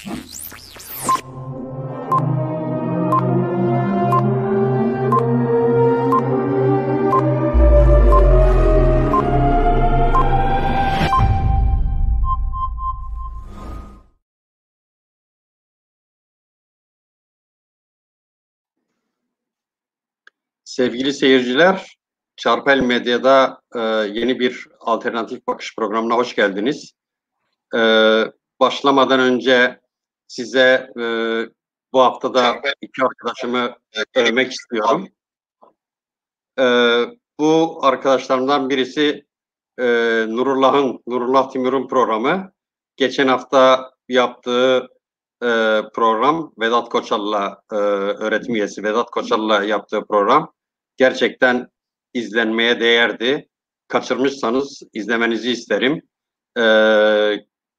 Sevgili seyirciler, Çarpel Medya'da yeni bir alternatif bakış programına hoş geldiniz. Başlamadan önce size bu haftada iki arkadaşımı övmek istiyorum. Bu arkadaşlarımdan birisi Nurullah Timur'un programı. Geçen hafta yaptığı program Vedat Koçal'la öğretim üyesi Vedat Koçal'la yaptığı program gerçekten izlenmeye değerdi. Kaçırmışsanız izlemenizi isterim.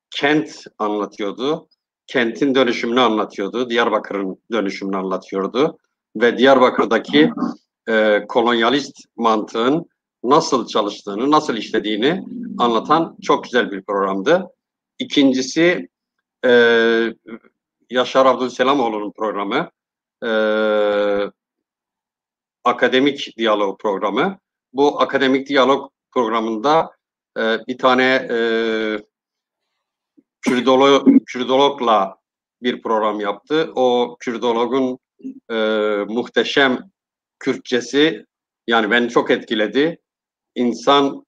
Kent anlatıyordu. Kentin dönüşümünü anlatıyordu. Diyarbakır'ın dönüşümünü anlatıyordu. Ve Diyarbakır'daki kolonyalist mantığın nasıl çalıştığını, nasıl işlediğini anlatan çok güzel bir programdı. İkincisi Yaşar Abdülselamoğlu'nun programı, akademik diyalog programı. Bu akademik diyalog programında bir tane Kürdologla bir program yaptı. O Kürdologun muhteşem Kürtçesi yani beni çok etkiledi. İnsan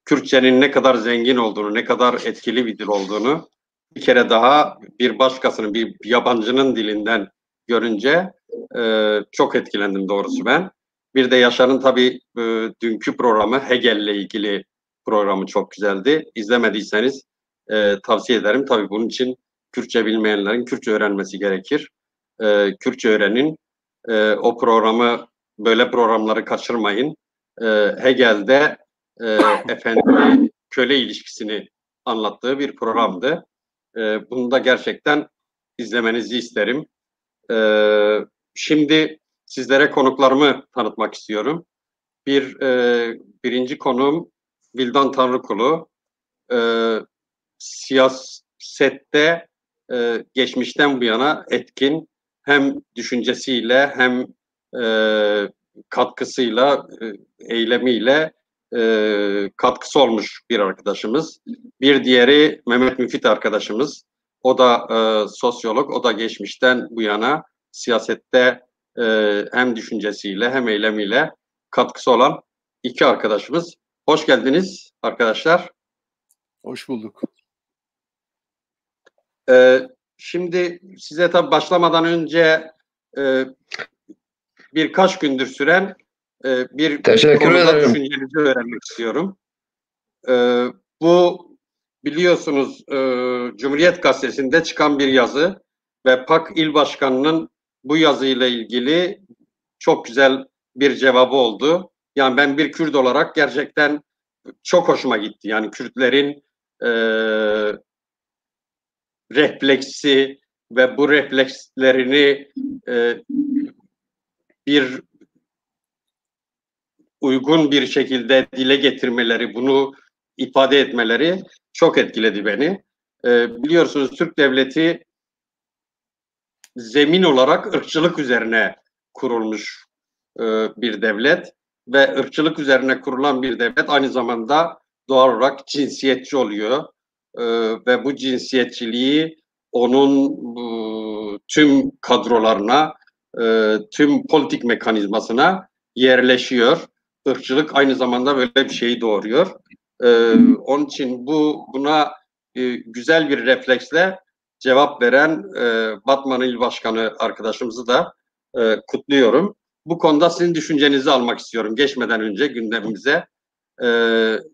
Kürtçenin ne kadar zengin olduğunu, ne kadar etkili bir dil olduğunu bir kere daha bir başkasının, bir yabancının dilinden görünce çok etkilendim doğrusu ben. Bir de Yaşar'ın tabii dünkü programı Hegel'le ilgili programı çok güzeldi. İzlemediyseniz tavsiye ederim. Tabii bunun için Kürtçe bilmeyenlerin Kürtçe öğrenmesi gerekir. Kürtçe öğrenin. O programı, böyle programları kaçırmayın. Hegel'de efendi köle ilişkisini anlattığı bir programdı. Bunu da gerçekten izlemenizi isterim. Şimdi sizlere konuklarımı tanıtmak istiyorum. Birinci konuğum Vildan Tanrıkulu. Siyasette geçmişten bu yana etkin, hem düşüncesiyle hem katkısıyla, eylemiyle katkısı olmuş bir arkadaşımız. Bir diğeri Mehmet Müfit arkadaşımız. O da sosyolog, o da geçmişten bu yana siyasette hem düşüncesiyle hem eylemiyle katkısı olan iki arkadaşımız. Hoş geldiniz arkadaşlar. Hoş bulduk. Şimdi size tabii başlamadan önce birkaç gündür süren bir konuda düşüncenizi öğrenmek istiyorum. Bu biliyorsunuz Cumhuriyet Gazetesi'nde çıkan bir yazı ve PAK İl Başkanı'nın bu yazıyla ilgili çok güzel bir cevabı oldu. Yani ben bir Kürt olarak gerçekten çok hoşuma gitti. Yani Kürtlerin refleksi ve bu reflekslerini bir uygun bir şekilde dile getirmeleri, bunu ifade etmeleri çok etkiledi beni. Biliyorsunuz Türk Devleti zemin olarak ırkçılık üzerine kurulmuş bir devlet ve ırkçılık üzerine kurulan bir devlet aynı zamanda doğal olarak cinsiyetçi oluyor ve bu cinsiyetçiliği onun tüm kadrolarına, tüm politik mekanizmasına yerleşiyor. Irkçılık aynı zamanda böyle bir şeyi doğuruyor. Onun için buna güzel bir refleksle cevap veren Batman İl Başkanı arkadaşımızı da kutluyorum. Bu konuda sizin düşüncenizi almak istiyorum geçmeden önce gündemimize.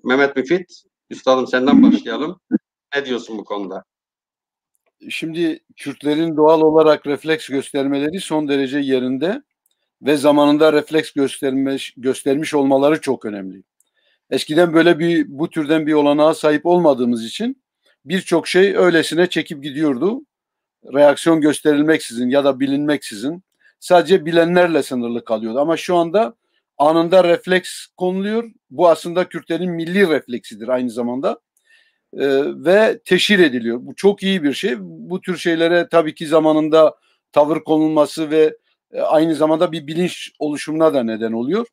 Mehmet Müfit, üstadım senden başlayalım. Ne diyorsun bu konuda? Şimdi Kürtlerin doğal olarak refleks göstermeleri son derece yerinde ve zamanında refleks göstermiş olmaları çok önemli. Eskiden böyle bu türden bir olanağa sahip olmadığımız için birçok şey öylesine çekip gidiyordu. Reaksiyon gösterilmeksizin ya da bilinmeksizin sadece bilenlerle sınırlı kalıyordu. Ama şu anda anında refleks konuluyor. Bu aslında Kürtlerin milli refleksidir aynı zamanda. ve teşhir ediliyor. Bu çok iyi bir şey. Bu tür şeylere tabii ki zamanında tavır konulması ve aynı zamanda bir bilinç oluşumuna da neden oluyor.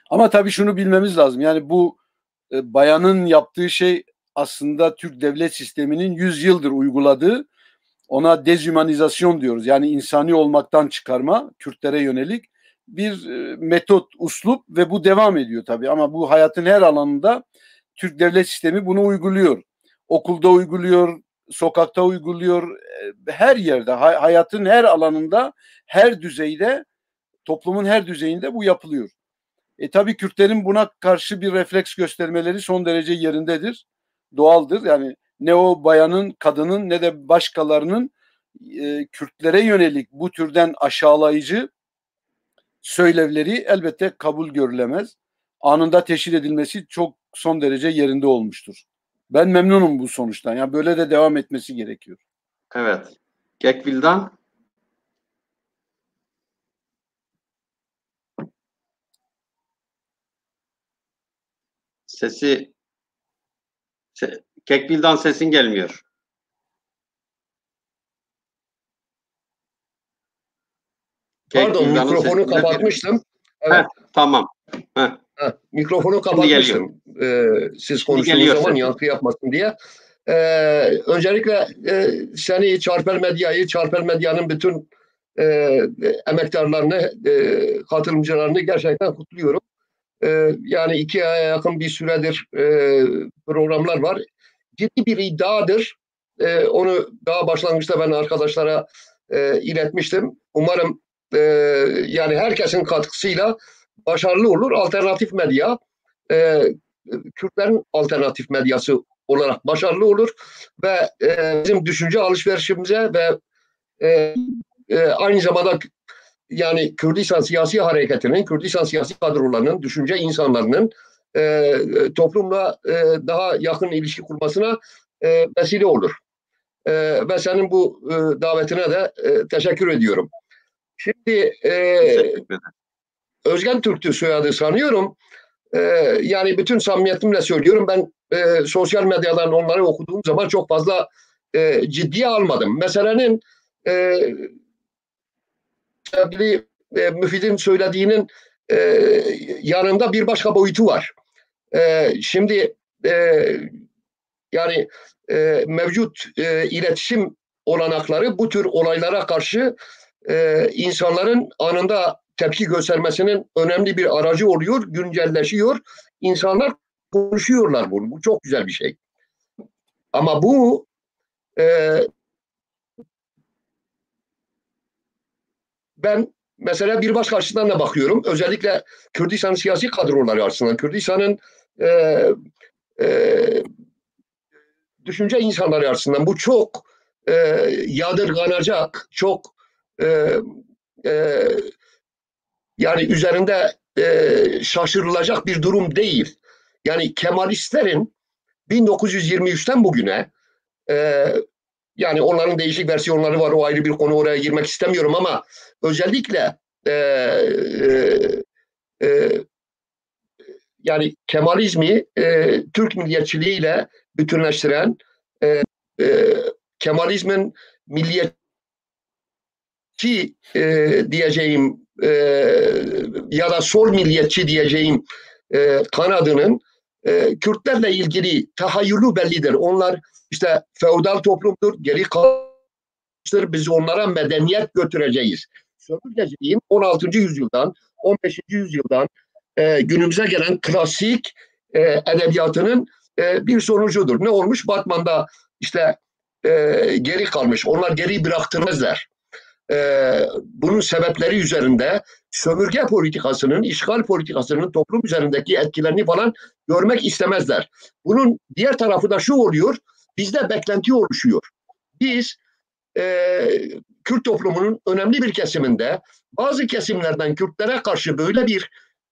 Ama tabii şunu bilmemiz lazım. Yani bu bayanın yaptığı şey aslında Türk devlet sisteminin 100 yıldır uyguladığı, ona dezümanizasyon diyoruz. Yani insani olmaktan çıkarma, Kürtlere yönelik bir metot, uslup ve bu devam ediyor tabii. Ama bu hayatın her alanında Türk devlet sistemi bunu uyguluyor. Okulda uyguluyor, sokakta uyguluyor, her yerde, hayatın her alanında, her düzeyde, toplumun her düzeyinde bu yapılıyor. Tabii Kürtlerin buna karşı bir refleks göstermeleri son derece yerindedir, doğaldır. Yani ne o bayanın, kadının ne de başkalarının Kürtlere yönelik bu türden aşağılayıcı söylevleri elbette kabul görülemez. Anında teşhir edilmesi çok son derece yerinde olmuştur. Ben memnunum bu sonuçtan. Yani böyle de devam etmesi gerekiyor. Evet. Gekvil'dan? Gekvil'dan sesin gelmiyor. Pardon, mikrofonu kapatmıştım. Evet. Tamam. Mikrofonu kapatmıştım. Siz konuştuğunuz zaman yankı yapmasın diye. Öncelikle seni, Çarpel Medya'nın bütün emektarlarını, katılımcılarını gerçekten kutluyorum. Yani 2 aya yakın bir süredir programlar var. Ciddi bir iddiadır. Onu daha başlangıçta ben arkadaşlara iletmiştim. Umarım yani herkesin katkısıyla başarılı olur. Alternatif medya, Kürtlerin alternatif medyası olarak başarılı olur ve bizim düşünce alışverişimize ve aynı zamanda yani Kürdistan siyasi hareketinin, Kürdistan siyasi kadrolarının, düşünce insanlarının toplumla daha yakın ilişki kurmasına vesile olur. Ve senin bu davetine de teşekkür ediyorum. Şimdi Özgen Türk'tü soyadı sanıyorum. Yani bütün samimiyetimle söylüyorum, ben sosyal medyadan onları okuduğum zaman çok fazla ciddiye almadım. Meselenin sevgili Müfid'in söylediğinin yanında bir başka boyutu var. Şimdi yani mevcut iletişim olanakları bu tür olaylara karşı insanların anında tepki göstermesinin önemli bir aracı oluyor, güncelleşiyor. İnsanlar konuşuyorlar bunu. Bu çok güzel bir şey. Ama bu ben mesela bir başka açıdan da bakıyorum. Özellikle Kürdistan siyasi kadroları açısından, Kürdistan'ın düşünce insanları açısından bu çok yadırganacak, çok yani üzerinde şaşırılacak bir durum değil. Yani Kemalistlerin 1923'ten bugüne yani onların değişik versiyonları var, o ayrı bir konu, oraya girmek istemiyorum ama özellikle yani Kemalizmi Türk milliyetçiliğiyle bütünleştiren, Kemalizmin milliyetçi diyeceğim ya da sol milliyetçi diyeceğim kanadının Kürtlerle ilgili tahayyülü bellidir. Onlar işte feodal toplumdur, geri kalmıştır, biz onlara medeniyet götüreceğiz. Sömürgeciliğin 16. yüzyıldan, 15. yüzyıldan günümüze gelen klasik edebiyatının bir sonucudur. Ne olmuş? Batman'da işte geri kalmış. Onlar geri bıraktırmazlar. Bunun sebepleri üzerinde sömürge politikasının, işgal politikasının toplum üzerindeki etkilerini falan görmek istemezler. Bunun diğer tarafı da şu oluyor, bizde beklenti oluşuyor. Biz Kürt toplumunun önemli bir kesiminde bazı kesimlerden Kürtlere karşı böyle bir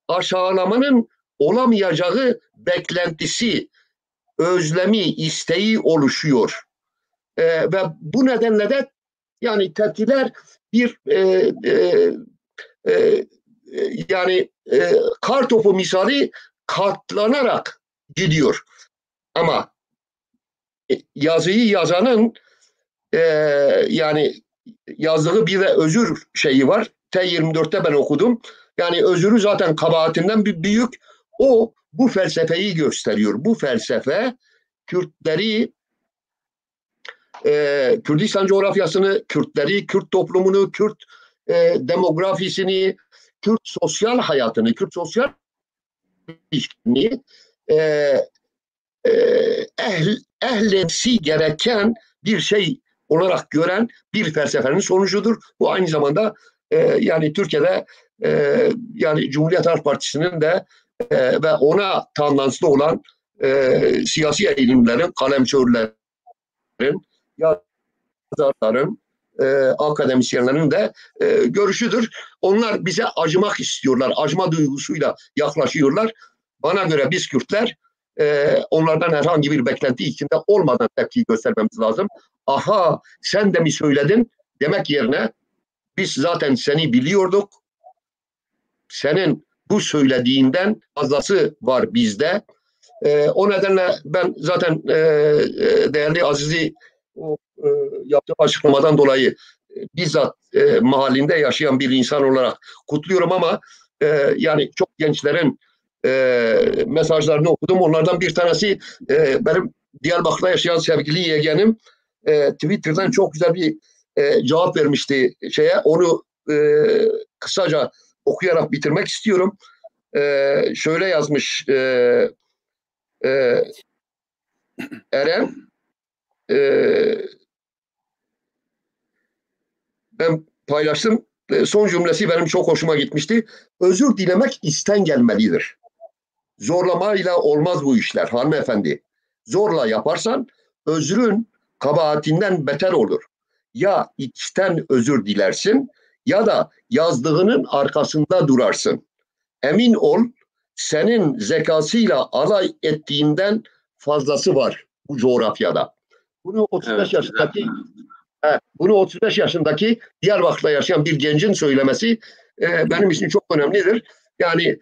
aşağılamanın olamayacağı beklentisi, özlemi, isteği oluşuyor. Ve bu nedenle de yani tepkiler bir yani kar topu misali katlanarak gidiyor. Ama yazıyı yazanın yani yazdığı bir de özür şeyi var. T24'te ben okudum. Yani özürü zaten kabahatinden bir büyük. O bu felsefeyi gösteriyor. Bu felsefe Kürtleri, Kürdistan coğrafyasını, Kürtleri, Kürt toplumunu, Kürt demografisini, Kürt sosyal hayatını, Kürt sosyal ilişkini ehlensi gereken bir şey olarak gören bir felsefenin sonucudur. Bu aynı zamanda yani Türkiye'de yani Cumhuriyet Halk Partisi'nin de ve ona tandanslı olan siyasi eğilimlerin, kalemçörlerin, yazarların, akademisyenlerin de görüşüdür. Onlar bize acımak istiyorlar. Acıma duygusuyla yaklaşıyorlar. Bana göre biz Kürtler onlardan herhangi bir beklenti içinde olmadan tepki göstermemiz lazım. Aha sen de mi söyledin demek yerine biz zaten seni biliyorduk. Senin bu söylediğinden fazlası var bizde. O nedenle ben zaten değerli Aziz'i yaptığı açıklamadan dolayı bizzat mahallinde yaşayan bir insan olarak kutluyorum ama yani çok gençlerin mesajlarını okudum. Onlardan bir tanesi benim Diyarbakır'da yaşayan sevgili yeğenim Twitter'dan çok güzel bir cevap vermişti şeye. Onu kısaca okuyarak bitirmek istiyorum. Şöyle yazmış Eren, ben paylaştım. Son cümlesi benim çok hoşuma gitmişti. Özür dilemek isten gelmelidir. Zorlamayla olmaz bu işler hanımefendi. Zorla yaparsan özrün kabahatinden beter olur. Ya içten özür dilersin ya da yazdığının arkasında durarsın. Emin ol senin zekasıyla alay ettiğinden fazlası var bu coğrafyada. Bunu 35 yaşındaki bunu 35 yaşındaki Diyarbakır'da yaşayan bir gencin söylemesi benim için çok önemlidir. Yani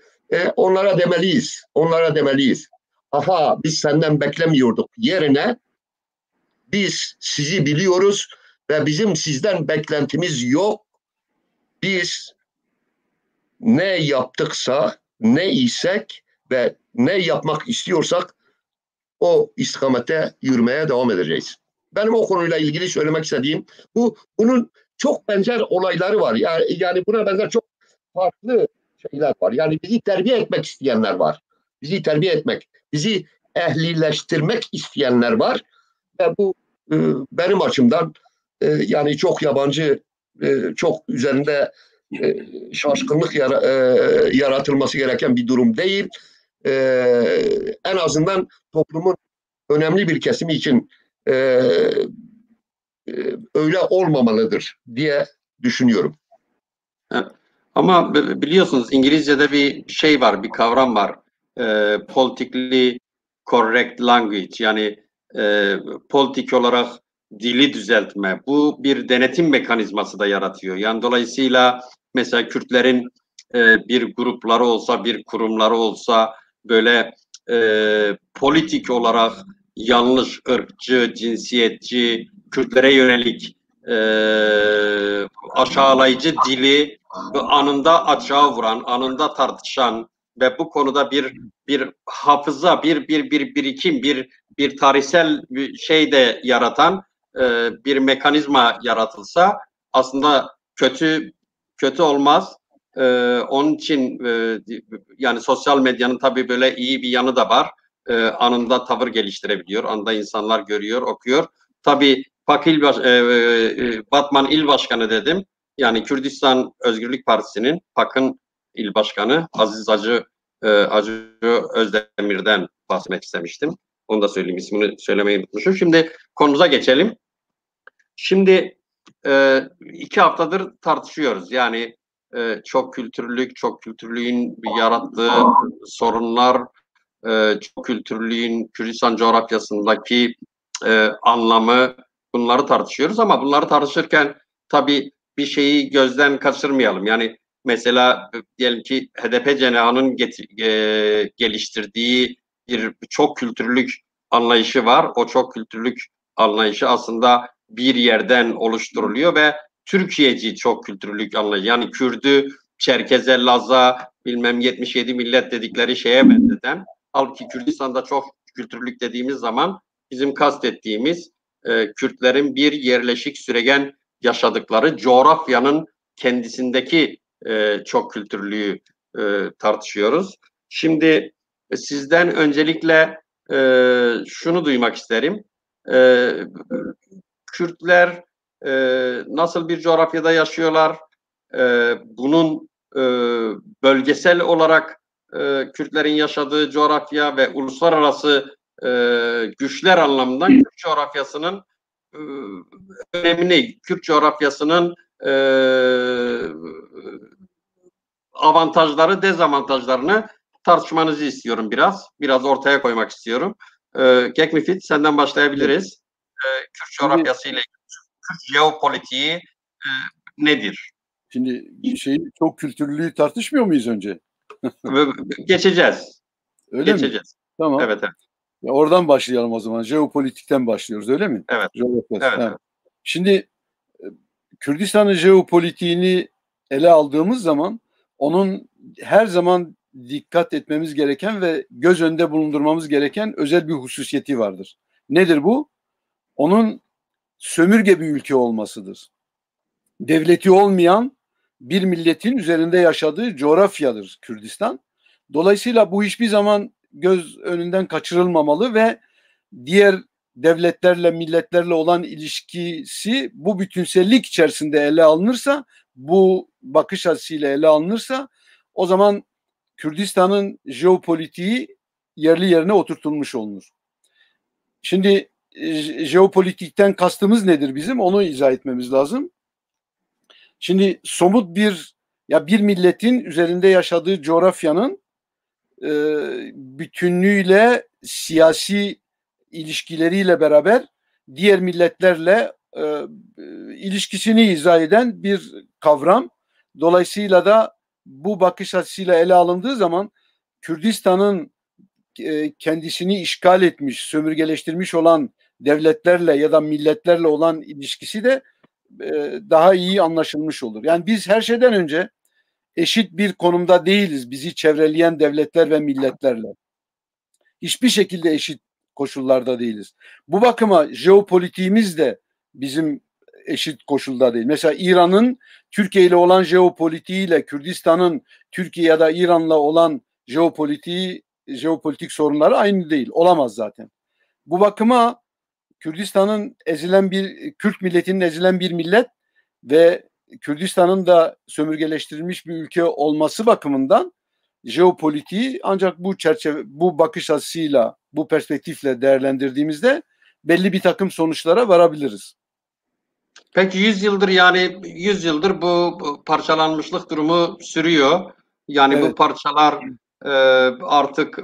onlara demeliyiz. Onlara demeliyiz. Aha biz senden beklemiyorduk yerine biz sizi biliyoruz ve bizim sizden beklentimiz yok. Biz ne yaptıksa, ne isek ve ne yapmak istiyorsak o istikamette yürümeye devam edeceğiz. Benim o konuyla ilgili söylemek istediğim bunun çok benzer olayları var. Yani buna benzer çok farklı şeyler var. Yani bizi terbiye etmek isteyenler var. Bizi terbiye etmek, bizi ehlileştirmek isteyenler var. Ve bu benim açımdan yani çok yabancı, çok üzerinde şaşkınlık yaratılması gereken bir durum değil. En azından toplumun önemli bir kesimi için öyle olmamalıdır diye düşünüyorum. Ama biliyorsunuz İngilizce'de bir şey var, bir kavram var. Politically correct language, yani politik olarak dili düzeltme. Bu bir denetim mekanizması da yaratıyor. Yani dolayısıyla mesela Kürtlerin bir grupları olsa, bir kurumları olsa böyle politik olarak yanlış, ırkçı, cinsiyetçi, Kürtlere yönelik aşağılayıcı dili anında açığa vuran, anında tartışan ve bu konuda bir hafıza, bir birikim, bir tarihsel bir şey de yaratan bir mekanizma yaratılsa aslında kötü olmaz. Onun için yani sosyal medyanın tabii böyle iyi bir yanı da var. Anında tavır geliştirebiliyor. Anında insanlar görüyor, okuyor. Tabii Batman İl Başkanı dedim. Yani Kürdistan Özgürlük Partisi'nin PAK'ın il başkanı Aziz Acı Özdemir'den bahsetmek istemiştim. Onu da söyleyeyim, ismini söylemeyi unutmuşum. Şimdi konumuza geçelim. Şimdi 2 haftadır tartışıyoruz. Yani çok kültürlülüğün yarattığı sorunlar, çok kültürlülüğün Kürdistan coğrafyasındaki anlamı, bunları tartışıyoruz ama bunları tartışırken tabii bir şeyi gözden kaçırmayalım. Yani mesela diyelim ki HDP cenahının geliştirdiği bir çok kültürlülük anlayışı var. O çok kültürlük anlayışı aslında bir yerden oluşturuluyor ve Türkiye'ci çok kültürlük anlayışı. Yani Kürdü, Çerkez'e, Laz'a, bilmem 77 millet dedikleri şeye benzeten. Halbuki Kürdistan'da çok kültürlük dediğimiz zaman bizim kastettiğimiz Kürtlerin bir yerleşik süregen yaşadıkları coğrafyanın kendisindeki çok kültürlüğü tartışıyoruz. Şimdi sizden öncelikle şunu duymak isterim. Kürtler nasıl bir coğrafyada yaşıyorlar? Bunun bölgesel olarak Kürtlerin yaşadığı coğrafya ve uluslararası güçler anlamından Kürt coğrafyasının önemini, Kürt coğrafyasının avantajları, dezavantajlarını tartışmanızı istiyorum biraz. Biraz ortaya koymak istiyorum. Kekmifit, senden başlayabiliriz. Kürt coğrafyası ile Kürt jeopolitiği nedir? Şimdi çok kültürlüğü tartışmıyor muyuz önce? Geçeceğiz. Öyle Geçeceğiz. mi? Tamam. Evet, evet. Ya oradan başlayalım o zaman. Jeopolitikten başlıyoruz, öyle mi? Evet. Evet. Şimdi Kürdistan'ın jeopolitiğini ele aldığımız zaman onun her zaman dikkat etmemiz gereken ve göz önünde bulundurmamız gereken özel bir hususiyeti vardır. Nedir bu? Onun sömürge bir ülke olmasıdır. Devleti olmayan bir milletin üzerinde yaşadığı coğrafyadır Kürdistan. Dolayısıyla bu hiçbir zaman göz önünden kaçırılmamalı ve diğer devletlerle, milletlerle olan ilişkisi bu bütünsellik içerisinde ele alınırsa, bu bakış açısıyla ele alınırsa, o zaman Kürdistan'ın jeopolitiği yerli yerine oturtulmuş olunur. Şimdi jeopolitikten kastımız nedir bizim? Onu izah etmemiz lazım. Şimdi somut bir milletin üzerinde yaşadığı coğrafyanın bütünlüğüyle, siyasi ilişkileriyle beraber diğer milletlerle ilişkisini izah eden bir kavram. Dolayısıyla da bu bakış açısıyla ele alındığı zaman Kürdistan'ın kendisini işgal etmiş, sömürgeleştirmiş olan devletlerle ya da milletlerle olan ilişkisi de daha iyi anlaşılmış olur. Yani biz her şeyden önce eşit bir konumda değiliz bizi çevreleyen devletler ve milletlerle. Hiçbir şekilde eşit koşullarda değiliz. Bu bakıma jeopolitiğimiz de bizim eşit koşulda değil. Mesela İran'ın Türkiye ile olan jeopolitiğiyle Kürdistan'ın Türkiye ya da İran'la olan jeopolitik sorunları aynı değil. Olamaz zaten. Bu bakıma Kürdistan'ın Kürt milletinin ezilen bir millet ve Kürdistan'ın da sömürgeleştirilmiş bir ülke olması bakımından jeopolitiği ancak bu bakış açısıyla, bu perspektifle değerlendirdiğimizde belli bir takım sonuçlara varabiliriz. Peki 100 yıldır bu parçalanmışlık durumu sürüyor. Yani evet. Bu parçalar artık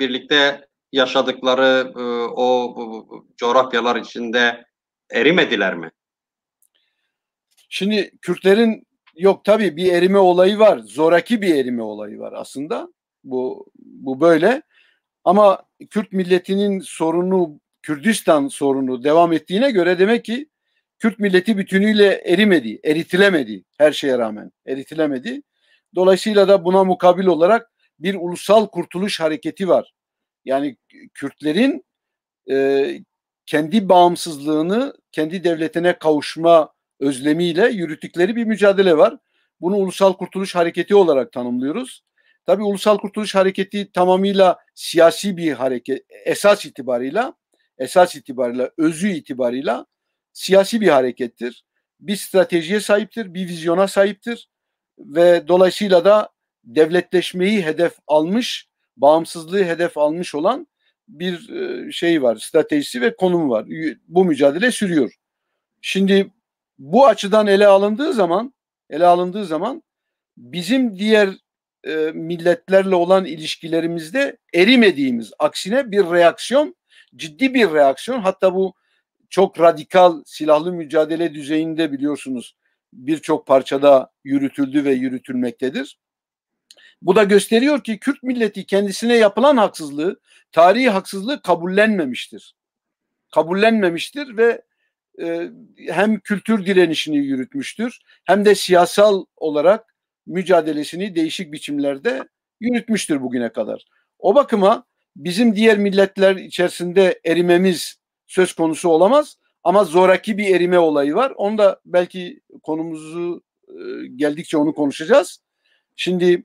birlikte yaşadıkları o coğrafyalar içinde erimediler mi? Şimdi Kürtlerin tabii bir erime olayı var. Zoraki bir erime olayı var aslında. Bu böyle. Ama Kürt milletinin sorunu, Kürdistan sorunu devam ettiğine göre demek ki Kürt milleti bütünüyle eritilemedi her şeye rağmen. Eritilemedi. Dolayısıyla da buna mukabil olarak bir ulusal kurtuluş hareketi var. Yani Kürtlerin kendi bağımsızlığını, kendi devletine kavuşma özlemiyle yürüttükleri bir mücadele var. Bunu Ulusal Kurtuluş Hareketi olarak tanımlıyoruz. Tabii Ulusal Kurtuluş Hareketi tamamıyla siyasi bir hareket, esas itibarıyla, özü itibarıyla siyasi bir harekettir. Bir stratejiye sahiptir, bir vizyona sahiptir ve dolayısıyla da devletleşmeyi hedef almış, bağımsızlığı hedef almış olan bir var, stratejisi ve konumu var. Bu mücadele sürüyor. Şimdi bu açıdan ele alındığı zaman bizim diğer milletlerle olan ilişkilerimizde erimediğimiz, aksine bir reaksiyon, ciddi bir reaksiyon, hatta bu çok radikal silahlı mücadele düzeyinde biliyorsunuz birçok parçada yürütüldü ve yürütülmektedir. Bu da gösteriyor ki Kürt milleti kendisine yapılan haksızlığı, tarihi haksızlığı kabullenmemiştir ve hem kültür direnişini yürütmüştür hem de siyasal olarak mücadelesini değişik biçimlerde yürütmüştür bugüne kadar. O bakıma bizim diğer milletler içerisinde erimemiz söz konusu olamaz ama zoraki bir erime olayı var. Onu da belki konumuzu geldikçe onu konuşacağız. Şimdi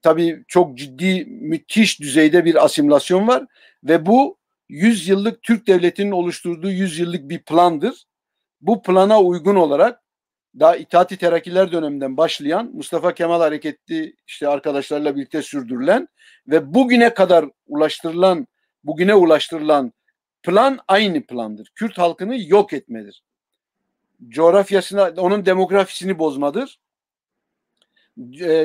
tabii çok ciddi, müthiş düzeyde bir asimilasyon var ve bu 100 yıllık Türk devletinin oluşturduğu 100 yıllık bir plandır. Bu plana uygun olarak daha İttihat-ı Terakkiler döneminden başlayan Mustafa Kemal Hareketi işte arkadaşlarla birlikte sürdürülen ve bugüne ulaştırılan plan aynı plandır. Kürt halkını yok etmedir. Coğrafyasına, onun demografisini bozmadır.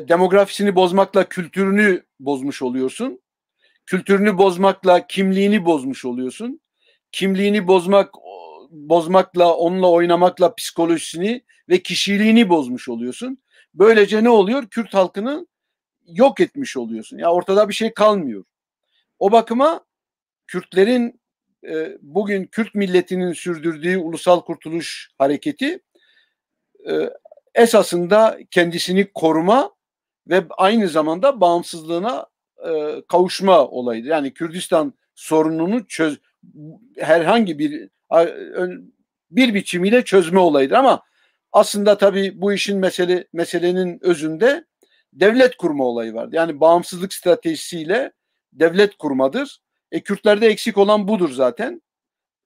Demografisini bozmakla kültürünü bozmuş oluyorsun. Kültürünü bozmakla kimliğini bozmuş oluyorsun. Kimliğini bozmakla, onunla oynamakla psikolojisini ve kişiliğini bozmuş oluyorsun. Böylece ne oluyor? Kürt halkını yok etmiş oluyorsun. Ya ortada bir şey kalmıyor. O bakıma Kürtlerin bugün Kürt milletinin sürdürdüğü Ulusal Kurtuluş Hareketi esasında kendisini koruma ve aynı zamanda bağımsızlığına kavuşma olayıdır. Yani Kürdistan sorununu herhangi bir biçimiyle çözme olayıdır ama aslında tabii bu işin meselenin özünde devlet kurma olayı var. Yani bağımsızlık stratejisiyle devlet kurmadır. Kürtlerde eksik olan budur zaten.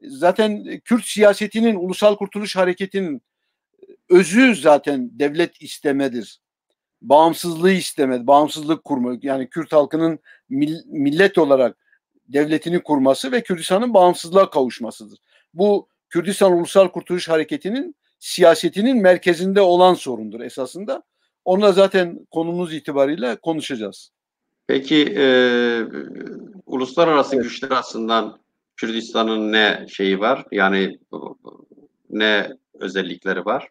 Zaten Kürt siyasetinin, Ulusal Kurtuluş Hareketi'nin özü zaten devlet istemedir. Bağımsızlığı istemek, bağımsızlık kurmak, yani Kürt halkının millet olarak devletini kurması ve Kürdistan'ın bağımsızlığa kavuşmasıdır. Bu Kürdistan Ulusal Kurtuluş Hareketi'nin siyasetinin merkezinde olan sorundur esasında. Onu da zaten konumuz itibariyle konuşacağız. Peki uluslararası güçler açısından Kürdistan'ın ne şeyi var? Yani ne özellikleri var?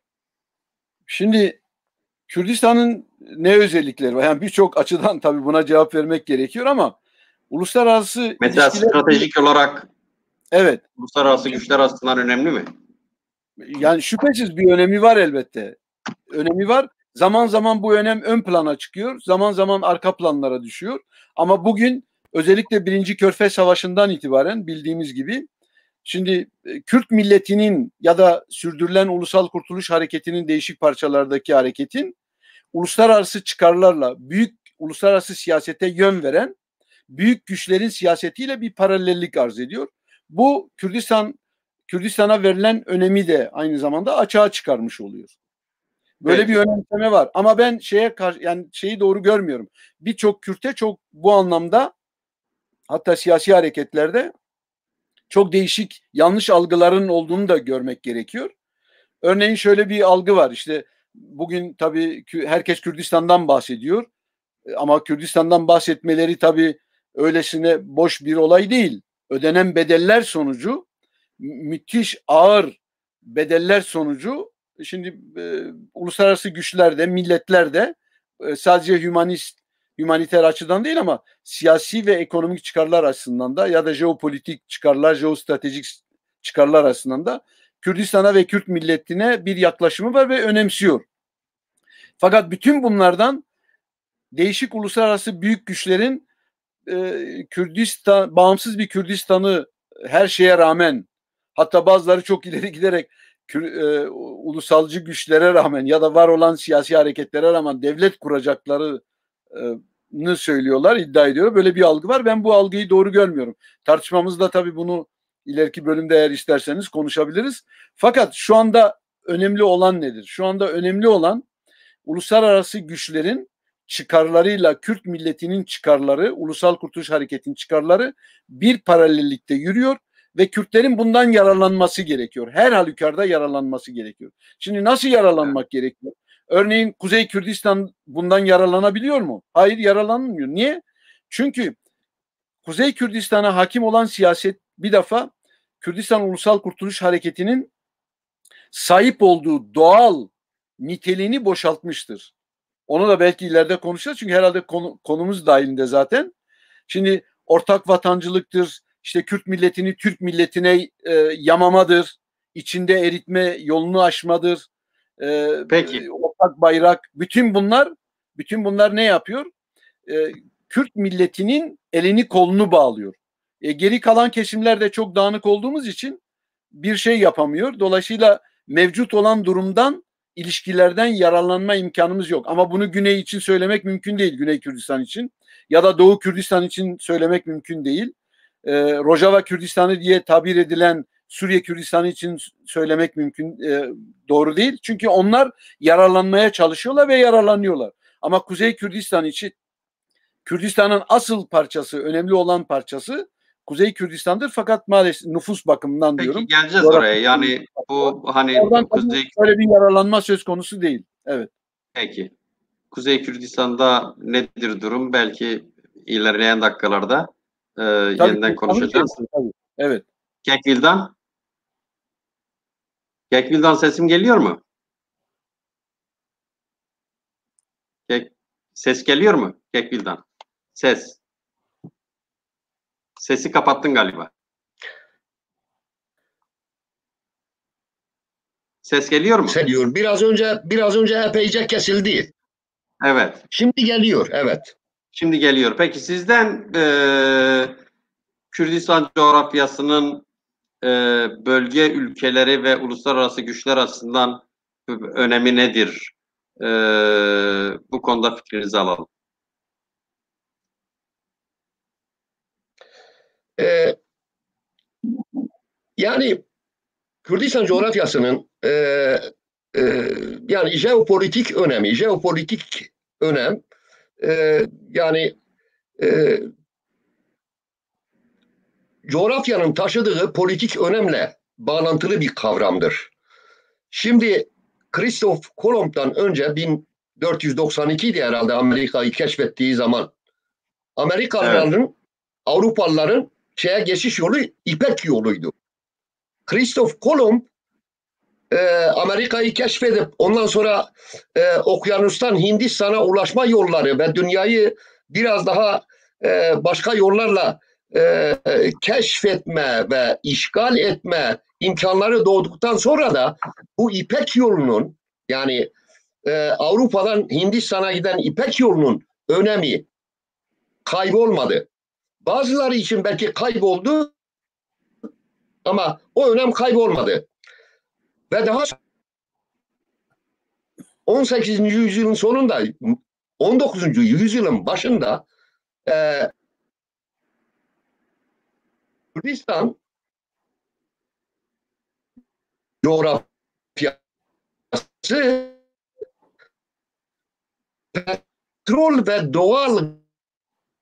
Şimdi Kürdistan'ın ne özellikleri var? Yani birçok açıdan tabii buna cevap vermek gerekiyor ama uluslararası mesela stratejik olarak evet, uluslararası güçler açısından önemli mi? Yani şüphesiz bir önemi var elbette. Önemi var. Zaman zaman bu önem ön plana çıkıyor. Zaman zaman arka planlara düşüyor. Ama bugün özellikle 1. Körfez Savaşı'ndan itibaren bildiğimiz gibi şimdi Kürt milletinin ya da sürdürülen Ulusal Kurtuluş Hareketi'nin değişik parçalardaki hareketin uluslararası çıkarlarla büyük uluslararası siyasete yön veren büyük güçlerin siyasetiyle bir paralellik arz ediyor. Bu Kürdistan'a verilen önemi de aynı zamanda açığa çıkarmış oluyor. Böyle bir önemseme var. Ama ben şeyi doğru görmüyorum. Birçok Kürt'e çok bu anlamda hatta siyasi hareketlerde çok değişik yanlış algıların olduğunu da görmek gerekiyor. Örneğin şöyle bir algı var. İşte bugün tabii herkes Kürdistan'dan bahsediyor. Ama Kürdistan'dan bahsetmeleri tabii öylesine boş bir olay değil. Ödenen bedeller sonucu, müthiş ağır bedeller sonucu şimdi uluslararası güçler de, milletler de sadece humaniter açıdan değil ama siyasi ve ekonomik çıkarlar açısından da ya da jeopolitik çıkarlar, jeostratejik çıkarlar açısından da Kürdistan'a ve Kürt milletine bir yaklaşımı var ve önemsiyor. Fakat bütün bunlardan değişik uluslararası büyük güçlerin bağımsız bir Kürdistan'ı her şeye rağmen, hatta bazıları çok ileri giderek ulusalcı güçlere rağmen ya da var olan siyasi hareketlere rağmen devlet kuracaklarını söylüyorlar, iddia ediyor. Böyle bir algı var. Ben bu algıyı doğru görmüyorum. Tartışmamızda tabii bunu ileriki bölümde eğer isterseniz konuşabiliriz. Fakat şu anda önemli olan nedir? Şu anda önemli olan uluslararası güçlerin çıkarlarıyla Kürt milletinin çıkarları, Ulusal Kurtuluş Hareketi'nin çıkarları bir paralellikte yürüyor ve Kürtlerin bundan yararlanması gerekiyor. Her halükarda yararlanması gerekiyor. Şimdi nasıl yararlanmak gerekiyor? Örneğin Kuzey Kürdistan bundan yararlanabiliyor mu? Hayır, yararlanmıyor. Niye? Çünkü Kuzey Kürdistan'a hakim olan siyaset bir defa Kürdistan Ulusal Kurtuluş Hareketi'nin sahip olduğu doğal niteliğini boşaltmıştır. Onu da belki ileride konuşacağız çünkü herhalde konumuz dahilinde zaten. Şimdi ortak vatancılıktır, işte Kürt milletini Türk milletine yamamadır, içinde eritme yolunu aşmadır. Peki. Ortak bayrak, bütün bunlar ne yapıyor? Kürt milletinin elini kolunu bağlıyor. Geri kalan kesimlerde çok dağınık olduğumuz için bir şey yapamıyor. Dolayısıyla mevcut olan durumdan, ilişkilerden yararlanma imkanımız yok. Ama bunu Güney için söylemek mümkün değil, Güney Kürdistan için. Ya da Doğu Kürdistan için söylemek mümkün değil. Rojava Kürdistanı diye tabir edilen Suriye Kürdistanı için söylemek mümkün doğru değil. Çünkü onlar yararlanmaya çalışıyorlar ve yararlanıyorlar. Ama Kuzey Kürdistan için Kürdistan'ın asıl parçası, önemli olan parçası Kuzey Kürdistan'dır. Fakat maalesef nüfus bakımından Peki, diyorum. geleceğiz oraya. Yani bu hani Kuzey... Böyle bir yararlanma söz konusu değil. Evet. Peki. Kuzey Kürdistan'da nedir durum? Belki ilerleyen dakikalarda yeniden konuşacağız. Tabii. Evet. Kekvil'dan sesim geliyor mu? Ses geliyor mu Kekvil'dan? Sesi kapattın galiba. Ses geliyor mu? Geliyor. Biraz önce epeyce kesildi. Evet. Şimdi geliyor. Evet. Şimdi geliyor. Peki sizden Kürdistan coğrafyasının bölge ülkeleri ve uluslararası güçler açısından önemi nedir? Bu konuda fikrinizi alalım. Yani Kürdistan coğrafyasının yani jeopolitik önem yani coğrafyanın taşıdığı politik önemle bağlantılı bir kavramdır. Şimdi Christoph Kolomb'dan önce 1492'di herhalde Amerika'yı keşfettiği zaman Amerikalıların, evet, Avrupalıların geçiş yolu İpek yoluydu. Christoph Kolomb Amerika'yı keşfedip ondan sonra okyanustan Hindistan'a ulaşma yolları ve dünyayı biraz daha başka yollarla keşfetme ve işgal etme imkanları doğduktan sonra da bu İpek yolunun, yani Avrupa'dan Hindistan'a giden İpek yolunun önemi kaybolmadı. Bazıları için belki kayboldu ama o önem kaybolmadı. Ve daha 18. yüzyılın sonunda 19. yüzyılın başında Kürdistan coğrafyası petrol ve doğal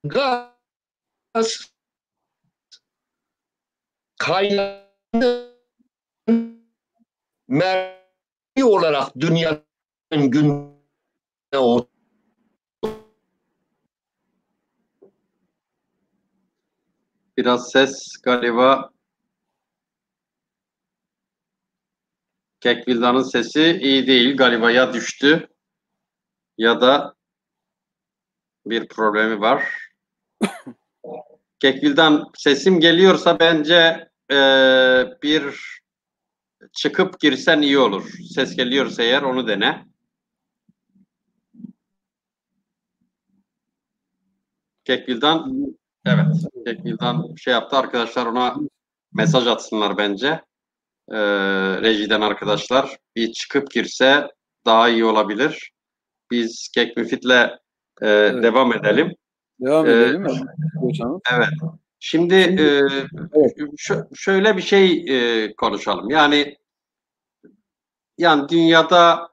gaz kaynağını merkezi olarak dünyanın gündemine oturdu. Biraz ses galiba, Kekvil'dan'ın sesi iyi değil galiba, ya düştü ya da bir problemi var. Kekvil'dan sesim geliyorsa bence bir çıkıp girsen iyi olur. Ses geliyorsa eğer onu dene. Kekvil'dan, evet, Kekvil'dan şey yaptı, arkadaşlar ona mesaj atsınlar bence. Rejiden arkadaşlar bir çıkıp girse daha iyi olabilir. Biz Kekmifit'le evet, devam edelim. Devam edelim. Evet. Şimdi şöyle bir şey konuşalım. Yani dünyada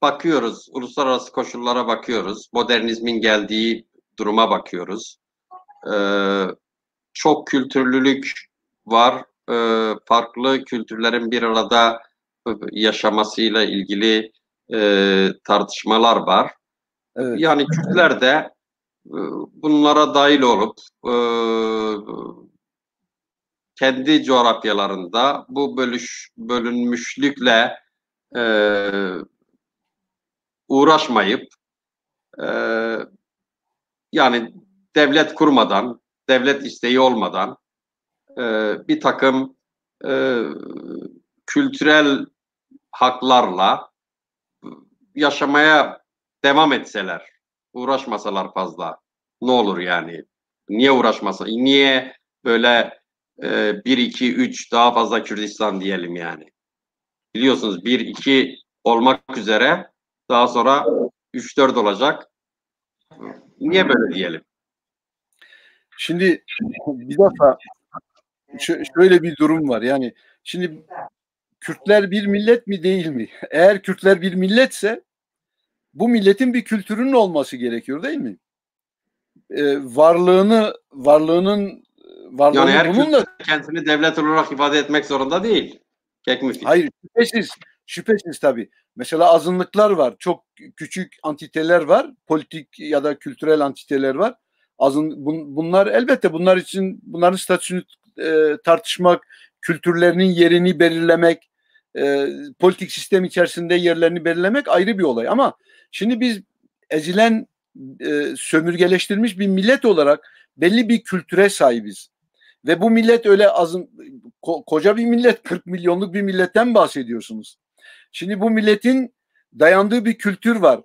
bakıyoruz, uluslararası koşullara bakıyoruz, modernizmin geldiği duruma bakıyoruz. Çok kültürlülük var. Farklı kültürlerin bir arada yaşamasıyla ilgili tartışmalar var. Evet. Yani Kürtler de bunlara dahil olup kendi coğrafyalarında bu bölünmüşlükle uğraşmayıp yani devlet kurmadan, devlet isteği olmadan bir takım kültürel haklarla yaşamaya devam etseler, uğraşmasalar fazla, ne olur yani? Niye uğraşmasa? Niye böyle 1, 2, 3 daha fazla Kürdistan diyelim yani? Biliyorsunuz 1, 2 olmak üzere daha sonra 3, 4 olacak. Niye böyle diyelim? Şimdi bir defa şöyle bir durum var. Yani şimdi Kürtler bir millet mi değil mi? Eğer Kürtler bir milletse bu milletin bir kültürünün olması gerekiyor değil mi? Varlığının Yani her bununla Kürt kendini devlet olarak ifade etmek zorunda değil. Hayır, şüphesiz tabii. Mesela azınlıklar var. Çok küçük antiteler var. Politik ya da kültürel antiteler var. Bunlar elbette bunların statüsünü tartışmak, kültürlerinin yerini belirlemek, politik sistem içerisinde yerlerini belirlemek ayrı bir olay. Ama şimdi biz ezilen, sömürgeleştirilmiş bir millet olarak belli bir kültüre sahibiz. Ve bu millet öyle koca bir millet, 40 milyonluk bir milletten bahsediyorsunuz. Şimdi bu milletin dayandığı bir kültür var.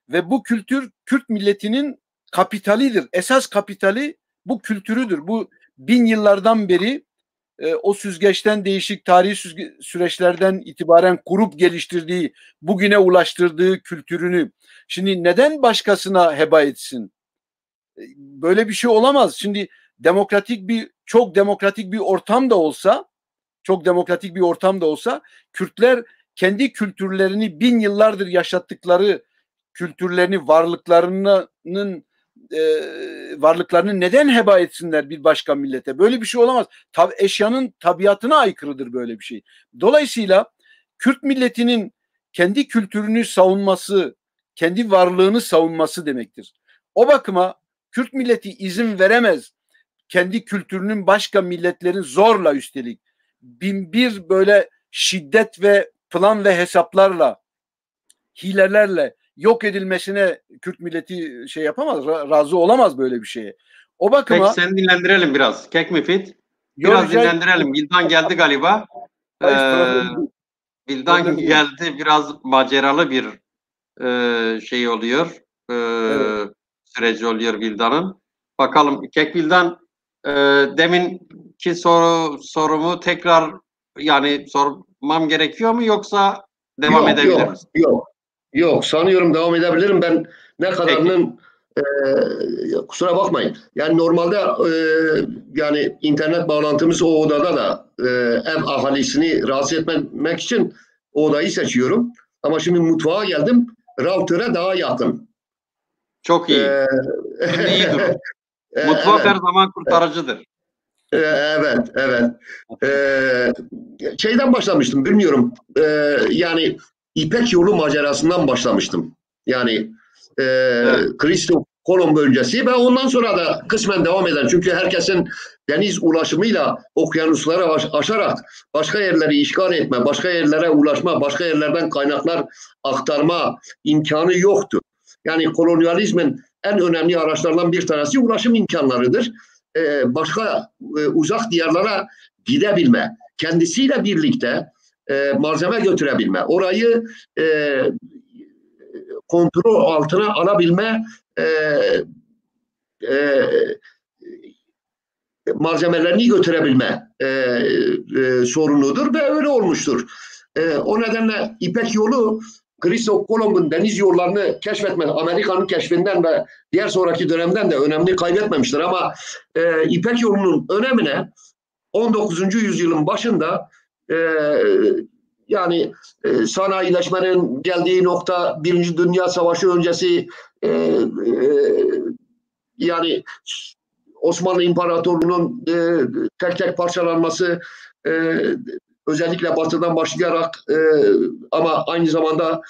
Ve bu kültür Kürt milletinin kapitalidir. Esas kapitali bu kültürüdür. Bu 1000 yıllardan beri o süzgeçten değişik tarihi süreçlerden itibaren kurup geliştirdiği, bugüne ulaştırdığı kültürünü şimdi neden başkasına heba etsin? Böyle bir şey olamaz. Şimdi çok demokratik bir ortam da olsa Kürtler kendi kültürlerini 1000 yıllardır yaşattıkları kültürlerini, varlıklarını neden heba etsinler bir başka millete? Böyle bir şey olamaz. Eşyanın tabiatına aykırıdır böyle bir şey. Dolayısıyla Kürt milletinin kendi kültürünü savunması, kendi varlığını savunması demektir. O bakıma Kürt milleti izin veremez kendi kültürünün başka milletlerin zorla üstelik 1001 böyle şiddet ve plan ve hesaplarla, hilelerle yok edilmesine Kürt milleti şey yapamaz, razı olamaz böyle bir şeye. O bakıma... Peki sen dinlendirelim biraz. Kek Müfit. Biraz dinlendirelim. Vildan geldi galiba. Vildan geldi. Biraz maceralı bir şey oluyor. Evet. Süreci oluyor Vildan'ın. Bakalım Kek Vildan deminki sorumu tekrar yani sormam gerekiyor mu yoksa devam edebilir misin? Yok. Sanıyorum devam edebilirim. Ben ne kadarının kusura bakmayın. Yani normalde yani internet bağlantımız o odada da ev ahalisini rahatsız etmemek için o odayı seçiyorum. Ama şimdi mutfağa geldim. Router'a daha yakın. Çok iyi. Şimdi iyi durun. Mutfak evet. Her zaman kurtarıcıdır. Evet. Şeyden başlamıştım, bilmiyorum. Yani İpek Yolu macerasından başlamıştım. Yani Christoph Kolomb öncesi ve ondan sonra da kısmen devam eden. Çünkü herkesin deniz ulaşımıyla okyanusları aşarak başka yerleri işgal etme, başka yerlere ulaşma, başka yerlerden kaynaklar aktarma imkanı yoktu. Yani kolonyalizmin en önemli araçlarından bir tanesi ulaşım imkanlarıdır. Başka uzak diyarlara gidebilme, kendisiyle birlikte malzeme götürebilme, orayı kontrol altına alabilme malzemelerini götürebilme sorunudur ve öyle olmuştur. O nedenle İpek Yolu Christoph Kolomb'un deniz yollarını keşfetmedi. Amerika'nın keşfinden ve diğer sonraki dönemden de önemli kaybetmemiştir. Ama İpek Yolu'nun önemine 19. yüzyılın başında yani sanayileşmenin geldiği nokta, Birinci Dünya Savaşı öncesi yani Osmanlı İmparatorluğu'nun tek tek parçalanması, özellikle batıdan başlayarak ama aynı zamanda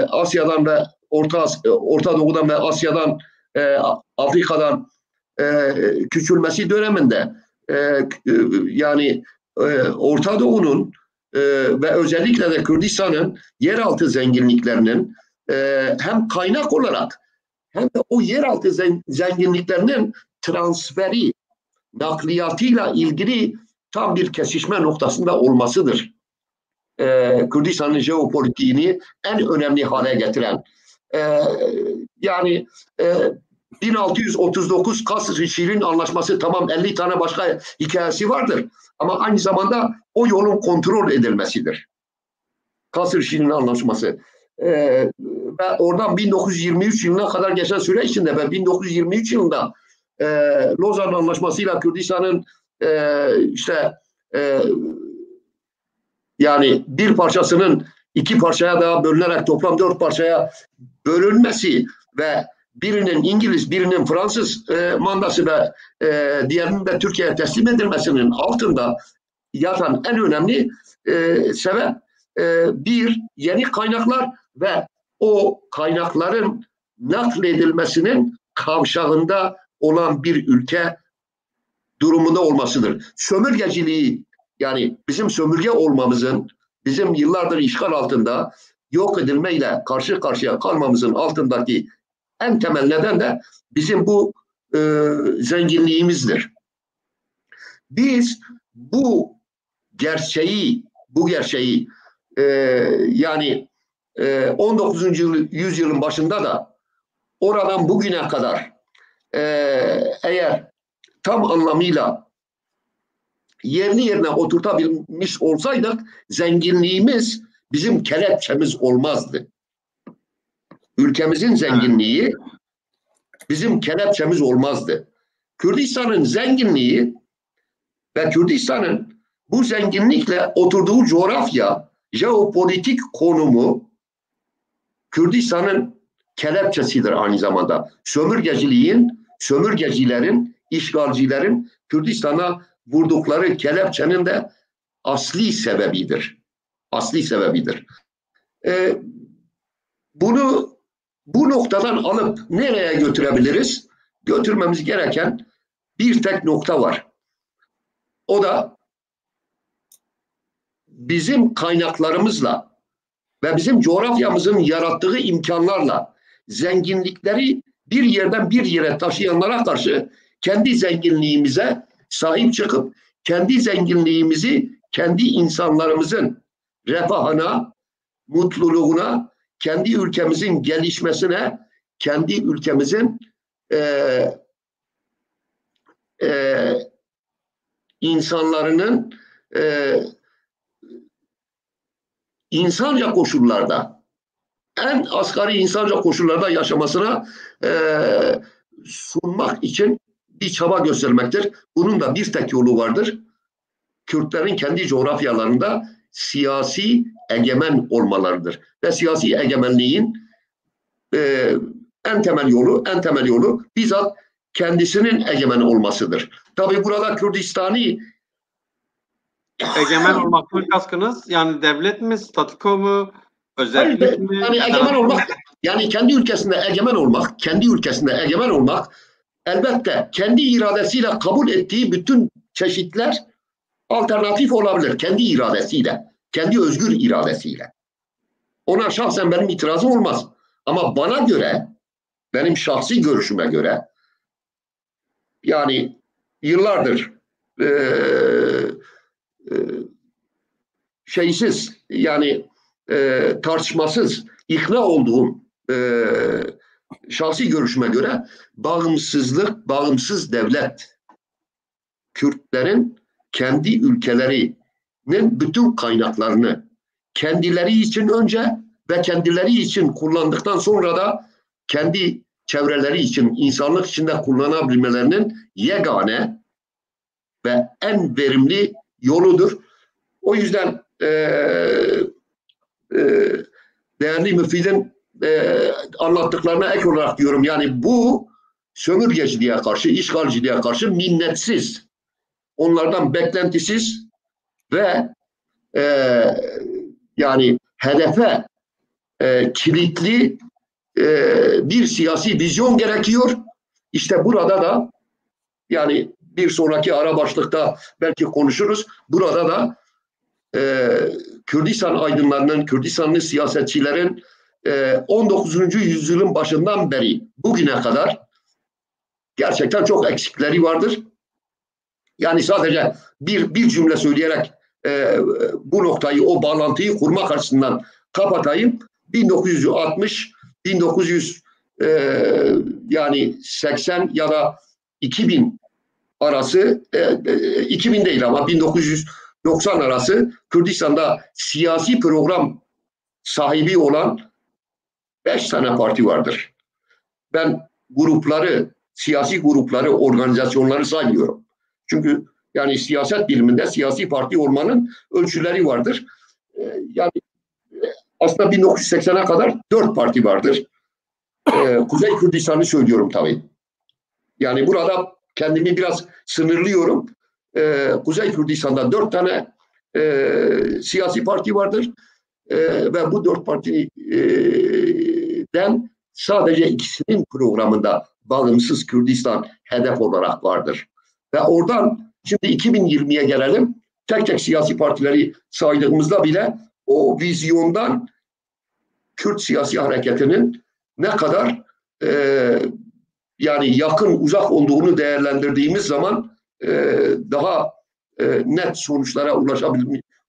Asya'dan ve Orta Doğu'dan ve Asya'dan, Afrika'dan küçülmesi döneminde yani Orta Doğu'nun ve özellikle de Kürdistan'ın yeraltı zenginliklerinin hem kaynak olarak hem de o yeraltı zenginliklerinin transferi, nakliyatıyla ilgili tam bir kesişme noktasında olmasıdır. Kürdistan'ın jeopolitiğini en önemli hale getiren. Yani 1639 Kasr-ı-Şirin Anlaşması, tamam 50 tane başka hikayesi vardır ama aynı zamanda o yolun kontrol edilmesidir. Kasr-ı-Şirin Anlaşması. Ve oradan 1923 yılına kadar geçen süre içinde ve 1923 yılında Lozan Anlaşması'yla Kürdistan'ın yani bir parçasının iki parçaya daha bölünerek toplam 4 parçaya bölünmesi ve birinin İngiliz, birinin Fransız mandası ve diğerinin de Türkiye'ye teslim edilmesinin altında yatan en önemli sebep bir, yeni kaynaklar ve o kaynakların nakledilmesinin kavşağında olan bir ülke durumunda olmasıdır. Sömürgeciliği, yani bizim sömürge olmamızın, bizim yıllardır işgal altında yok edilmeyle karşı karşıya kalmamızın altındaki en temel neden de bizim bu zenginliğimizdir. Biz bu gerçeği yani 19. yüzyılın başında da oradan bugüne kadar eğer tam anlamıyla yerine oturtabilmiş olsaydık zenginliğimiz bizim kelepçemiz olmazdı. Ülkemizin zenginliği bizim kelepçemiz olmazdı. Kürdistan'ın zenginliği ve Kürdistan'ın bu zenginlikle oturduğu coğrafya, jeopolitik konumu Kürdistan'ın kelepçesidir aynı zamanda. Sömürgecilerin, işgalcilerin Kürdistan'a vurdukları kelepçenin de asli sebebidir. Bunu bu noktadan alıp nereye götürebiliriz? Götürmemiz gereken bir tek nokta var. O da bizim kaynaklarımızla ve bizim coğrafyamızın yarattığı imkanlarla zenginlikleri bir yerden bir yere taşıyanlara karşı kendi zenginliğimize sahip çıkıp kendi zenginliğimizi kendi insanlarımızın refahına, mutluluğuna, kendi ülkemizin gelişmesine, kendi ülkemizin insanların insanca koşullarda, en asgari insanca koşullarda yaşamasına sunmak için bir çaba göstermektir. Bunun da bir tek yolu vardır. Kürtlerin kendi coğrafyalarında siyasi egemen olmalarıdır. Ve siyasi egemenliğin en temel yolu bizzat kendisinin egemen olmasıdır. Tabii burada Kürdistani egemen olmaktan kastınız yani devlet mi, statiko mu, özellik mi? Yani egemen olmak, yani kendi ülkesinde egemen olmak elbette kendi iradesiyle kabul ettiği bütün çeşitler alternatif olabilir. Kendi iradesiyle, kendi özgür iradesiyle. Ona şahsen benim itirazım olmaz. Ama bana göre, benim şahsi görüşüme göre yani yıllardır tartışmasız ikna olduğum şahsi görüşüme göre bağımsız devlet Kürtlerin kendi ülkelerinin bütün kaynaklarını kendileri için önce ve kendileri için kullandıktan sonra da kendi çevreleri için, insanlık içinde kullanabilmelerinin yegane ve en verimli yoludur. O yüzden değerli müfidin anlattıklarına ek olarak diyorum, yani bu sömürgeciliğe karşı, işgalciliğe karşı minnetsiz, onlardan beklentisiz ve yani hedefe kilitli bir siyasi vizyon gerekiyor. İşte burada da yani bir sonraki ara başlıkta belki konuşuruz. Burada da Kürdistan aydınlarının, Kürdistanlı siyasetçilerin 19. yüzyılın başından beri bugüne kadar gerçekten çok eksikleri vardır. Yani sadece bir cümle söyleyerek bu noktayı, o bağlantıyı kurmak açısından kapatayım. 1960, 1900 yani 80 ya da 2000 arası, 2000 değil ama 1990 arası Kürdistan'da siyasi program sahibi olan 5 tane parti vardır. Ben grupları, siyasi grupları, organizasyonları saymıyorum. Çünkü yani siyaset biliminde siyasi parti olmanın ölçüleri vardır. Yani aslında 1980'e kadar 4 parti vardır. Kuzey Kürdistan'ı söylüyorum tabii. Yani burada kendimi biraz sınırlıyorum. Kuzey Kürdistan'da 4 tane siyasi parti vardır. Ve bu 4 partiden sadece ikisinin programında bağımsız Kürdistan hedef olarak vardır. Ve oradan şimdi 2020'ye gelelim. Tek tek siyasi partileri saydığımızda bile o vizyondan Kürt siyasi hareketinin ne kadar yani yakın uzak olduğunu değerlendirdiğimiz zaman daha net sonuçlara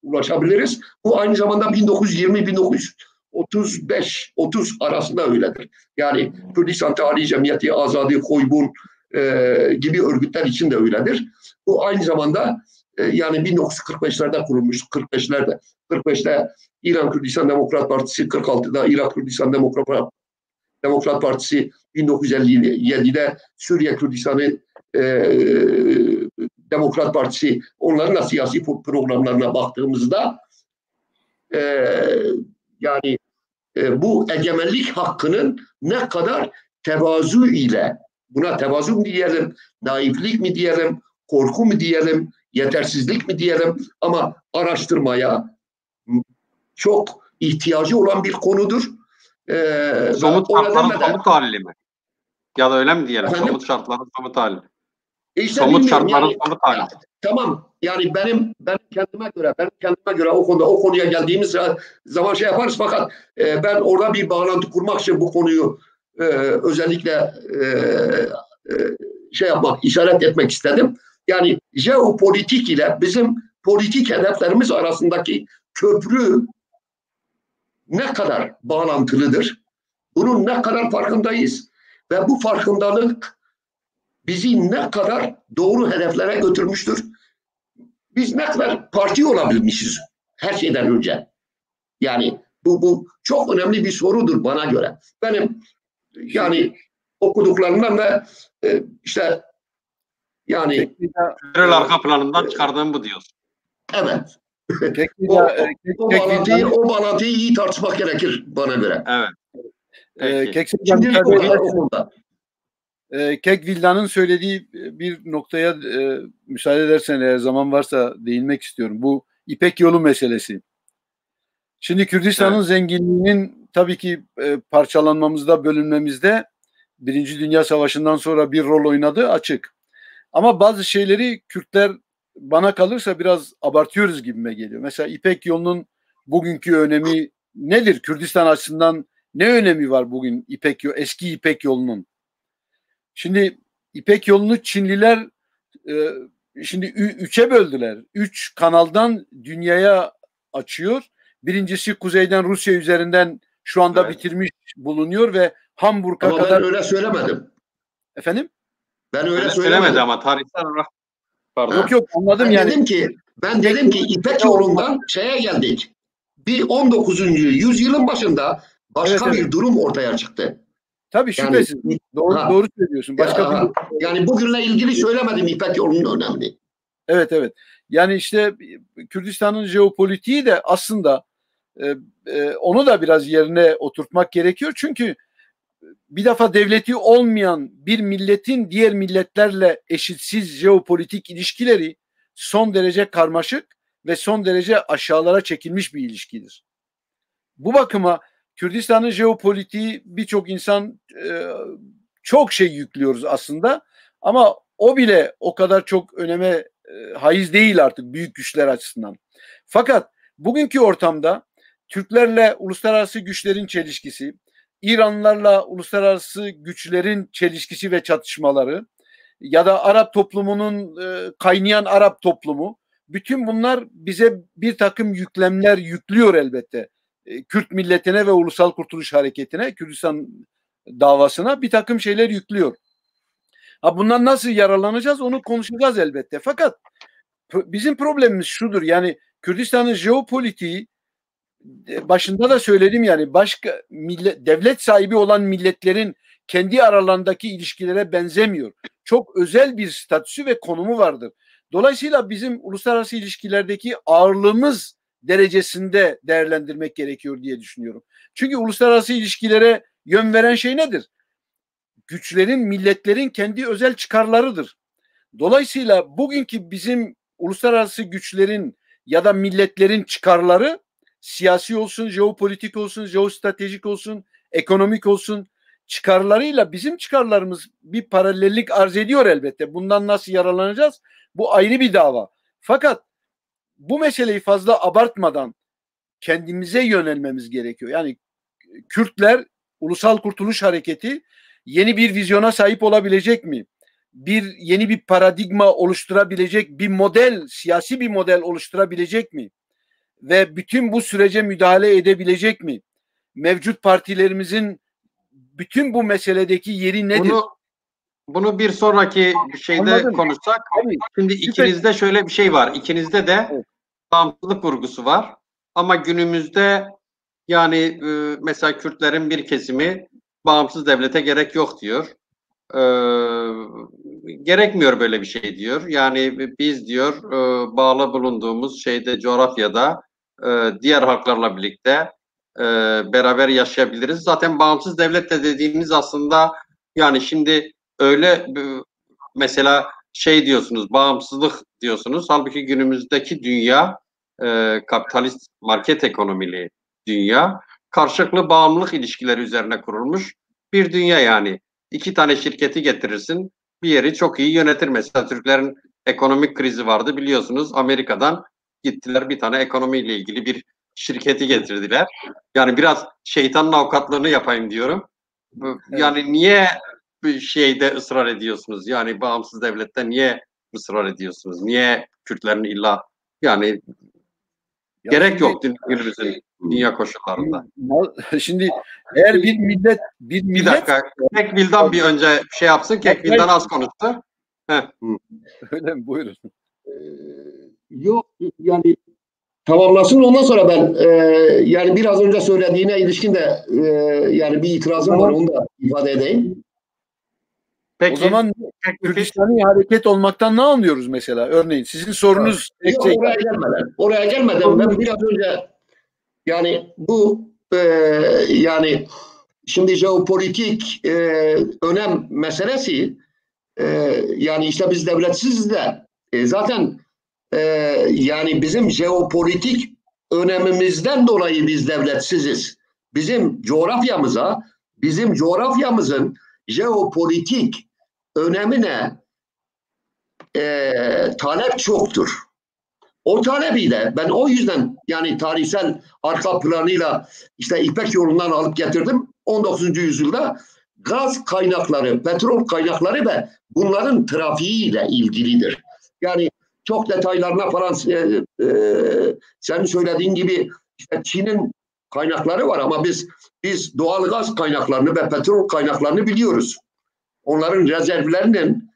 ulaşabiliriz. Bu aynı zamanda 1920-1935-30 arasında öyledir. Yani Kürdistan Tarihi Cemiyeti, Azadi, Koybun gibi örgütler için de öyledir. Bu aynı zamanda yani 1945'lerde kurulmuş, 45'te İran Kürdistan Demokrat Partisi, 46'da Irak Kürdistan Demokrat Partisi, 1957'de Suriye Kürdistan'ı Demokrat Partisi, onların da siyasi programlarına baktığımızda yani bu egemenlik hakkının ne kadar tevazu ile, buna tevazu mu diyelim, naiflik mi diyelim, korku mu diyelim, yetersizlik mi diyelim, ama araştırmaya çok ihtiyacı olan bir konudur. Somut şartların somut hali mi? Ya da öyle mi diyelim? Efendim? Somut şartların somut hali. İşte somut şartların yani, somut hali. Tamam. Yani benim kendime göre o konuya geldiğimiz zaman şey yaparız, fakat ben orada bir bağlantı kurmak için bu konuyu özellikle işaret etmek istedim. Yani jeopolitik ile bizim politik hedeflerimiz arasındaki köprü ne kadar bağlantılıdır? Bunun ne kadar farkındayız? Ve bu farkındalık bizi ne kadar doğru hedeflere götürmüştür? Biz ne kadar parti olabilmişiz her şeyden önce? Yani bu çok önemli bir sorudur bana göre. Benim yani okuduklarımdan ve işte yani arka planından çıkardığım bu diyorsun. Evet. O bağlantıyı iyi tartışmak gerekir bana göre. Evet. Kekvilda'nın söylediği bir noktaya müsaade edersen, eğer zaman varsa değinmek istiyorum. Bu İpek Yolu meselesi. Şimdi Kürdistan'ın zenginliğinin tabii ki parçalanmamızda, bölünmemizde Birinci Dünya Savaşı'ndan sonra bir rol oynadığı açık. Ama bazı şeyleri Kürtler, bana kalırsa, biraz abartıyoruz gibime geliyor. Mesela İpek Yolu'nun bugünkü önemi nedir? Kürdistan açısından ne önemi var bugün eski İpek Yolu'nun? Şimdi İpek Yolu'nu Çinliler şimdi 3'e böldüler. 3 kanaldan dünyaya açıyor. Birincisi kuzeyden Rusya üzerinden şu anda bitirmiş bulunuyor ve Hamburg'a kadar. Ben öyle söylemedim. Efendim? Ben öyle söylemedim ama tarihsel olarak. Pardon. Yok anladım ben dedim ki İpek Yolu'ndan şeye geldik. Bir 19. yüzyılın başında başka bir durum ortaya çıktı. Tabii şüphesiz. Yani, doğru söylüyorsun. Yani bugünle ilgili söylemedim İpek Yolu'nun önemli. Evet. Yani işte Kürdistan'ın jeopolitiği de aslında onu da biraz yerine oturtmak gerekiyor. Çünkü bir defa devleti olmayan bir milletin diğer milletlerle eşitsiz jeopolitik ilişkileri son derece karmaşık ve son derece aşağılara çekilmiş bir ilişkidir. Bu bakıma Kürdistan'ın jeopolitiği, birçok insan çok şey yüklüyoruz aslında, ama o bile o kadar çok öneme haiz değil artık büyük güçler açısından. Fakat bugünkü ortamda Türklerle uluslararası güçlerin çelişkisi, İranlılarla uluslararası güçlerin çelişkisi ve çatışmaları ya da Arap toplumunun kaynayan Arap toplumu, bütün bunlar bize bir takım yüklemler yüklüyor elbette. Kürt milletine ve Ulusal Kurtuluş Hareketi'ne, Kürdistan davasına bir takım şeyler yüklüyor. Bundan nasıl yararlanacağız onu konuşacağız elbette. Fakat bizim problemimiz şudur, yani Kürdistan'ın jeopolitiği, başında da söyledim, yani başka devlet sahibi olan milletlerin kendi aralarındaki ilişkilere benzemiyor. Çok özel bir statüsü ve konumu vardır. Dolayısıyla bizim uluslararası ilişkilerdeki ağırlığımız derecesinde değerlendirmek gerekiyor diye düşünüyorum. Çünkü uluslararası ilişkilere yön veren şey nedir? Güçlerin, milletlerin kendi özel çıkarlarıdır. Dolayısıyla bugünkü bizim uluslararası güçlerin ya da milletlerin çıkarları, siyasi olsun, jeopolitik olsun, jeostratejik olsun, ekonomik olsun, çıkarlarıyla bizim çıkarlarımız bir paralellik arz ediyor elbette. Bundan nasıl yararlanacağız? Bu ayrı bir dava. Fakat bu meseleyi fazla abartmadan kendimize yönelmemiz gerekiyor. Yani Kürtler, Ulusal Kurtuluş Hareketi yeni bir vizyona sahip olabilecek mi? Yeni bir paradigma oluşturabilecek, bir model, siyasi bir model oluşturabilecek mi? Ve bütün bu sürece müdahale edebilecek mi? Mevcut partilerimizin bütün bu meseledeki yeri nedir? Bunu bir sonraki şeyde Anladım. konuşsak. Tabii. Şimdi ikinizde şöyle bir şey var. İkinizde de bağımsızlık vurgusu var. Ama günümüzde yani mesela Kürtlerin bir kesimi bağımsız devlete gerek yok diyor. Gerekmiyor böyle bir şey diyor. Yani biz diyor bağlı bulunduğumuz coğrafyada diğer halklarla birlikte beraber yaşayabiliriz. Zaten bağımsız devlet de dediğimiz aslında yani şimdi öyle mesela diyorsunuz, bağımsızlık diyorsunuz. Halbuki günümüzdeki dünya kapitalist market ekonomili dünya karşılıklı bağımlılık ilişkileri üzerine kurulmuş bir dünya yani. 2 tane şirketi getirirsin, bir yeri çok iyi yönetir. Mesela Türklerin ekonomik krizi vardı biliyorsunuz. Amerika'dan gittiler bir tane ekonomiyle ilgili bir şirketi getirdiler. Yani biraz şeytanın avukatlığını yapayım diyorum. Yani niye bir şeyde ısrar ediyorsunuz? Yani bağımsız devlette niye ısrar ediyorsunuz? Niye Kürtlerin illa yani gerek yok günümüzün dünya koşullarında. Şimdi eğer bir millet bir dakika. Kekbil'den bir önce şey yapsın. Kekbil'den az konuştu. Öyle mi? Buyurun. Yok yani tamamlasın ondan sonra ben yani biraz önce söylediğine ilişkin de yani bir itirazım var, onu da ifade edeyim. Peki. O zaman Kürdistan'ı hareket olmaktan ne anlıyoruz mesela? Örneğin sizin sorunuz... Yok, oraya gelmeden ben biraz önce yani bu yani şimdi jeopolitik önem meselesi yani işte biz devletsiziz de zaten yani bizim jeopolitik önemimizden dolayı biz devletsiziz. Bizim coğrafyamızın jeopolitik önemine talep çoktur. O talebiyle ben o yüzden yani tarihsel arka planıyla işte İpek yolundan alıp getirdim. 19. yüzyılda gaz kaynakları, petrol kaynakları ve bunların trafiğiyle ilgilidir. Yani çok detaylarına falan senin söylediğin gibi işte Çin'in kaynakları var ama biz doğal gaz kaynaklarını ve petrol kaynaklarını biliyoruz. Onların rezervlerinin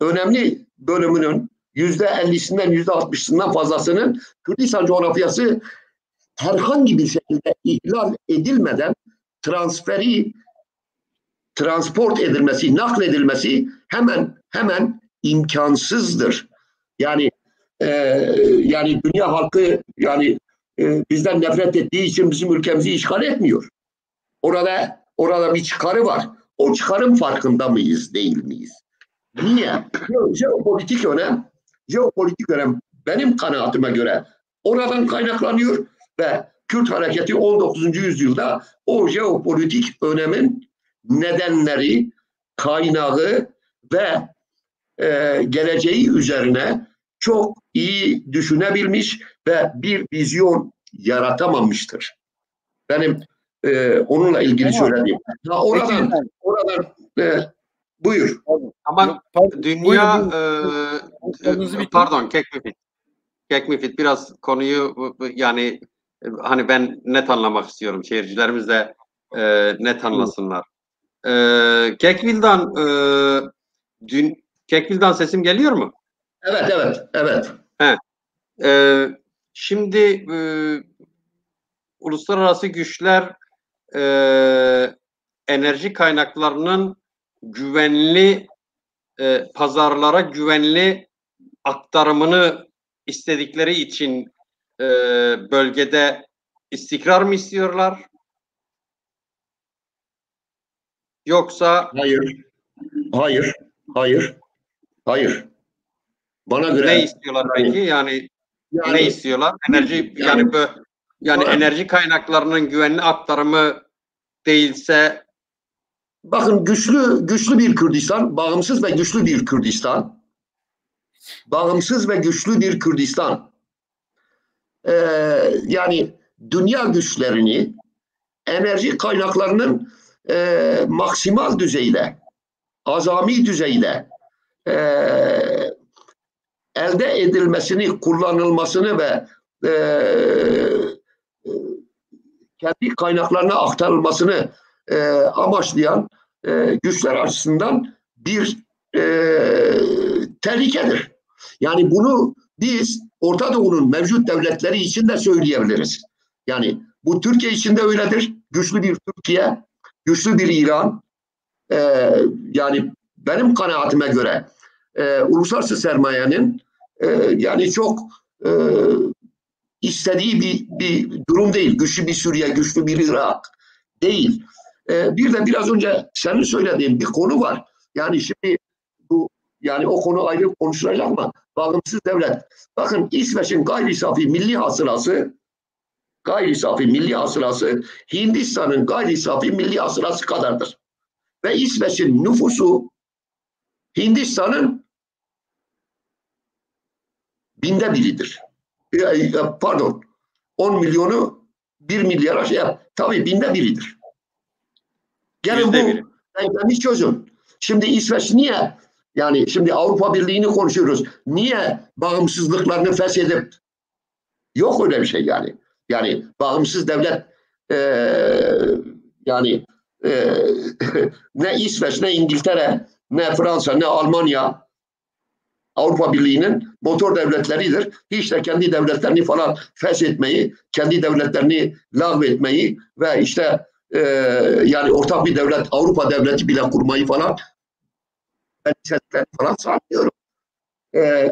önemli bölümünün %50'sinden %60'sından fazlasının Kürdistan coğrafyası herhangi bir şekilde ihlal edilmeden transport edilmesi, nakledilmesi hemen imkansızdır. Yani yani dünya halkı yani bizden nefret ettiği için bizim ülkemizi işgal etmiyor. Orada bir çıkarı var. O çıkarın farkında mıyız, değil miyiz? Niye? Jeopolitik önem benim kanaatime göre oradan kaynaklanıyor ve Kürt hareketi 19. yüzyılda o jeopolitik önemin nedenleri, kaynağı ve geleceği üzerine çok iyi düşünebilmiş ve bir vizyon yaratamamıştır. Benim onunla ilgili söylediğim. Ya oradan buyur. Ama dünya pardon Kekmifit biraz konuyu yani hani ben net anlamak istiyorum. Seyircilerimiz de net anlasınlar. Kekvil'dan sesim geliyor mu? Evet. Şimdi uluslararası güçler enerji kaynaklarının güvenli pazarlara güvenli aktarımını istedikleri için bölgede istikrar mı istiyorlar? Yoksa Hayır. Bana göre ne istiyorlar peki? Yani ne istiyorlar? Enerji enerji kaynaklarının güvenli aktarımı değilse bakın güçlü bir Kürdistan, bağımsız ve güçlü bir Kürdistan. Yani dünya güçlerini enerji kaynaklarının maksimal düzeyde, azami düzeyde elde edilmesini, kullanılmasını ve kendi kaynaklarına aktarılmasını amaçlayan güçler açısından bir tehlikedir. Yani bunu biz Orta Doğu'nun mevcut devletleri için de söyleyebiliriz. Yani bu Türkiye için de öyledir. Güçlü bir Türkiye, güçlü bir İran. Yani benim kanaatime göre uluslararası sermayenin yani çok istediği bir durum değil. Güçlü bir Suriye, güçlü bir Irak değil. Bir de biraz önce senin söylediğin bir konu var. Yani şimdi yani o konu ayrı konuşulacak ama bağımsız devlet. Bakın İsveç'in gayri safi milli hasılası Hindistan'ın gayri safi milli hasılası kadardır. Ve İsveç'in nüfusu Hindistan'ın 1/1000'idir. Pardon, 10 milyonu 1 milyara tabii 1/1000'idir. Gelin bu denklemi çözün. Şimdi İsveç niye, yani şimdi Avrupa Birliği'ni konuşuyoruz. Niye bağımsızlıklarını feshedip, yok öyle bir şey yani. Yani bağımsız devlet ne İsveç, ne İngiltere, ne Fransa, ne Almanya Avrupa Birliği'nin motor devletleridir. Hiç de kendi devletlerini falan feshetmeyi, kendi devletlerini lağvetmeyi ve işte yani ortak bir devlet, Avrupa devleti bile kurmayı falan sanmıyorum.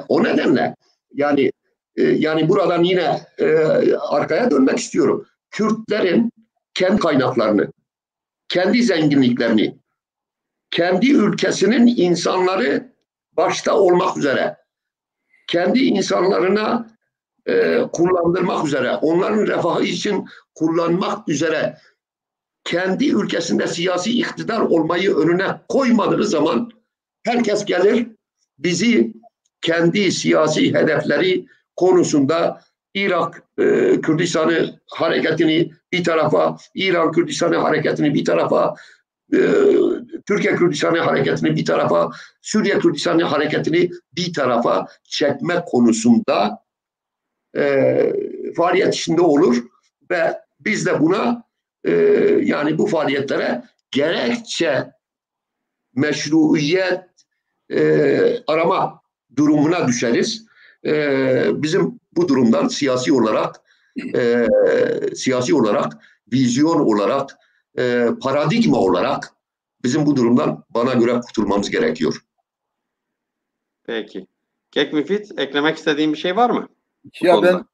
O nedenle yani buradan yine arkaya dönmek istiyorum. Kürtlerin kendi kaynaklarını, kendi zenginliklerini, kendi ülkesinin insanları başta olmak üzere kendi insanlarına kullandırmak üzere, onların refahı için kullanmak üzere kendi ülkesinde siyasi iktidar olmayı önüne koymadığı zaman herkes gelir bizi kendi siyasi hedefleri konusunda Irak Kürdistan'ı hareketini bir tarafa, İran Kürdistan'ı hareketini bir tarafa, Türkiye Kürdistan'ı hareketini bir tarafa, Suriye Kürdistan'ı hareketini bir tarafa çekme konusunda faaliyet içinde olur ve biz de buna yani bu faaliyetlere gerekçe meşruiyet arama durumuna düşeriz. Bizim bu durumdan siyasi olarak, vizyon olarak, paradigma olarak bizim bu durumdan bana göre kurtulmamız gerekiyor. Peki. Kekmifit, eklemek istediğin bir şey var mı? Ya ben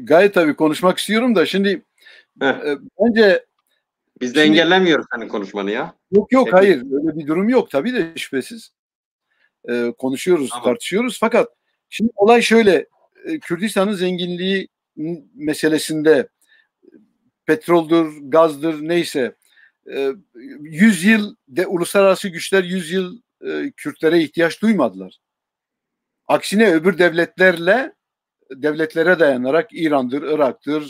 gayet tabii konuşmak istiyorum da şimdi bence biz de engellemiyoruz senin konuşmanı ya. Yok Kekmifit. Hayır öyle bir durum yok tabii de şüphesiz. Konuşuyoruz, tamam. Tartışıyoruz fakat şimdi olay şöyle, Kürdistan'ın zenginliği meselesinde petroldür, gazdır neyse 100 yıl uluslararası güçler 100 yıl Kürtlere ihtiyaç duymadılar. Aksine öbür devletlerle devletlere dayanarak İran'dır, Irak'tır,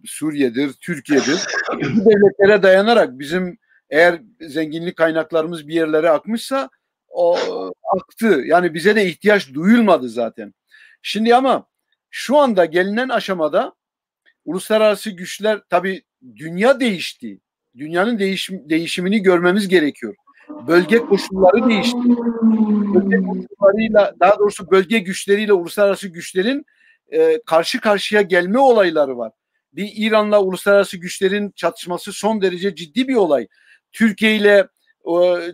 Suriye'dir, Türkiye'dir. Bu devletlere dayanarak bizim eğer zenginlik kaynaklarımız bir yerlere akmışsa o aktı. Yani bize de ihtiyaç duyulmadı zaten. Şimdi ama şu anda gelinen aşamada uluslararası güçler, tabii dünya değişti. Dünyanın değişimini görmemiz gerekiyor. Bölge koşulları değişti. Bölge koşullarıyla, daha doğrusu bölge güçleriyle uluslararası güçlerin karşı karşıya gelme olayları var. Bir İran'la uluslararası güçlerin çatışması son derece ciddi bir olay. Türkiye ile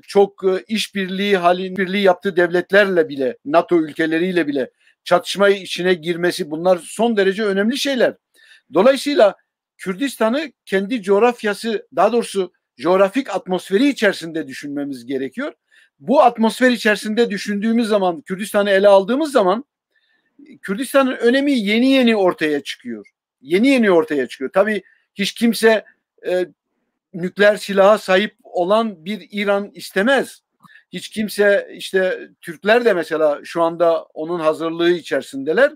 çok işbirliği yaptığı devletlerle bile, NATO ülkeleriyle bile çatışma içine girmesi, bunlar son derece önemli şeyler. Dolayısıyla Kürdistan'ı kendi coğrafyası, daha doğrusu coğrafik atmosferi içerisinde düşünmemiz gerekiyor. Bu atmosfer içerisinde düşündüğümüz zaman, Kürdistan'ı ele aldığımız zaman Kürdistan'ın önemi yeni yeni ortaya çıkıyor. Yeni yeni ortaya çıkıyor. Tabii hiç kimse nükleer silaha sahip olan bir İran istemez. Hiç kimse, işte Türkler de mesela şu anda onun hazırlığı içerisindeler.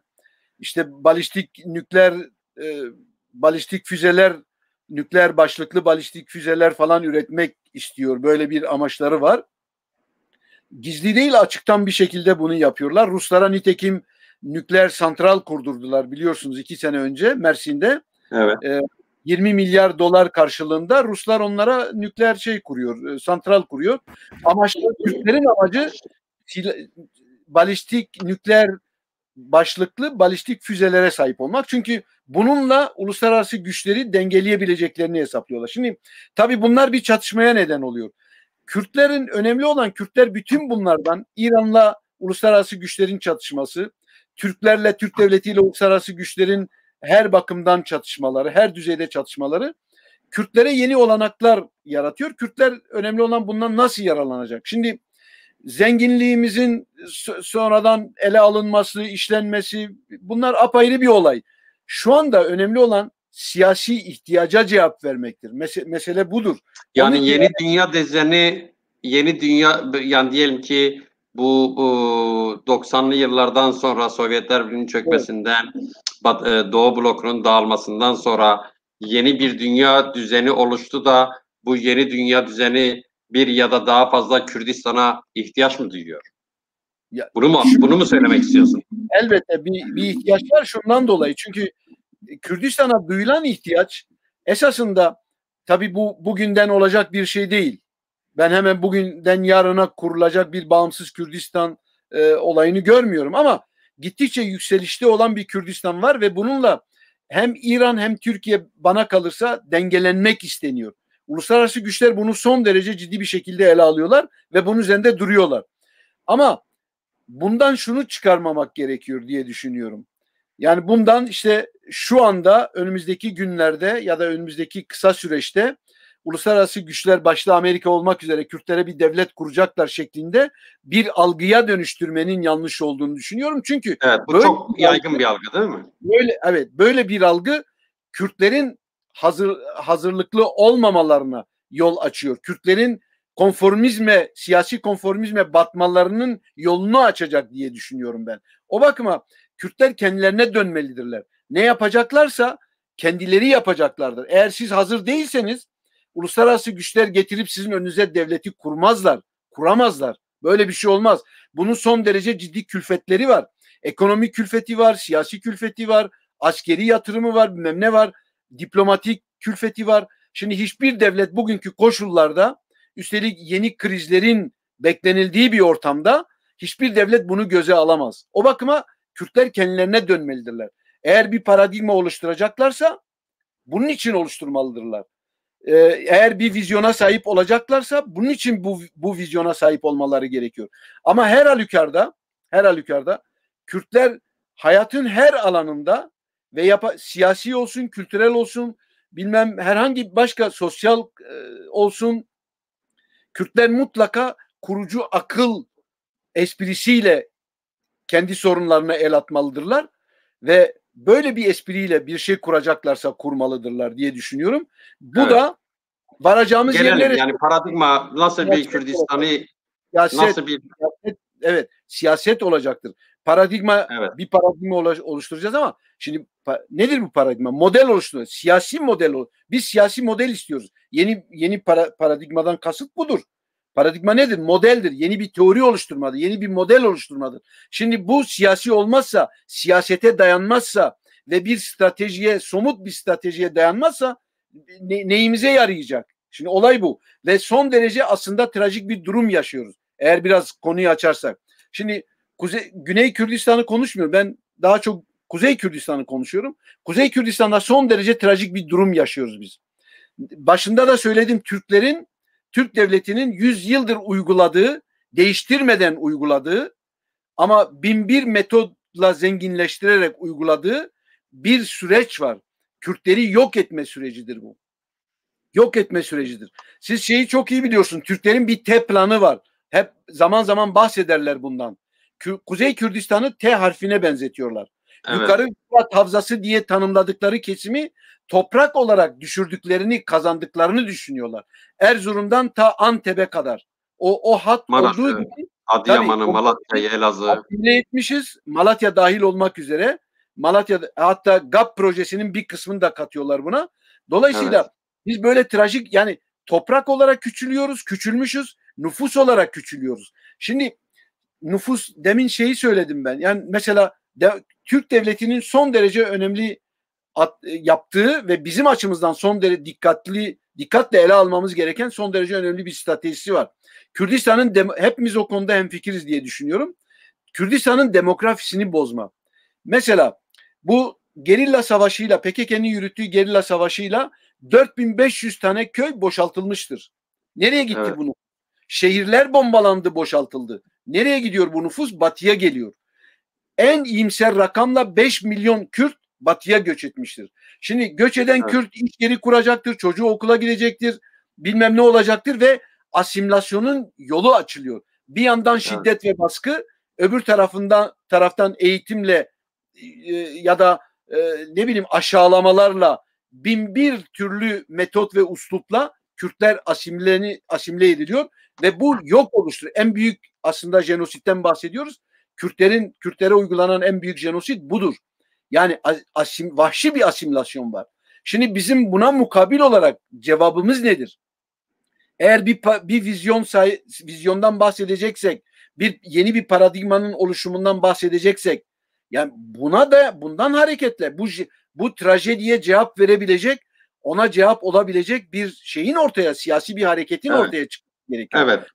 İşte balistik füzeler, nükleer başlıklı balistik füzeler falan üretmek istiyor. Böyle bir amaçları var. Gizli değil, açıktan bir şekilde bunu yapıyorlar. Ruslara nitekim nükleer santral kurdurdular biliyorsunuz 2 sene önce Mersin'de. Evet. 20 milyar dolar karşılığında Ruslar onlara nükleer kuruyor, santral kuruyor. Türklerin amacı nükleer başlıklı balistik füzelere sahip olmak. Çünkü bununla uluslararası güçleri dengeleyebileceklerini hesaplıyorlar. Şimdi tabii bunlar bir çatışmaya neden oluyor. Önemli olan Kürtler bütün bunlardan, İran'la uluslararası güçlerin çatışması, Türklerle, Türk devletiyle uluslararası güçlerin her bakımdan çatışmaları, her düzeyde çatışmaları Kürtlere yeni olanaklar yaratıyor. Kürtler önemli olan bundan nasıl yararlanacak? Şimdi zenginliğimizin sonradan ele alınması, işlenmesi, bunlar apayrı bir olay. Şu anda önemli olan siyasi ihtiyaca cevap vermektir. Mesele budur. Yani yeni dünya düzeni, yani diyelim ki bu 90'lı yıllardan sonra Sovyetler Birliği'nin çökmesinden, Doğu blokunun dağılmasından sonra yeni bir dünya düzeni oluştu da bu yeni dünya düzeni bir ya da daha fazla Kürdistan'a ihtiyaç mı duyuyor? Bunu mu söylemek istiyorsun? Elbette bir ihtiyaç var şundan dolayı. Çünkü Kürdistan'a duyulan ihtiyaç esasında tabii bugünden olacak bir şey değil. Ben hemen bugünden yarına kurulacak bir bağımsız Kürdistan olayını görmüyorum ama gittikçe yükselişte olan bir Kürdistan var ve bununla hem İran hem Türkiye bana kalırsa dengelenmek isteniyor. Uluslararası güçler bunu son derece ciddi bir şekilde ele alıyorlar ve bunun üzerinde duruyorlar. Ama bundan şunu çıkarmamak gerekiyor diye düşünüyorum. Yani bundan işte şu anda önümüzdeki günlerde ya da önümüzdeki kısa süreçte uluslararası güçler başta Amerika olmak üzere Kürtlere bir devlet kuracaklar şeklinde bir algıya dönüştürmenin yanlış olduğunu düşünüyorum. Çünkü evet, bu çok yaygın bir algı değil mi? Böyle bir algı Kürtlerin hazırlıklı olmamalarına yol açıyor. Kürtlerin siyasi konformizme batmalarının yolunu açacak diye düşünüyorum ben. O bakıma Kürtler kendilerine dönmelidirler. Ne yapacaklarsa kendileri yapacaklardır. Eğer siz hazır değilseniz uluslararası güçler getirip sizin önünüze devleti kuramazlar. Böyle bir şey olmaz. Bunun son derece ciddi külfetleri var. Ekonomik külfeti var, siyasi külfeti var, askeri yatırımı var, bilmem ne var, diplomatik külfeti var. Şimdi hiçbir devlet bugünkü koşullarda, üstelik yeni krizlerin beklenildiği bir ortamda hiçbir devlet bunu göze alamaz. O bakıma Kürtler kendilerine dönmelidirler. Eğer bir paradigma oluşturacaklarsa bunun için oluşturmalıdırlar. Eğer bir vizyona sahip olacaklarsa bunun için bu vizyona sahip olmaları gerekiyor. Ama her halükarda Kürtler hayatın her alanında ve siyasi olsun, kültürel olsun, bilmem herhangi başka sosyal olsun, Kürtler mutlaka kurucu akıl esprisiyle kendi sorunlarına el atmalıdırlar ve böyle bir espriyle bir şey kuracaklarsa kurmalıdırlar diye düşünüyorum. Bu da varacağımız yerlere... Yani paradigma nasıl bir Kürdistan'ı siyaset olacaktır. paradigma, Evet. bir paradigma oluşturacağız ama şimdi nedir bu paradigma? Model oluşturuyoruz. Siyasi model. Biz siyasi model istiyoruz. Yeni paradigmadan kasıt budur. Paradigma nedir? Modeldir. Yeni bir teori oluşturmadır. Yeni bir model oluşturmadır. Şimdi bu siyasi olmazsa, siyasete dayanmazsa ve bir stratejiye, somut bir stratejiye dayanmazsa neyimize yarayacak? Şimdi olay bu. Ve son derece aslında trajik bir durum yaşıyoruz. Eğer biraz konuyu açarsak. Şimdi Güney Kürdistan'ı konuşmuyorum. Ben daha çok Kuzey Kürdistan'ı konuşuyorum. Kuzey Kürdistan'da son derece trajik bir durum yaşıyoruz biz. Başında da söyledim, Türk devletinin 100 yıldır uyguladığı, değiştirmeden uyguladığı ama 1001 metodla zenginleştirerek uyguladığı bir süreç var. Kürtleri yok etme sürecidir bu. Yok etme sürecidir. Siz şeyi çok iyi biliyorsunuz. Türklerin bir T planı var. Hep zaman zaman bahsederler bundan. Kuzey Kürdistan'ı T harfine benzetiyorlar. Evet. Yukarı Fırat Havzası diye tanımladıkları kesimi toprak olarak düşürdüklerini, kazandıklarını düşünüyorlar. Erzurum'dan ta Antep'e kadar. O hat Malatya, olduğu gibi Adıyaman'ı, Malatya'yı, Elazığ'ı etmişiz. Malatya dahil olmak üzere. Malatya, hatta GAP projesinin bir kısmını da katıyorlar buna. Dolayısıyla evet, biz böyle trajik, yani toprak olarak küçülüyoruz, küçülmüşüz. Nüfus olarak küçülüyoruz. Şimdi nüfus, demin şeyi söyledim ben. Yani mesela Türk devletinin son derece önemli yaptığı ve bizim açımızdan son derece dikkatle ele almamız gereken son derece önemli bir stratejisi var. Kürdistan'ın hepimiz o konuda hemfikiriz diye düşünüyorum. Kürdistan'ın demografisini bozma. Mesela bu gerilla savaşıyla, PKK'nın yürüttüğü gerilla savaşıyla 4500 tane köy boşaltılmıştır. Nereye gitti evet, bunu? Şehirler bombalandı, boşaltıldı. Nereye gidiyor bu nüfus? Batıya geliyor. En iyimser rakamla 5 milyon Kürt batıya göç etmiştir. Şimdi göç eden evet, Kürt iş yeri kuracaktır, çocuğu okula gidecektir, bilmem ne olacaktır ve asimilasyonun yolu açılıyor. Bir yandan şiddet evet, ve baskı, öbür taraftan eğitimle ya da ne bileyim aşağılamalarla, 1001 türlü metot ve uslupla Kürtler asimile ediliyor ve bu yok oluştur. En büyük aslında jenositten bahsediyoruz. Kürtlere uygulanan en büyük jenosit budur. Yani vahşi bir asimilasyon var. Şimdi bizim buna mukabil olarak cevabımız nedir? Eğer bir vizyondan bahsedeceksek, yeni bir paradigmanın oluşumundan bahsedeceksek, yani bundan hareketle bu trajediye cevap verebilecek, ona cevap olabilecek bir şeyin siyasi bir hareketin evet, ortaya çıkması gerekiyor. Evet.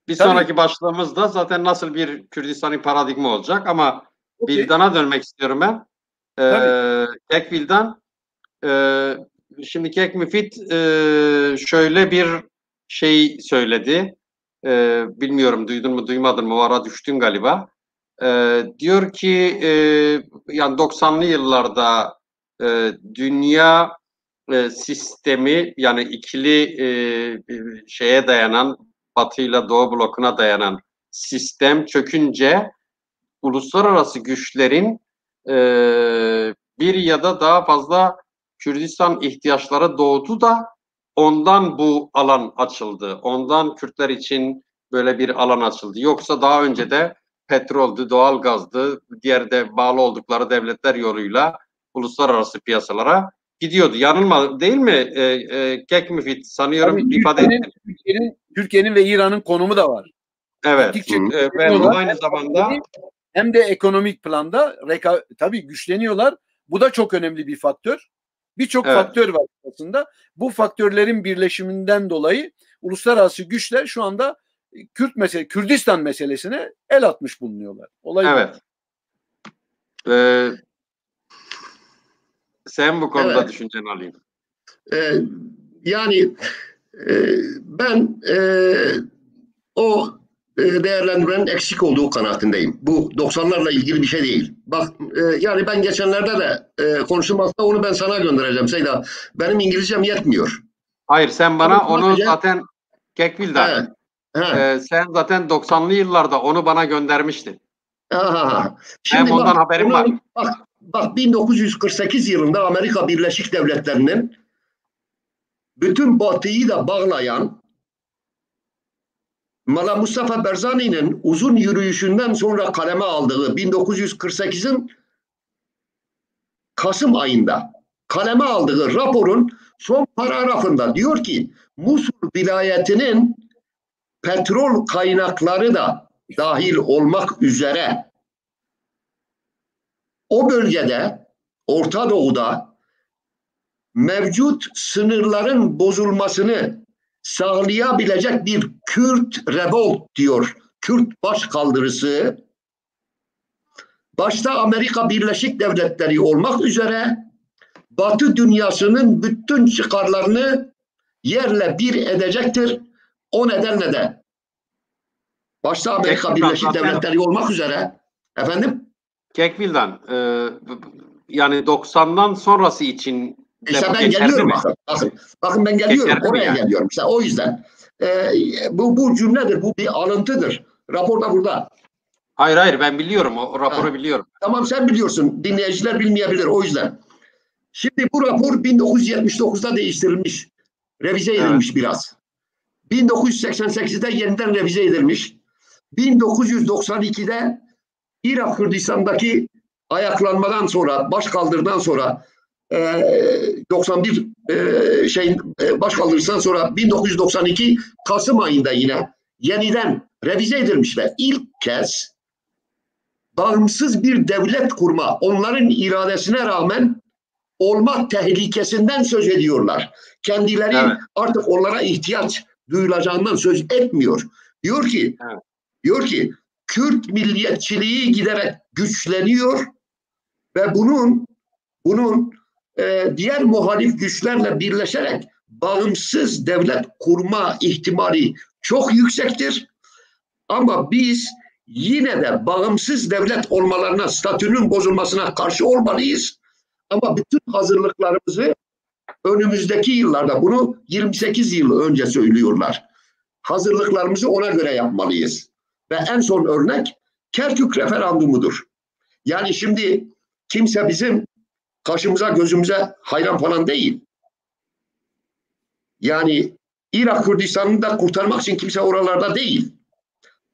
Bir sonraki başlığımız da zaten nasıl bir Kürdistani paradigma olacak ama Vildan'a dönmek istiyorum ben. Kek Vildan, şimdi Kek Müfit şöyle bir şey söyledi. Bilmiyorum duydun mu duymadın mı, o ara düştün galiba. Diyor ki yani 90'lı yıllarda dünya sistemi, yani ikili şeye dayanan, Batı ile Doğu blokuna dayanan sistem çökünce uluslararası güçlerin bir ya da daha fazla Kürdistan ihtiyaçları doğdu da ondan bu alan açıldı. Ondan Kürtler için böyle bir alan açıldı. Yoksa daha önce de petroldü, doğalgazdı, diğer de bağlı oldukları devletler yoluyla uluslararası piyasalara gidiyordu. Yanılma değil mi? Kek Müfit sanıyorum ifade etti. Türkiye'nin ve İran'ın konumu da var. Evet. Ve bu aynı zamanda hem de ekonomik planda tabii güçleniyorlar. Bu da çok önemli bir faktör. Birçok faktör var aslında. Bu faktörlerin birleşiminden dolayı uluslararası güçler şu anda Kürdistan meselesine el atmış bulunuyorlar. Evet. Sen bu konuda düşünceni alayım. Yani ben o değerlendirmenin eksik olduğu kanaatindeyim. Bu 90'larla ilgili bir şey değil. Bak yani ben geçenlerde de konuştum, aslında onu ben sana göndereceğim Seyda. Benim İngilizcem yetmiyor. Hayır, sen bana onu zaten Kekvil'den sen zaten 90'lı yıllarda onu bana göndermiştin. Şimdi ondan haberim var. Bak 1948 yılında Amerika Birleşik Devletleri'nin bütün Batı'yı da bağlayan Mala Mustafa Barzani'nin uzun yürüyüşünden sonra kaleme aldığı 1948'in Kasım ayında kaleme aldığı raporun son paragrafında diyor ki Musul vilayetinin petrol kaynakları da dahil olmak üzere o bölgede, Orta Doğu'da mevcut sınırların bozulmasını sağlayabilecek bir Kürt revolt diyor. Kürt başkaldırısı başta Amerika Birleşik Devletleri olmak üzere Batı dünyasının bütün çıkarlarını yerle bir edecektir. O nedenle de başta Amerika Birleşik Devletleri olmak üzere efendim Kekbil'den yani 90'dan sonrası için İşte ben geliyorum bakın ben geliyorum geçerli oraya geliyorum işte o yüzden bu cümledir, bu bir alıntıdır. Raporda burada. Hayır ben biliyorum o raporu biliyorum. Tamam sen biliyorsun, dinleyiciler bilmeyebilir o yüzden. Şimdi bu rapor 1979'da değiştirilmiş, revize edilmiş biraz. 1988'de yeniden revize edilmiş. 1992'de Irak Kürdistan'daki ayaklanmadan sonra, başkaldırıdan sonra 91 başkaldırıdan sonra 1992 Kasım ayında yine yeniden revize edilmiş ve ilk kez bağımsız bir devlet kurma, onların iradesine rağmen olma tehlikesinden söz ediyorlar. Kendileri artık onlara ihtiyaç duyulacağından söz etmiyor. Diyor ki Kürt milliyetçiliği giderek güçleniyor ve bunun diğer muhalif güçlerle birleşerek bağımsız devlet kurma ihtimali çok yüksektir. Ama biz yine de bağımsız devlet olmalarına, statünün bozulmasına karşı olmalıyız. Ama bütün hazırlıklarımızı önümüzdeki yıllarda, bunu 28 yıl önce söylüyorlar. Hazırlıklarımızı ona göre yapmalıyız. Ve en son örnek Kerkük referandumudur. Yani şimdi kimse bizim kaşımıza gözümüze hayran falan değil. Yani Irak Kürdistan'ı da kurtarmak için kimse oralarda değil.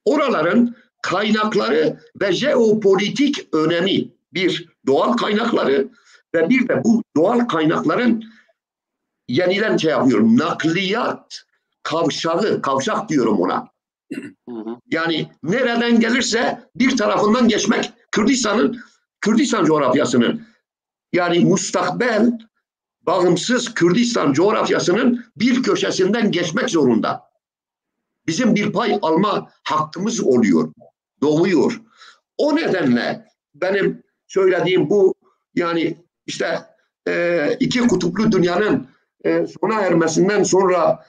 Oraların kaynakları ve jeopolitik önemi, bir doğal kaynakları ve bir de bu doğal kaynakların yenilen nakliyat kavşak diyorum ona. Yani nereden gelirse bir tarafından geçmek, Kürdistan coğrafyasının, yani mustakbel bağımsız Kürdistan coğrafyasının bir köşesinden geçmek zorunda. Bizim bir pay alma hakkımız doğuyor. O nedenle benim söylediğim bu, yani işte iki kutuplu dünyanın sona ermesinden sonra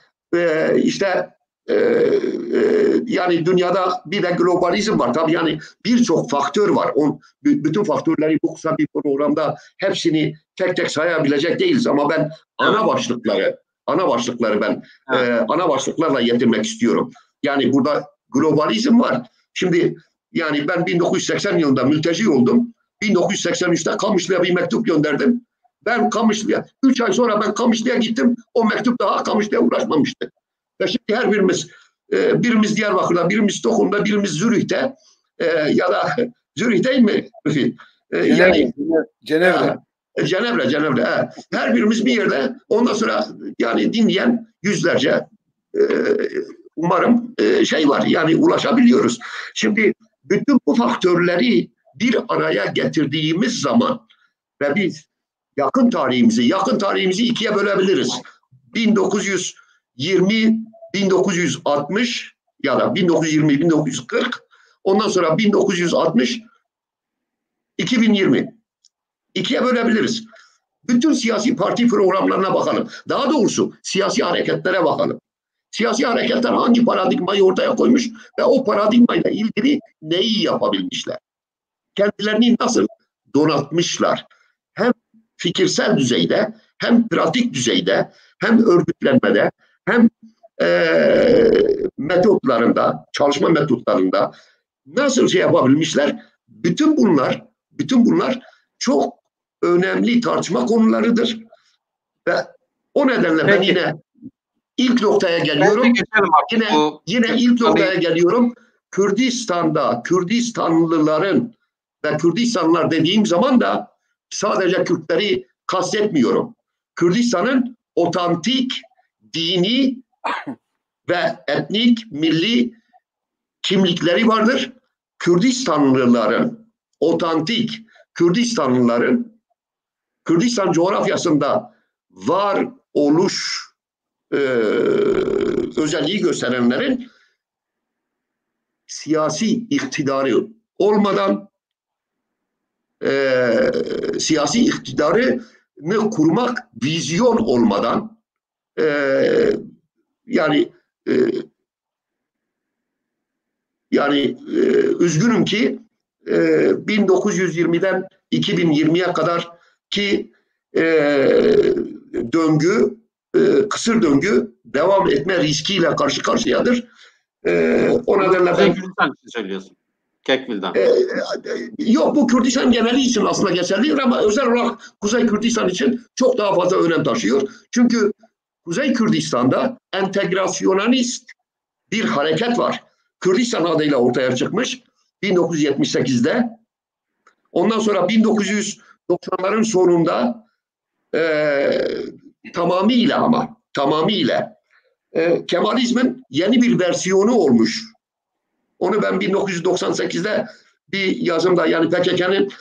yani dünyada bir de globalizm var. Tabii yani birçok faktör var. Bütün faktörleri bu kısa bir programda hepsini tek tek sayabilecek değiliz ama ben ana başlıklarla yetinmek istiyorum. Yani burada globalizm var. Şimdi yani ben 1980 yılında mülteci oldum. 1983'te Kamışlı'ya bir mektup gönderdim. Ben Kamışlı'ya, 3 ay sonra ben Kamışlı'ya gittim. O mektup daha Kamışlı'ya ulaşmamıştı. Ve şimdi her birimiz Diyarbakır'da, birimiz Stockholm'da, birimiz Zürih'te ya da Zürih değil mi? Cenevre. Her birimiz bir yerde. Ondan sonra yani dinleyen yüzlerce umarım var. Yani ulaşabiliyoruz. Şimdi bütün bu faktörleri bir araya getirdiğimiz zaman ve biz yakın tarihimizi ikiye bölebiliriz. 1920, 1960 ya da 1920, 1940, ondan sonra 1960, 2020. İkiye bölebiliriz. Bütün siyasi parti programlarına bakalım. Daha doğrusu siyasi hareketlere bakalım. Siyasi hareketler hangi paradigmayı ortaya koymuş ve o paradigmayla ilgili neyi yapabilmişler? Kendilerini nasıl donatmışlar? Hem fikirsel düzeyde, hem pratik düzeyde, hem örgütlenmede, hem metotlarında, çalışma metotlarında nasıl yapabilmişler? Bütün bunlar çok önemli tartışma konularıdır. Ve o nedenle ben yine ilk noktaya geliyorum. Yine ilk noktaya geliyorum. Kürdistan'da Kürdistanlıların ve Kürdistanlılar dediğim zaman da sadece Kürtleri kastetmiyorum. Kürdistan'ın otantik, dini ve etnik, milli kimlikleri vardır. Kürdistanlıların, otantik Kürdistanlıların Kürdistan coğrafyasında var oluş özelliği gösterenlerin siyasi iktidarı olmadan siyasi iktidarını kurmak vizyon olmadan üzgünüm ki 1920'den 2020'ye kadar ki döngü, kısır döngü devam etme riskiyle karşı karşıyadır. O nedenle ben... Kürdistan için söylüyorsun. Kekvil'den. Yok, bu Kürdistan geneli için aslında geçerlidir ama özel olarak Kuzey Kürdistan için çok daha fazla önem taşıyor. Çünkü Kuzey Kürdistan'da entegrasyonist bir hareket var. Kürdistan adıyla ortaya çıkmış 1978'de. Ondan sonra 1990'ların sonunda tamamıyla Kemalizmin yeni bir versiyonu olmuş. Onu ben 1998'de bir yazımda, yani PKK'nın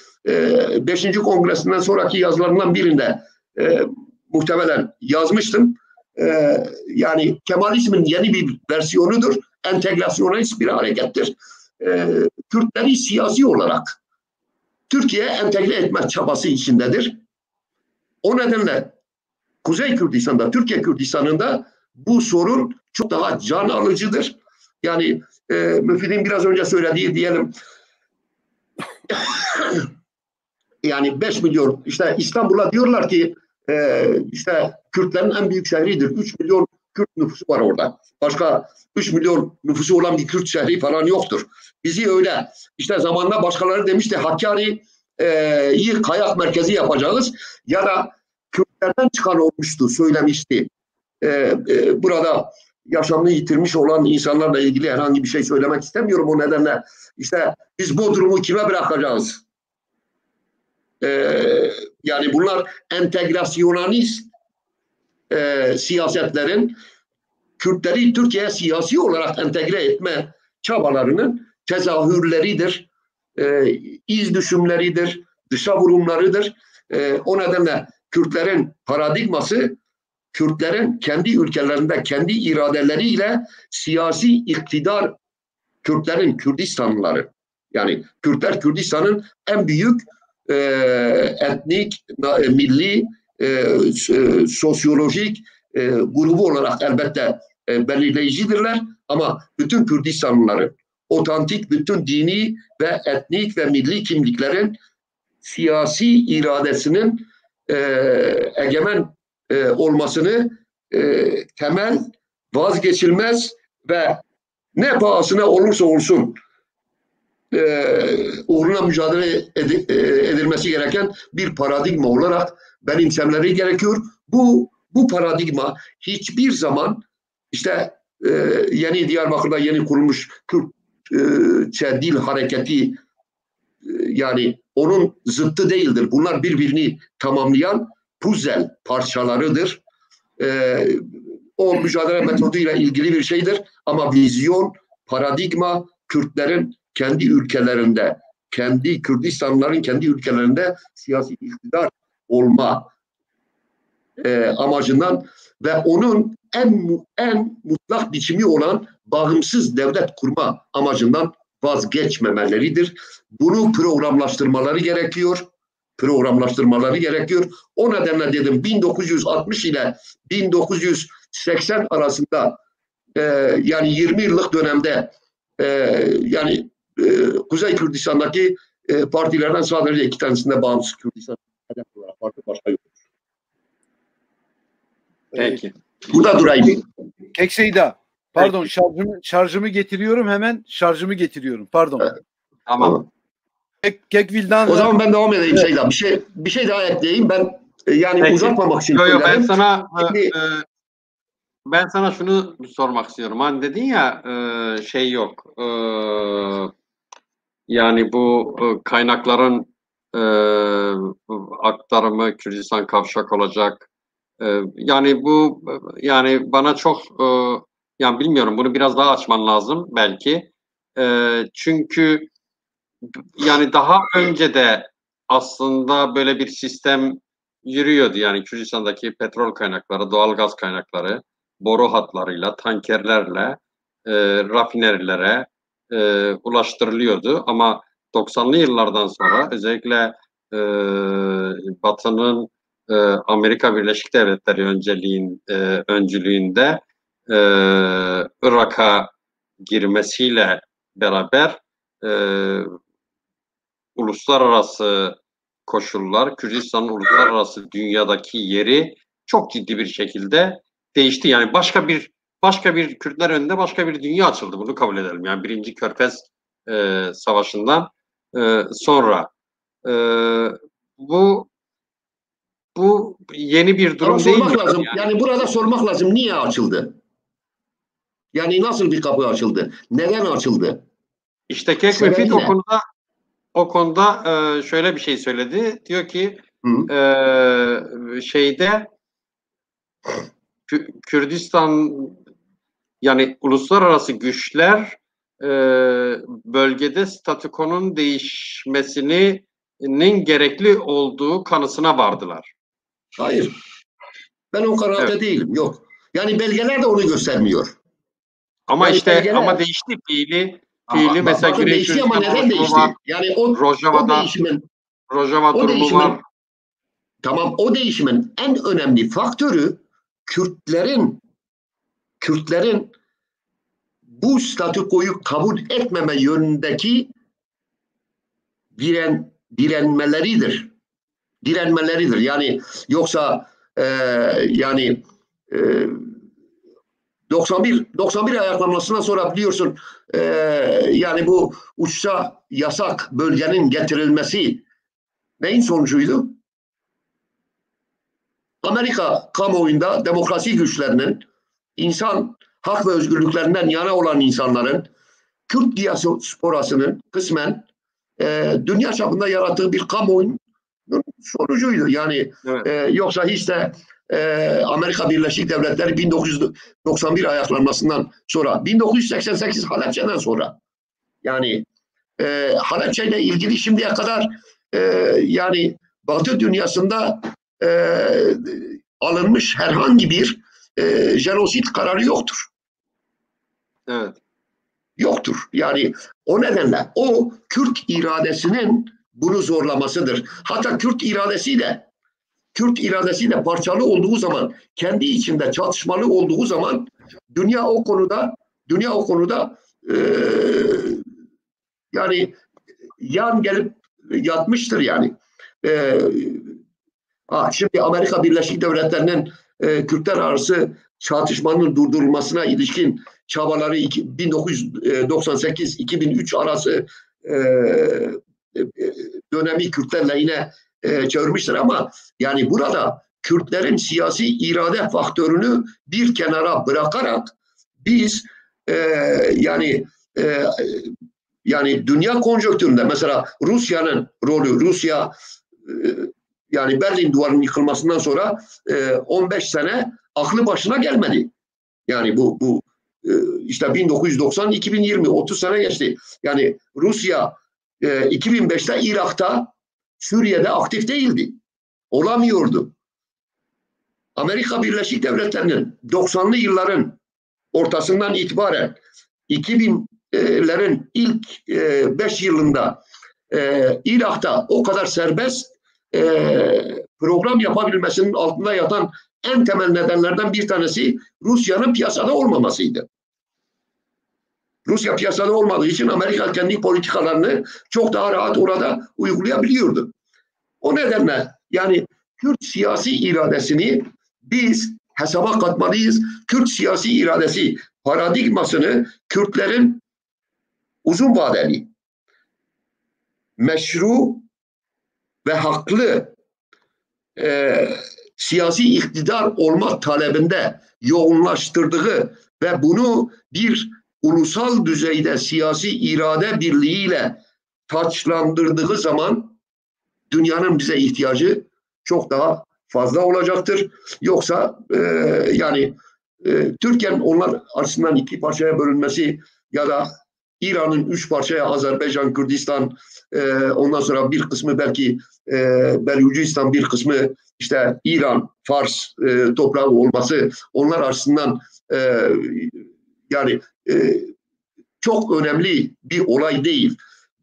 5. kongresinden sonraki yazılarından birinde muhtemelen yazmıştım. Yani Kemalizmin yeni bir versiyonudur. Entegrasyonist bir harekettir. Kürtleri siyasi olarak Türkiye'ye entegre etme çabası içindedir. O nedenle Kuzey Kürdistan'da, Türkiye Kürdistan'ında bu sorun çok daha can alıcıdır. Yani Müfid'in biraz önce söylediği diyelim yani 5 milyon, işte İstanbul'a diyorlar ki işte Kürtlerin en büyük şehridir. 3 milyon Kürt nüfusu var orada. Başka 3 milyon nüfusu olan bir Kürt şehri falan yoktur. Bizi öyle işte zamanla başkaları demişti Hakkari'yi kayak merkezi yapacağız ya da Kürtlerden çıkan olmuştu, söylemişti. Burada yaşamını yitirmiş olan insanlarla ilgili herhangi bir şey söylemek istemiyorum. O nedenle işte biz Bodrum'u kime bırakacağız? Yani bunlar entegrasyonist siyasetlerin Kürtleri Türkiye'ye siyasi olarak entegre etme çabalarının tezahürleridir, iz düşümleridir, dışa vurumlarıdır. O nedenle Kürtlerin paradigması, Kürtlerin kendi ülkelerinde kendi iradeleriyle siyasi iktidar, Kürtlerin, Kürdistanlıları, yani Kürtler Kürdistan'ın en büyük etnik, milli, sosyolojik grubu olarak elbette belirleyicidirler ama bütün Kürdistanlıların otantik bütün dini ve etnik ve milli kimliklerin siyasi iradesinin egemen olmasını temel, vazgeçilmez ve ne pahasına olursa olsun uğruna mücadele edilmesi gereken bir paradigma olarak benimsemeleri gerekiyor. Bu paradigma hiçbir zaman işte yeni Diyarbakır'da yeni kurulmuş Kürtçe dil hareketi yani onun zıttı değildir. Bunlar birbirini tamamlayan puzzle parçalarıdır. O mücadele metoduyla ilgili bir şeydir ama vizyon, paradigma Kürtlerin kendi ülkelerinde, kendi Kürdistanlıların kendi ülkelerinde siyasi iktidar olma amacından ve onun en mutlak biçimi olan bağımsız devlet kurma amacından vazgeçmemeleridir. Bunu programlaştırmaları gerekiyor. O nedenle dedim 1960 ile 1980 arasında yani 20 yıllık dönemde yani Kuzey Kürdistan'daki partilerden sadece 2 tanesinde bağımsız Kürdistan hedef olarak parti başka yok. Peki. Burada durayım. Kekseyda. Pardon, şarjımı getiriyorum, hemen şarjımı getiriyorum. Pardon. Evet. Tamam. Kekvil'den o zaman ben devam edeyim Şeyda. Bir şey daha ekleyeyim. Ben yani Peki. uzatmamak için Ben sana Ben sana şunu sormak istiyorum. Hani dedin ya şey yok. Yani bu kaynakların e, aktarımı Kürdistan kavşak olacak. Yani bu yani bana çok yani bilmiyorum, bunu biraz daha açman lazım belki. Çünkü yani daha önce de aslında böyle bir sistem yürüyordu. Yani Kürdistan'daki petrol kaynakları, doğal gaz kaynakları boru hatlarıyla, tankerlerle rafinerilere ulaştırılıyordu. Ama 90'lı yıllardan sonra özellikle e, Batı'nın Amerika Birleşik Devletleri öncülüğünde e, Irak'a girmesiyle beraber e, uluslararası koşullar, Kürdistan'ın uluslararası dünyadaki yeri çok ciddi bir şekilde değişti. Yani başka bir Kürtler önünde başka bir dünya açıldı. Bunu kabul edelim. Yani Birinci Körfez Savaşı'ndan sonra e, bu bu yeni bir Ama durum değil mi? sormak lazım. Yani burada sormak lazım. Niye açıldı? Yani nasıl bir kapı açıldı? Neden açıldı? İşte Kek Müfit Sebebi ne? o konuda şöyle bir şey söyledi. Diyor ki Hı? şeyde Kürdistan, yani uluslararası güçler e, bölgede statükonun değişmesinin gerekli olduğu kanısına vardılar. Hayır. Ben o Evet. kanaatte değilim. Yok. Yani belgeler de onu göstermiyor. Ama Yani işte belgeler değişti fiili mesela bakın Güney değişti ama Kürdistan neden oluşumu var. değişti? Yani o Rojava o durumu var. değişimin tamam, o değişimin en önemli faktörü Kürtlerin bu statükoyu kabul etmeme yönündeki direnmeleridir. Direnmeleridir. Yani yoksa yani e, 91 ayaklanmasından sonra biliyorsun yani bu uçsa yasak bölgenin getirilmesi neyin sonucuydu? Amerika kamuoyunda demokrasi güçlerinin, insan hak ve özgürlüklerinden yana olan insanların Kürt diasporasının kısmen dünya çapında yarattığı bir kamuoyunun sonucuydu. Yani Evet. yoksa hiç de Amerika Birleşik Devletleri 1991 ayaklanmasından sonra, 1988 Halepçe'den sonra, yani Halepçe ile ilgili şimdiye kadar yani Batı dünyasında alınmış herhangi bir jenosit kararı yoktur. Evet. Yoktur. Yani o nedenle o Kürt iradesinin bunu zorlamasıdır. Hatta Kürt iradesi de parçalı olduğu zaman, kendi içinde çatışmalı olduğu zaman dünya o konuda yani yan gelip yatmıştır yani. Şimdi Amerika Birleşik Devletleri'nin Kürtler arası çatışmanın durdurulmasına ilişkin çabaları 1998-2003 arası dönemi Kürtlerle yine çağırmıştır ama yani burada Kürtlerin siyasi irade faktörünü bir kenara bırakarak biz yani yani dünya konjonktüründe mesela Rusya'nın rolü, Rusya yani Berlin Duvarı'nın yıkılmasından sonra 15 sene aklı başına gelmedi. Yani bu işte 1990-2020 30 sene geçti. Yani Rusya 2005'te Irak'ta, Suriye'de aktif değildi. Olamıyordu. Amerika Birleşik Devletleri'nin 90'lı yılların ortasından itibaren 2000'lerin ilk 5 yılında Irak'ta o kadar serbest program yapabilmesinin altında yatan en temel nedenlerden bir tanesi Rusya'nın piyasada olmamasıydı. Rusya piyasada olmadığı için Amerika kendi politikalarını çok daha rahat orada uygulayabiliyordu. O nedenle yani Kürt siyasi iradesini biz hesaba katmalıyız. Kürt siyasi iradesi paradigmasını Kürtlerin uzun vadeli, meşru ve haklı siyasi iktidar olma talebinde yoğunlaştırdığı ve bunu bir ulusal düzeyde siyasi irade birliğiyle taçlandırdığı zaman dünyanın bize ihtiyacı çok daha fazla olacaktır. Yoksa Türkiye'nin onlar açısından iki parçaya bölünmesi ya da İran'ın 3 parçaya Azerbaycan, Kürdistan, ondan sonra bir kısmı belki Belucistan, bir kısmı işte İran, Fars toprağı olması onlar açısından çok önemli bir olay değil.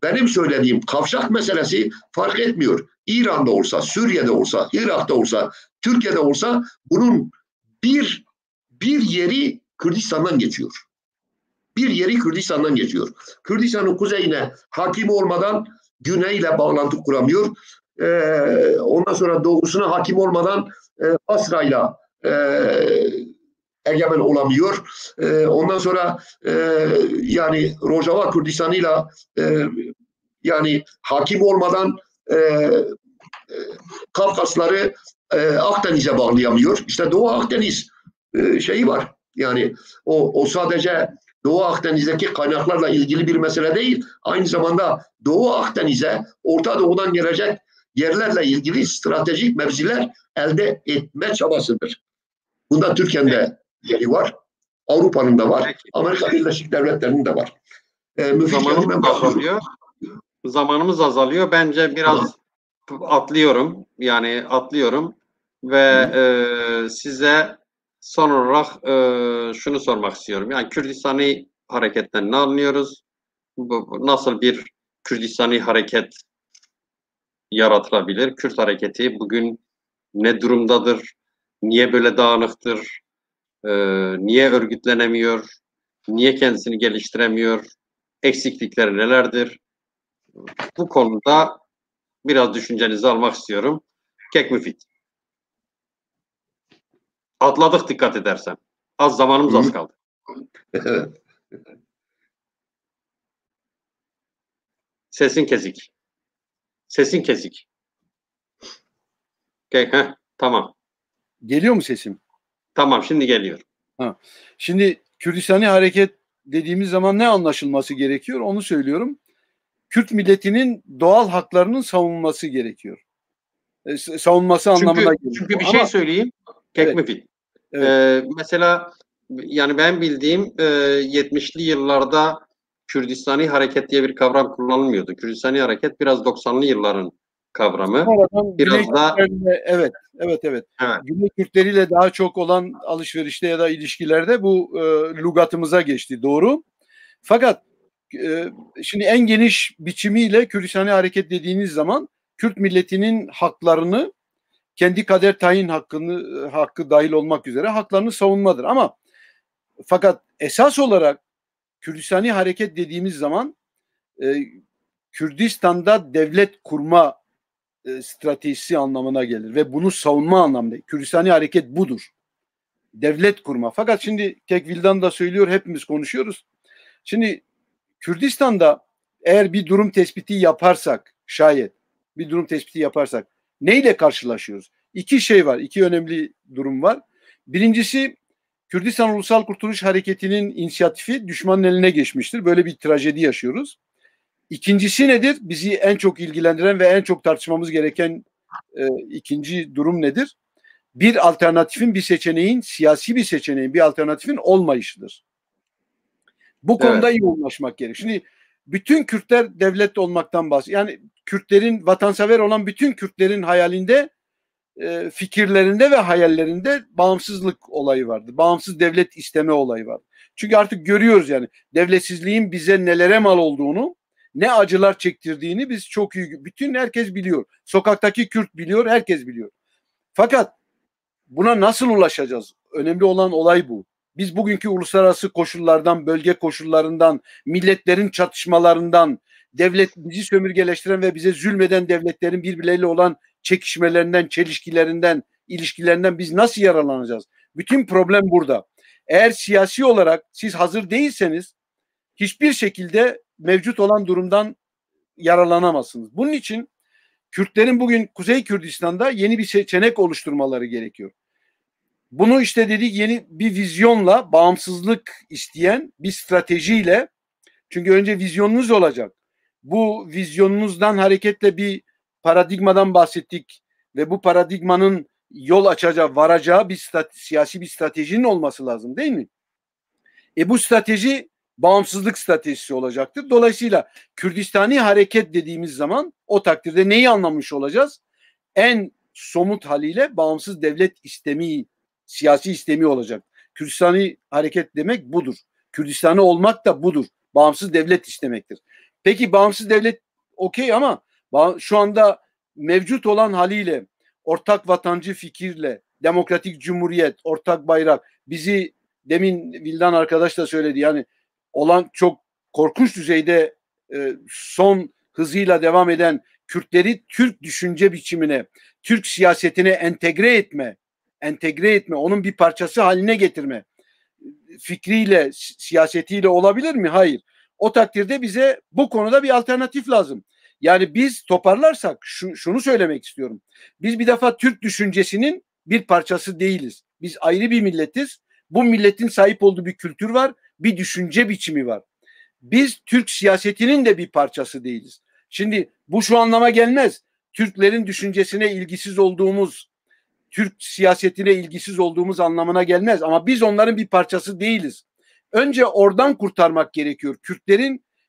Benim söylediğim kavşak meselesi fark etmiyor. İran'da olsa, Suriye'de olsa, Irak'ta olsa, Türkiye'de olsa bunun bir yeri Kürdistan'dan geçiyor. Bir yeri Kürdistan'dan geçiyor. Kürdistan'ın kuzeyine hakim olmadan güneyle bağlantı kuramıyor. Ondan sonra doğusuna hakim olmadan Basra'yla egemen olamıyor. Ondan sonra yani Rojava Kürdistan'ıyla hakim olmadan Kafkasları Akdeniz'e bağlayamıyor. İşte Doğu Akdeniz şeyi var. Yani o sadece Doğu Akdeniz'deki kaynaklarla ilgili bir mesele değil. Aynı zamanda Doğu Akdeniz'e Orta Doğu'dan gelecek yerlerle ilgili stratejik mevziler elde etme çabasıdır. Bunda Türkiye'nin de yeri var. Avrupa'nın da var. Amerika Birleşik Devletleri'nin de var. Zamanımız azalıyor. Bence biraz atlıyorum ve size son olarak şunu sormak istiyorum. Yani Kürdistani hareketten ne anlıyoruz? Nasıl bir Kürdistani hareket yaratılabilir? Kürt hareketi bugün ne durumdadır? Niye böyle dağınıktır? Niye örgütlenemiyor? Niye kendisini geliştiremiyor? Eksiklikleri nelerdir? Bu konuda biraz düşüncenizi almak istiyorum. Kek müfit. Atladık dikkat edersen. Zamanımız az kaldı. Sesin kesik. Sesin kesik. Tamam. Geliyor mu sesim? Tamam, şimdi geliyor. Şimdi Kürdistani hareket dediğimiz zaman ne anlaşılması gerekiyor? Onu söylüyorum. Kürt milletinin doğal haklarının savunulması gerekiyor. Savunması anlamına geliyor. Çünkü bir şey söyleyeyim. Kek müfit. Evet. Mesela yani ben bildiğim 70'li yıllarda Kürdistani hareket diye bir kavram kullanılmıyordu. Kürdistani hareket biraz 90'lı yılların kavramı. Biraz da evet. Güney Kürtleriyle daha çok olan alışverişte ya da ilişkilerde bu lügatımıza geçti. Doğru. Fakat şimdi en geniş biçimiyle Kürdistani hareket dediğiniz zaman Kürt milletinin haklarını, kendi kader tayin hakkı dahil olmak üzere haklarını savunmadır. Ama fakat esas olarak Kürdistani hareket dediğimiz zaman Kürdistan'da devlet kurma stratejisi anlamına gelir ve bunu savunma anlamında. Kürdistani hareket budur. Devlet kurma. Fakat şimdi Kekvildan da söylüyor, hepimiz konuşuyoruz. Şimdi Kürdistan'da eğer bir durum tespiti yaparsak, şayet bir durum tespiti yaparsak neyle karşılaşıyoruz? İki şey var, iki önemli durum var. Birincisi, Kürdistan Ulusal Kurtuluş Hareketi'nin inisiyatifi düşmanın eline geçmiştir. Böyle bir trajedi yaşıyoruz. İkincisi nedir? Bizi en çok ilgilendiren ve en çok tartışmamız gereken ikinci durum nedir? Bir alternatifin, bir seçeneğin, siyasi bir seçeneğin, bir alternatifin olmayışıdır. Bu konuda iyi anlaşmak gerekir. Şimdi bütün Kürtler devlet olmaktan bahsediyor. Yani Kürtlerin, vatansever olan bütün Kürtlerin hayalinde, fikirlerinde ve hayallerinde bağımsızlık olayı vardır. Bağımsız devlet isteme olayı var. Çünkü artık görüyoruz yani devletsizliğin bize nelere mal olduğunu, ne acılar çektirdiğini biz çok iyi, bütün herkes biliyor. Sokaktaki Kürt biliyor, herkes biliyor. Fakat buna nasıl ulaşacağız? Önemli olan olay bu. Biz bugünkü uluslararası koşullardan, bölge koşullarından, milletlerin çatışmalarından, bizi sömürgeleştiren ve bize zulmeden devletlerin birbirleriyle olan çekişmelerinden, çelişkilerinden, ilişkilerinden biz nasıl yararlanacağız? Bütün problem burada. Eğer siyasi olarak siz hazır değilseniz hiçbir şekilde mevcut olan durumdan yararlanamazsınız. Bunun için Kürtlerin bugün Kuzey Kürdistan'da yeni bir seçenek oluşturmaları gerekiyor. Bunu işte dedik, yeni bir vizyonla, bağımsızlık isteyen bir stratejiyle, çünkü önce vizyonunuz olacak. Bu vizyonunuzdan hareketle bir paradigmadan bahsettik ve bu paradigmanın yol açacağı, varacağı bir siyasi bir stratejinin olması lazım, değil mi? Bu strateji bağımsızlık stratejisi olacaktır. Dolayısıyla Kürdistani hareket dediğimiz zaman o takdirde neyi anlamış olacağız? En somut haliyle bağımsız devlet istemi, siyasi istemi olacak. Kürdistani hareket demek budur. Kürdistan'ı olmak da budur. Bağımsız devlet istemektir. Peki bağımsız devlet okey, ama şu anda mevcut olan haliyle, ortak vatancı fikirle, demokratik cumhuriyet, ortak bayrak, bizi demin Vildan arkadaş da söyledi, yani olan çok korkunç düzeyde son hızıyla devam eden Kürtleri Türk düşünce biçimine, Türk siyasetine entegre etme, onun bir parçası haline getirme fikriyle, siyasetiyle olabilir mi? Hayır. O takdirde bize bu konuda bir alternatif lazım. Yani biz toparlarsak şunu söylemek istiyorum. Biz bir defa Türk düşüncesinin bir parçası değiliz. Biz ayrı bir milletiz. Bu milletin sahip olduğu bir kültür var, bir düşünce biçimi var. Biz Türk siyasetinin de bir parçası değiliz. Şimdi bu şu anlama gelmez. Türklerin düşüncesine ilgisiz olduğumuz, Türk siyasetine ilgisiz olduğumuz anlamına gelmez. Ama biz onların bir parçası değiliz. Önce oradan kurtarmak gerekiyor.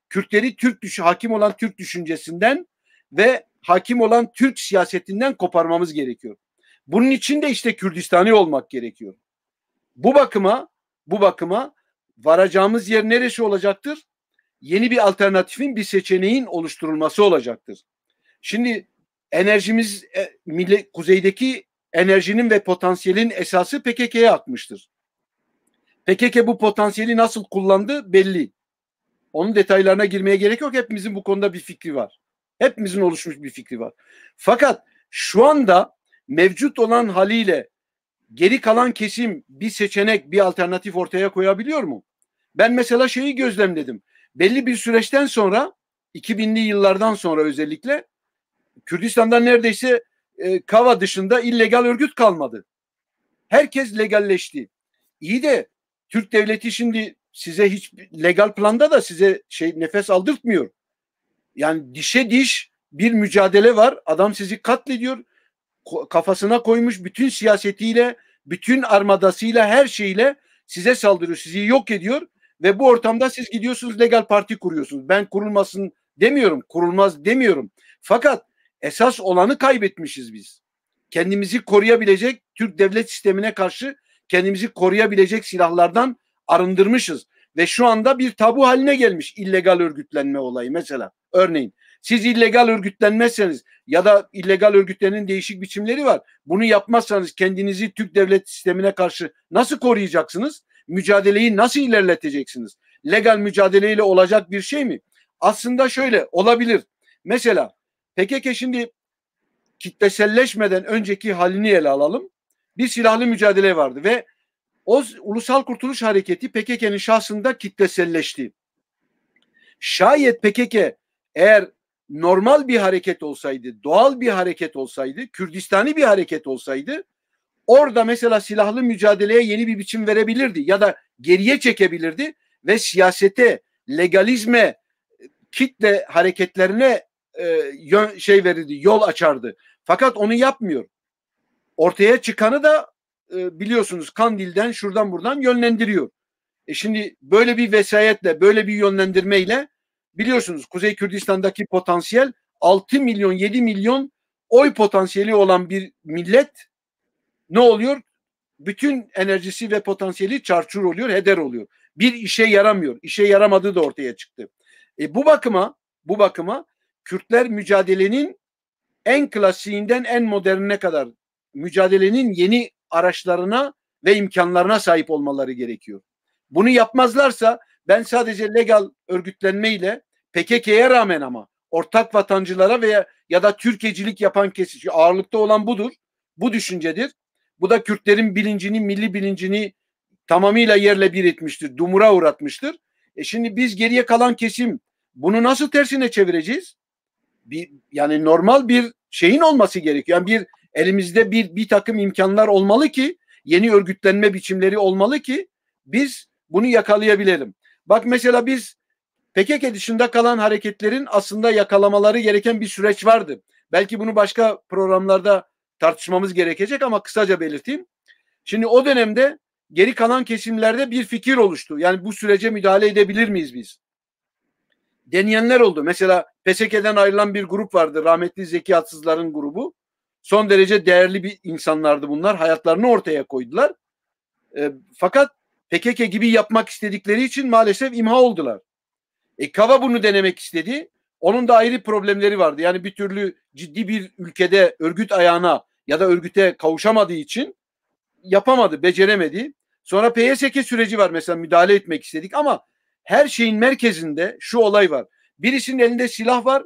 Kürtleri hakim olan Türk düşüncesinden ve hakim olan Türk siyasetinden koparmamız gerekiyor. Bunun için de işte Kürdistani olmak gerekiyor. Bu bakıma varacağımız yer neresi olacaktır? Yeni bir alternatifin, bir seçeneğin oluşturulması olacaktır. Şimdi enerjimiz, kuzeydeki enerjinin ve potansiyelin esası PKK'ya akmıştır. PKK bu potansiyeli nasıl kullandı belli. Onun detaylarına girmeye gerek yok. Hepimizin bu konuda bir fikri var. Hepimizin oluşmuş bir fikri var. Fakat şu anda mevcut olan haliyle geri kalan kesim bir seçenek, bir alternatif ortaya koyabiliyor mu? Ben mesela şeyi gözlemledim. Belli bir süreçten sonra, 2000'li yıllardan sonra özellikle, Kürdistan'da neredeyse Kava dışında illegal örgüt kalmadı. Herkes legalleşti. İyi de Türk devleti şimdi size hiç legal planda da size nefes aldırtmıyor. Yani dişe diş bir mücadele var. Adam sizi katlediyor. Kafasına koymuş bütün siyasetiyle, bütün armadasıyla, her şeyle size saldırıyor. Sizi yok ediyor ve bu ortamda siz gidiyorsunuz legal parti kuruyorsunuz. Ben kurulmasın demiyorum, kurulmaz demiyorum. Fakat esas olanı kaybetmişiz biz. Kendimizi koruyabilecek, Türk devlet sistemine karşı kendimizi koruyabilecek silahlardan arındırmışız. Ve şu anda bir tabu haline gelmiş illegal örgütlenme olayı mesela. Örneğin siz illegal örgütlenmezseniz ya da illegal örgütlerin değişik biçimleri var. Bunu yapmazsanız kendinizi Türk devlet sistemine karşı nasıl koruyacaksınız? Mücadeleyi nasıl ilerleteceksiniz? Legal mücadeleyle olacak bir şey mi? Aslında şöyle olabilir. Mesela PKK şimdi kitleselleşmeden önceki halini ele alalım. Bir silahlı mücadele vardı ve o Ulusal Kurtuluş Hareketi PKK'nın şahsında kitleselleşti. Şayet PKK eğer normal bir hareket olsaydı, doğal bir hareket olsaydı, Kürdistani bir hareket olsaydı, orada mesela silahlı mücadeleye yeni bir biçim verebilirdi ya da geriye çekebilirdi ve siyasete, legalizme, kitle hareketlerine verirdi, yol açardı. Fakat onu yapmıyor. Ortaya çıkanı da biliyorsunuz Kandil'den, şuradan buradan yönlendiriyor. Şimdi böyle bir vesayetle, böyle bir yönlendirmeyle biliyorsunuz Kuzey Kürdistan'daki potansiyel 6 milyon, 7 milyon oy potansiyeli olan bir millet ne oluyor? Bütün enerjisi ve potansiyeli çarçur oluyor, heder oluyor. Bir işe yaramıyor. İşe yaramadığı da ortaya çıktı. Bu bakıma Kürtler mücadelenin en klasiğinden en modernine kadar mücadelenin yeni araçlarına ve imkanlarına sahip olmaları gerekiyor. Bunu yapmazlarsa ben sadece legal örgütlenmeyle PKK'ya rağmen ama ortak vatancılara veya ya da Türkecilik yapan kesim, ağırlıkta olan budur. Bu düşüncedir. Bu da Kürtlerin bilincini, milli bilincini tamamıyla yerle bir etmiştir. Dumura uğratmıştır. Şimdi biz geriye kalan kesim bunu nasıl tersine çevireceğiz? yani normal bir şeyin olması gerekiyor. Yani elimizde bir takım imkanlar olmalı ki, yeni örgütlenme biçimleri olmalı ki biz bunu yakalayabilelim. Bak mesela biz PKK dışında kalan hareketlerin aslında yakalamaları gereken bir süreç vardı. Belki bunu başka programlarda tartışmamız gerekecek ama kısaca belirteyim. Şimdi o dönemde geri kalan kesimlerde bir fikir oluştu. Yani bu sürece müdahale edebilir miyiz biz? Deneyenler oldu. Mesela PSK'den ayrılan bir grup vardı. Rahmetli Zeki Atsızlar'ın grubu. Son derece değerli bir insanlardı bunlar. Hayatlarını ortaya koydular. Fakat PKK gibi yapmak istedikleri için maalesef imha oldular. Kava bunu denemek istedi. Onun da ayrı problemleri vardı. Yani bir türlü ciddi bir ülkede örgüt ayağına ya da örgüte kavuşamadığı için yapamadı, beceremedi. Sonra PYSK süreci var mesela, müdahale etmek istedik ama her şeyin merkezinde şu olay var. Birisinin elinde silah var,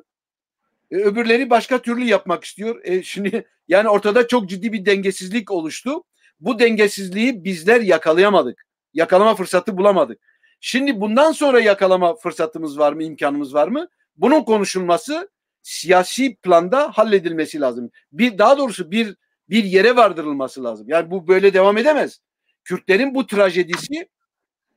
öbürleri başka türlü yapmak istiyor. Şimdi yani ortada çok ciddi bir dengesizlik oluştu. Bu dengesizliği bizler yakalayamadık. Yakalama fırsatı bulamadık. Şimdi bundan sonra yakalama fırsatımız var mı, imkanımız var mı? Bunun konuşulması siyasi planda halledilmesi lazım. Daha doğrusu bir yere vardırılması lazım. Yani bu böyle devam edemez. Kürtlerin bu trajedisi,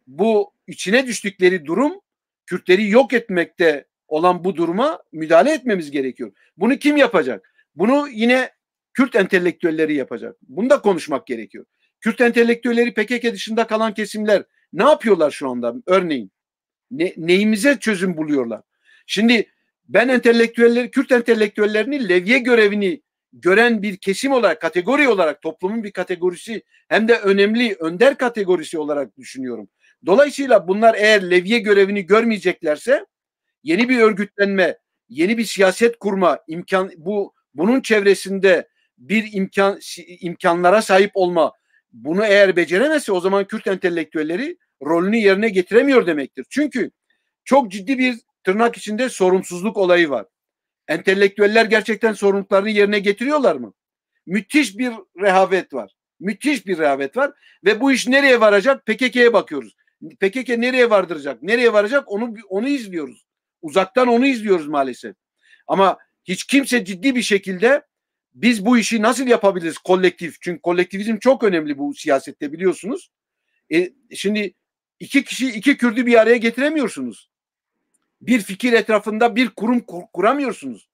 bu içine düştükleri durum, Kürtleri yok etmekte olan bu duruma müdahale etmemiz gerekiyor. Bunu kim yapacak? Bunu yine Kürt entelektüelleri yapacak. Bunu da konuşmak gerekiyor. Kürt entelektüelleri, PKK dışında kalan kesimler ne yapıyorlar şu anda? Örneğin neyimize çözüm buluyorlar? Şimdi ben Kürt entelektüellerini levye görevini gören bir kesim olarak, kategori olarak, toplumun bir kategorisi, hem de önemli önder kategorisi olarak düşünüyorum. Dolayısıyla bunlar eğer levye görevini görmeyeceklerse yeni bir örgütlenme, yeni bir siyaset kurma bunun çevresinde bir imkanlara sahip olma, bunu eğer beceremezse o zaman Kürt entelektüelleri rolünü yerine getiremiyor demektir. Çünkü çok ciddi bir tırnak içinde sorumsuzluk olayı var. Entelektüeller gerçekten sorumluluklarını yerine getiriyorlar mı? Müthiş bir rehavet var. Müthiş bir rehavet var ve bu iş nereye varacak? PKK'ya bakıyoruz. PKK nereye vardıracak? Nereye varacak? Onu izliyoruz. Uzaktan onu izliyoruz maalesef. Ama hiç kimse ciddi bir şekilde biz bu işi nasıl yapabiliriz kolektif? Çünkü kolektivizm çok önemli bu siyasette, biliyorsunuz. Şimdi iki Kürt'ü bir araya getiremiyorsunuz. Bir fikir etrafında bir kurum kuramıyorsunuz.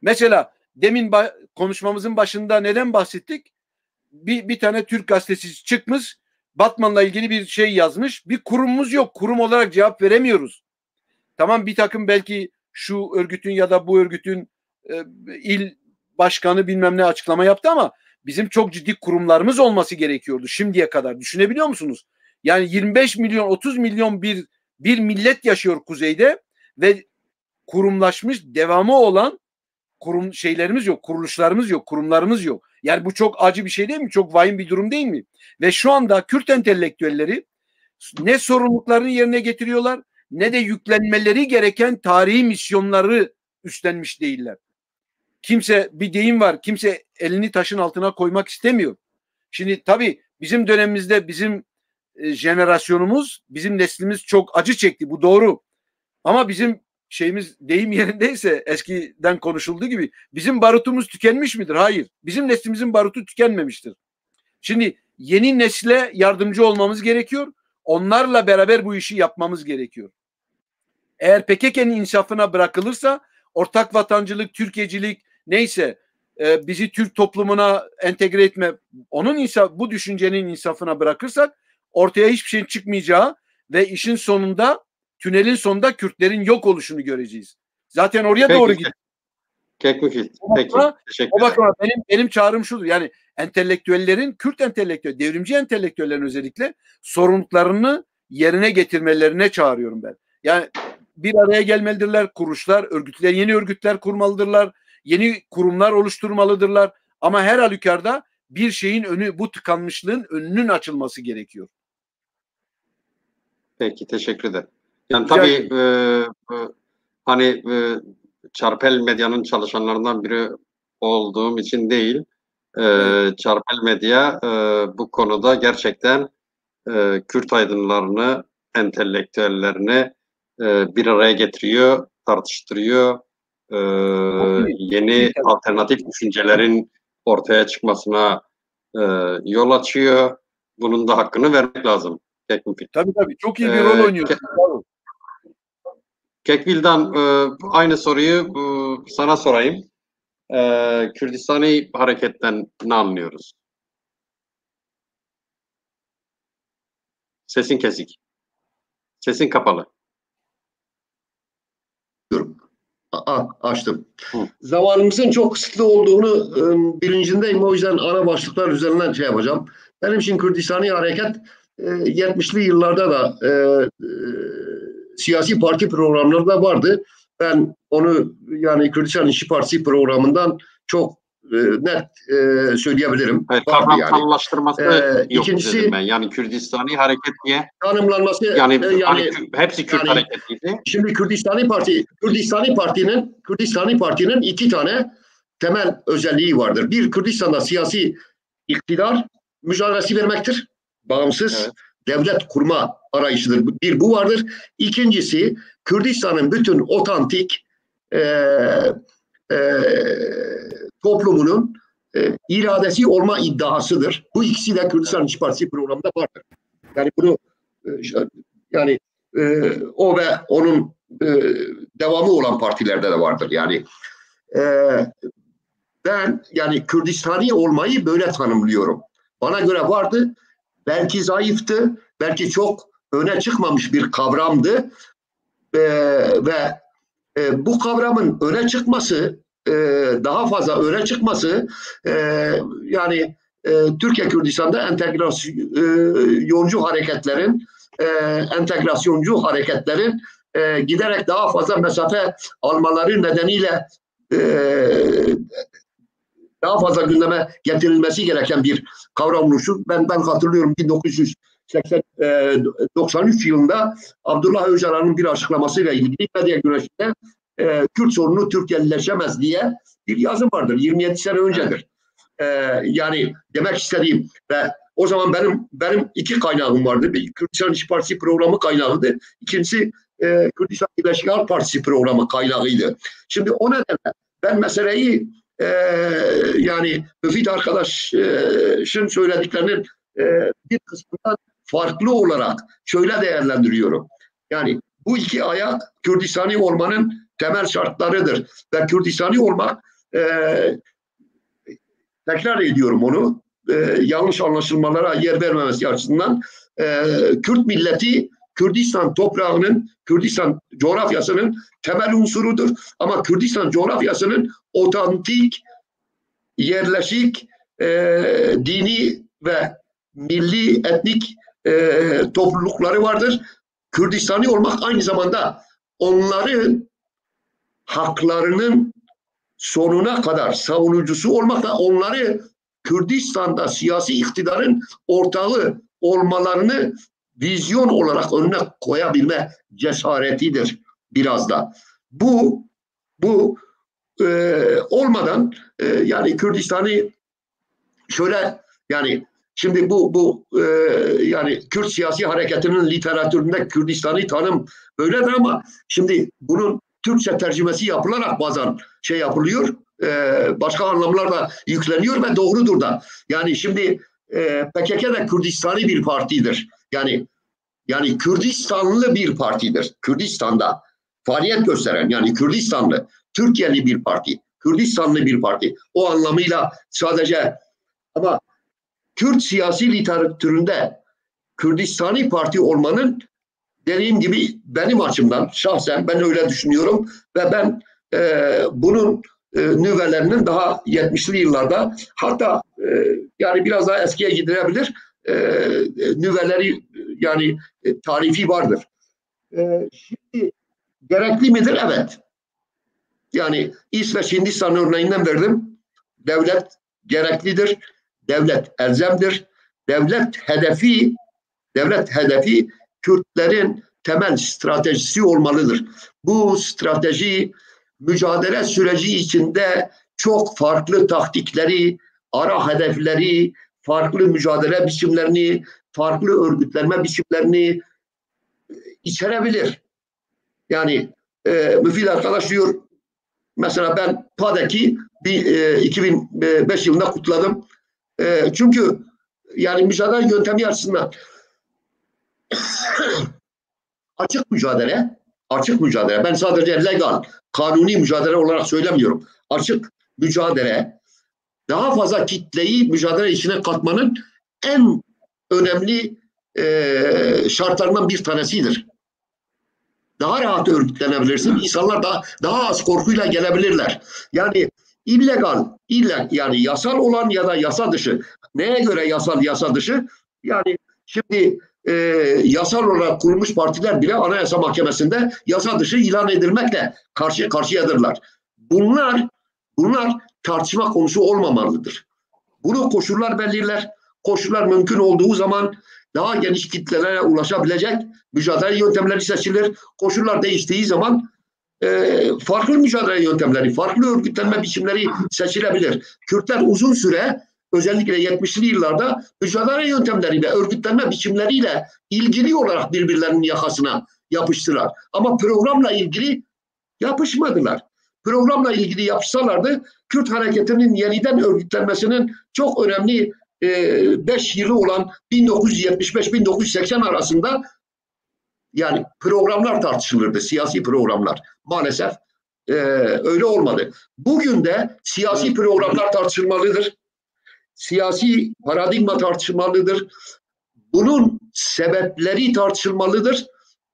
Mesela demin konuşmamızın başında neden bahsettik? Bir tane Türk gazetesi çıkmış, Batman'la ilgili bir şey yazmış. Bir kurumumuz yok. Kurum olarak cevap veremiyoruz. Tamam, bir takım belki şu örgütün ya da bu örgütün il başkanı bilmem ne açıklama yaptı ama bizim çok ciddi kurumlarımız olması gerekiyordu şimdiye kadar. Düşünebiliyor musunuz? Yani 25 milyon, 30 milyon bir millet yaşıyor kuzeyde ve kurumlaşmış, devamı olan şeylerimiz yok, kuruluşlarımız yok, kurumlarımız yok. Yani bu çok acı bir şey değil mi? Çok vahim bir durum değil mi? Ve şu anda Kürt entelektüelleri ne sorumluluklarını yerine getiriyorlar, ne de yüklenmeleri gereken tarihi misyonları üstlenmiş değiller. Bir deyim var, kimse elini taşın altına koymak istemiyor. Şimdi tabii bizim dönemimizde bizim jenerasyonumuz, bizim neslimiz çok acı çekti, bu doğru. Ama bizim deyim yerindeyse, eskiden konuşulduğu gibi bizim barutumuz tükenmiş midir? Hayır. Bizim neslimizin barutu tükenmemiştir. Şimdi yeni nesle yardımcı olmamız gerekiyor. Onlarla beraber bu işi yapmamız gerekiyor. Eğer PKK'nın insafına bırakılırsa, ortak vatancılık, Türkiyecilik neyse, bizi Türk toplumuna entegre etme, bu düşüncenin insafına bırakırsak ortaya hiçbir şeyin çıkmayacağı ve işin sonunda, tünelin sonunda Kürtlerin yok oluşunu göreceğiz. Zaten oraya doğru gidiyor. O bakıma benim çağrım şudur. Yani entelektüellerin, Kürt entelektüel, devrimci entelektüellerin özellikle sorumluluklarını yerine getirmelerine çağırıyorum ben. Yani bir araya gelmelidirler, yeni örgütler kurmalıdırlar, yeni kurumlar oluşturmalıdırlar. Ama her halükarda bir şeyin bu tıkanmışlığın önünün açılması gerekiyor. Peki, teşekkür ederim. Yani tabii Çarpel Medya'nın çalışanlarından biri olduğum için değil, evet. Çarpel Medya bu konuda gerçekten Kürt aydınlarını, entelektüellerini bir araya getiriyor, tartıştırıyor, yeni alternatif düşüncelerin ortaya çıkmasına yol açıyor. Bunun da hakkını vermek lazım. Tabii çok iyi bir rol oynuyor. Kekvil'den aynı soruyu sana sorayım. Kürdistani hareketten ne anlıyoruz? Sesin kesik. Sesin kapalı. Açtım. Zamanımızın çok kısıtlı olduğunu bilincindeyim. O yüzden ana başlıklar üzerinden şey yapacağım. Benim için Kürdistani hareket 70'li yıllarda da siyasi parti programlarında vardı. Ben onu yani Kürdistan İşçi Partisi programından çok net söyleyebilirim. Evet, kavramsallaştırması yok ikincisi, dedim ben. Yani Kürdistani hareket diye tanımlanması yani hepsi Kürt hareketiydi. Şimdi Kürdistani Parti'nin iki tane temel özelliği vardır. Bir, Kürdistan'da siyasi iktidar mücadelesi vermektir. Bağımsız devlet kurma arayışıdır. Bir bu vardır. İkincisi, Kürdistan'ın bütün otantik toplumunun iradesi olma iddiasıdır. Bu ikisi de Kürdistan İşçi Partisi programında vardır. Yani bunu yani o ve onun devamı olan partilerde de vardır. Yani ben yani Kürdistani olmayı böyle tanımlıyorum. Bana göre vardı. Belki zayıftı, belki çok öne çıkmamış bir kavramdı ve bu kavramın öne çıkması, daha fazla öne çıkması yani Türkiye Kürdistan'da entegrasyoncu hareketlerin giderek daha fazla mesafe almaları nedeniyle daha fazla gündeme getirilmesi gereken bir kavram oluşu. Ben hatırlıyorum 1993 yılında Abdullah Öcalan'ın bir açıklamasıyla ilgili medya güneşinde Kürt sorunu Türkiye'lileşemez diye bir yazım vardır. 27 sene öncedir. Yani demek istediğim ve o zaman benim iki kaynağım vardı. Bir Kürdistan İşçi Partisi programı kaynağıydı. İkincisi Kürdistan Birleşik Halk Partisi programı kaynağıydı. Şimdi o nedenle ben meseleyi yani Müfit arkadaşın söylediklerinin bir kısmından farklı olarak şöyle değerlendiriyorum. Yani bu iki ayak Kürdistani olmanın temel şartlarıdır. Ve Kürdistani olmak tekrar ediyorum onu yanlış anlaşılmalara yer vermemesi açısından Kürt milleti Kürdistan toprağının, Kürdistan coğrafyasının temel unsurudur. Ama Kürdistan coğrafyasının otantik, yerleşik, dini ve milli, etnik toplulukları vardır. Kürdistani olmak aynı zamanda onların haklarının sonuna kadar savunucusu olmak ve onları Kürdistan'da siyasi iktidarın ortağı olmalarını vizyon olarak önüne koyabilme cesaretidir biraz da. Bu olmadan yani Kürdistan'ı şöyle yani şimdi bu yani Kürt siyasi hareketinin literatüründe Kürdistan'ı tanım böyledir ama şimdi bunun Türkçe tercümesi yapılarak bazen şey yapılıyor, başka anlamlar da yükleniyor ve doğrudur da. Yani şimdi PKK da Kürdistan'ı bir partidir. Yani Kürdistanlı bir partidir. Kürdistan'da faaliyet gösteren yani Kürdistanlı, Türkiye'li bir parti, Kürdistanlı bir parti. O anlamıyla sadece ama Kürt siyasi literatüründe Kürdistani parti olmanın dediğim gibi benim açımdan şahsen ben öyle düşünüyorum ve ben bunun nüvelerinin daha 70'li yıllarda hatta yani biraz daha eskiye gidilebilir nüveleri yani tarifi vardır. Şimdi gerekli midir? Evet. Yani İsveç Hindistan örneğinden verdim. Devlet gereklidir. Devlet elzemdir. Devlet hedefi Kürtlerin temel stratejisi olmalıdır. Bu strateji mücadele süreci içinde çok farklı taktikleri, ara hedefleri, farklı mücadele biçimlerini, farklı örgütlenme biçimlerini içerebilir. Yani Müfit arkadaş diyor Mesela ben PADEK'i 2005 yılında kutladım. Çünkü yani mücadele yöntemi açısından açık mücadele. Ben sadece legal, kanuni mücadele olarak söylemiyorum. Açık mücadele daha fazla kitleyi mücadele içine katmanın en önemli şartlarından bir tanesidir. Daha rahat örgütlenebilirsin. İnsanlar daha az korkuyla gelebilirler. Yani yani yasal olan ya da yasa dışı. Neye göre yasal, yasa dışı? Yani şimdi yasal olarak kurulmuş partiler bile Anayasa Mahkemesi'nde yasa dışı ilan edilmekle karşı karşıyadırlar. Bunlar tartışma konusu olmamalıdır. Bunu koşullar belirler. Koşullar mümkün olduğu zaman daha geniş kitlelere ulaşabilecek mücadele yöntemleri seçilir. Koşullar değiştiği zaman farklı mücadele yöntemleri, farklı örgütlenme biçimleri seçilebilir. Kürtler uzun süre özellikle 70'li yıllarda mücadele yöntemleri ve örgütlenme biçimleriyle ilgili olarak birbirlerinin yakasına yapıştılar. Ama programla ilgili yapışmadılar. Programla ilgili yapışsalardı Kürt hareketinin yeniden örgütlenmesinin çok önemli 5 yılı olan 1975-1980 arasında yani programlar tartışılırdı, siyasi programlar. Maalesef öyle olmadı. Bugün de siyasi programlar tartışılmalıdır. Siyasi paradigma tartışılmalıdır. Bunun sebepleri tartışılmalıdır.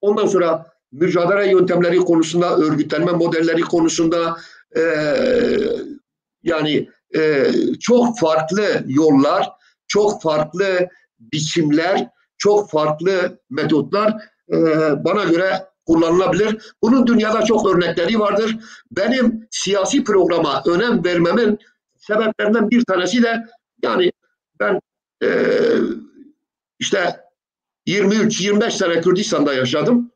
Ondan sonra mücadele yöntemleri konusunda, örgütlenme modelleri konusunda çok farklı yollar, çok farklı biçimler, çok farklı metotlar bana göre kullanılabilir. Bunun dünyada çok örnekleri vardır. Benim siyasi programa önem vermemin sebeplerinden bir tanesi de yani ben işte 23-25 sene Kürdistan'da yaşadım.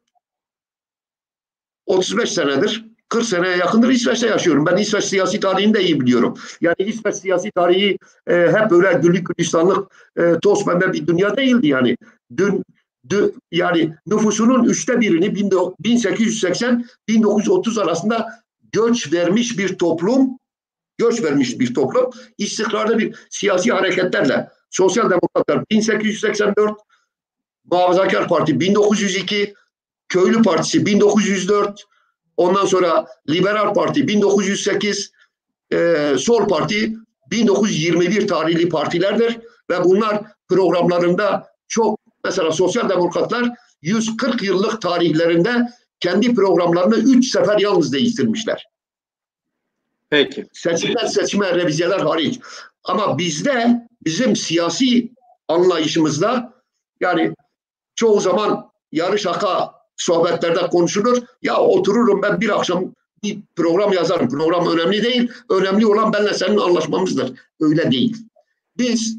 35 senedir, 40 seneye yakındır İsveç'te yaşıyorum. Ben İsveç siyasi tarihini de iyi biliyorum. Yani İsveç siyasi tarihi hep böyle güllük gülistanlık toz pembe bir dünya değildi yani. Yani nüfusunun 1/3'ini 1880-1930 arasında göç vermiş bir toplum, istikrarlı bir siyasi hareketlerle Sosyal Demokratlar 1884, Muhafazakar Parti 1902, Köylü Partisi 1904, ondan sonra Liberal Parti 1908, Sol Parti 1921 tarihli partilerdir ve bunlar programlarında çok, mesela Sosyal Demokratlar 140 yıllık tarihlerinde kendi programlarını 3 sefer yalnız değiştirmişler. Peki. Seçimden seçime revizeler hariç. Ama bizim siyasi anlayışımızda yani çoğu zaman yarı şaka sohbetlerde konuşulur. Ya otururum ben bir akşam bir program yazarım. Program önemli değil. Önemli olan benle senin anlaşmamızdır. Öyle değil. Biz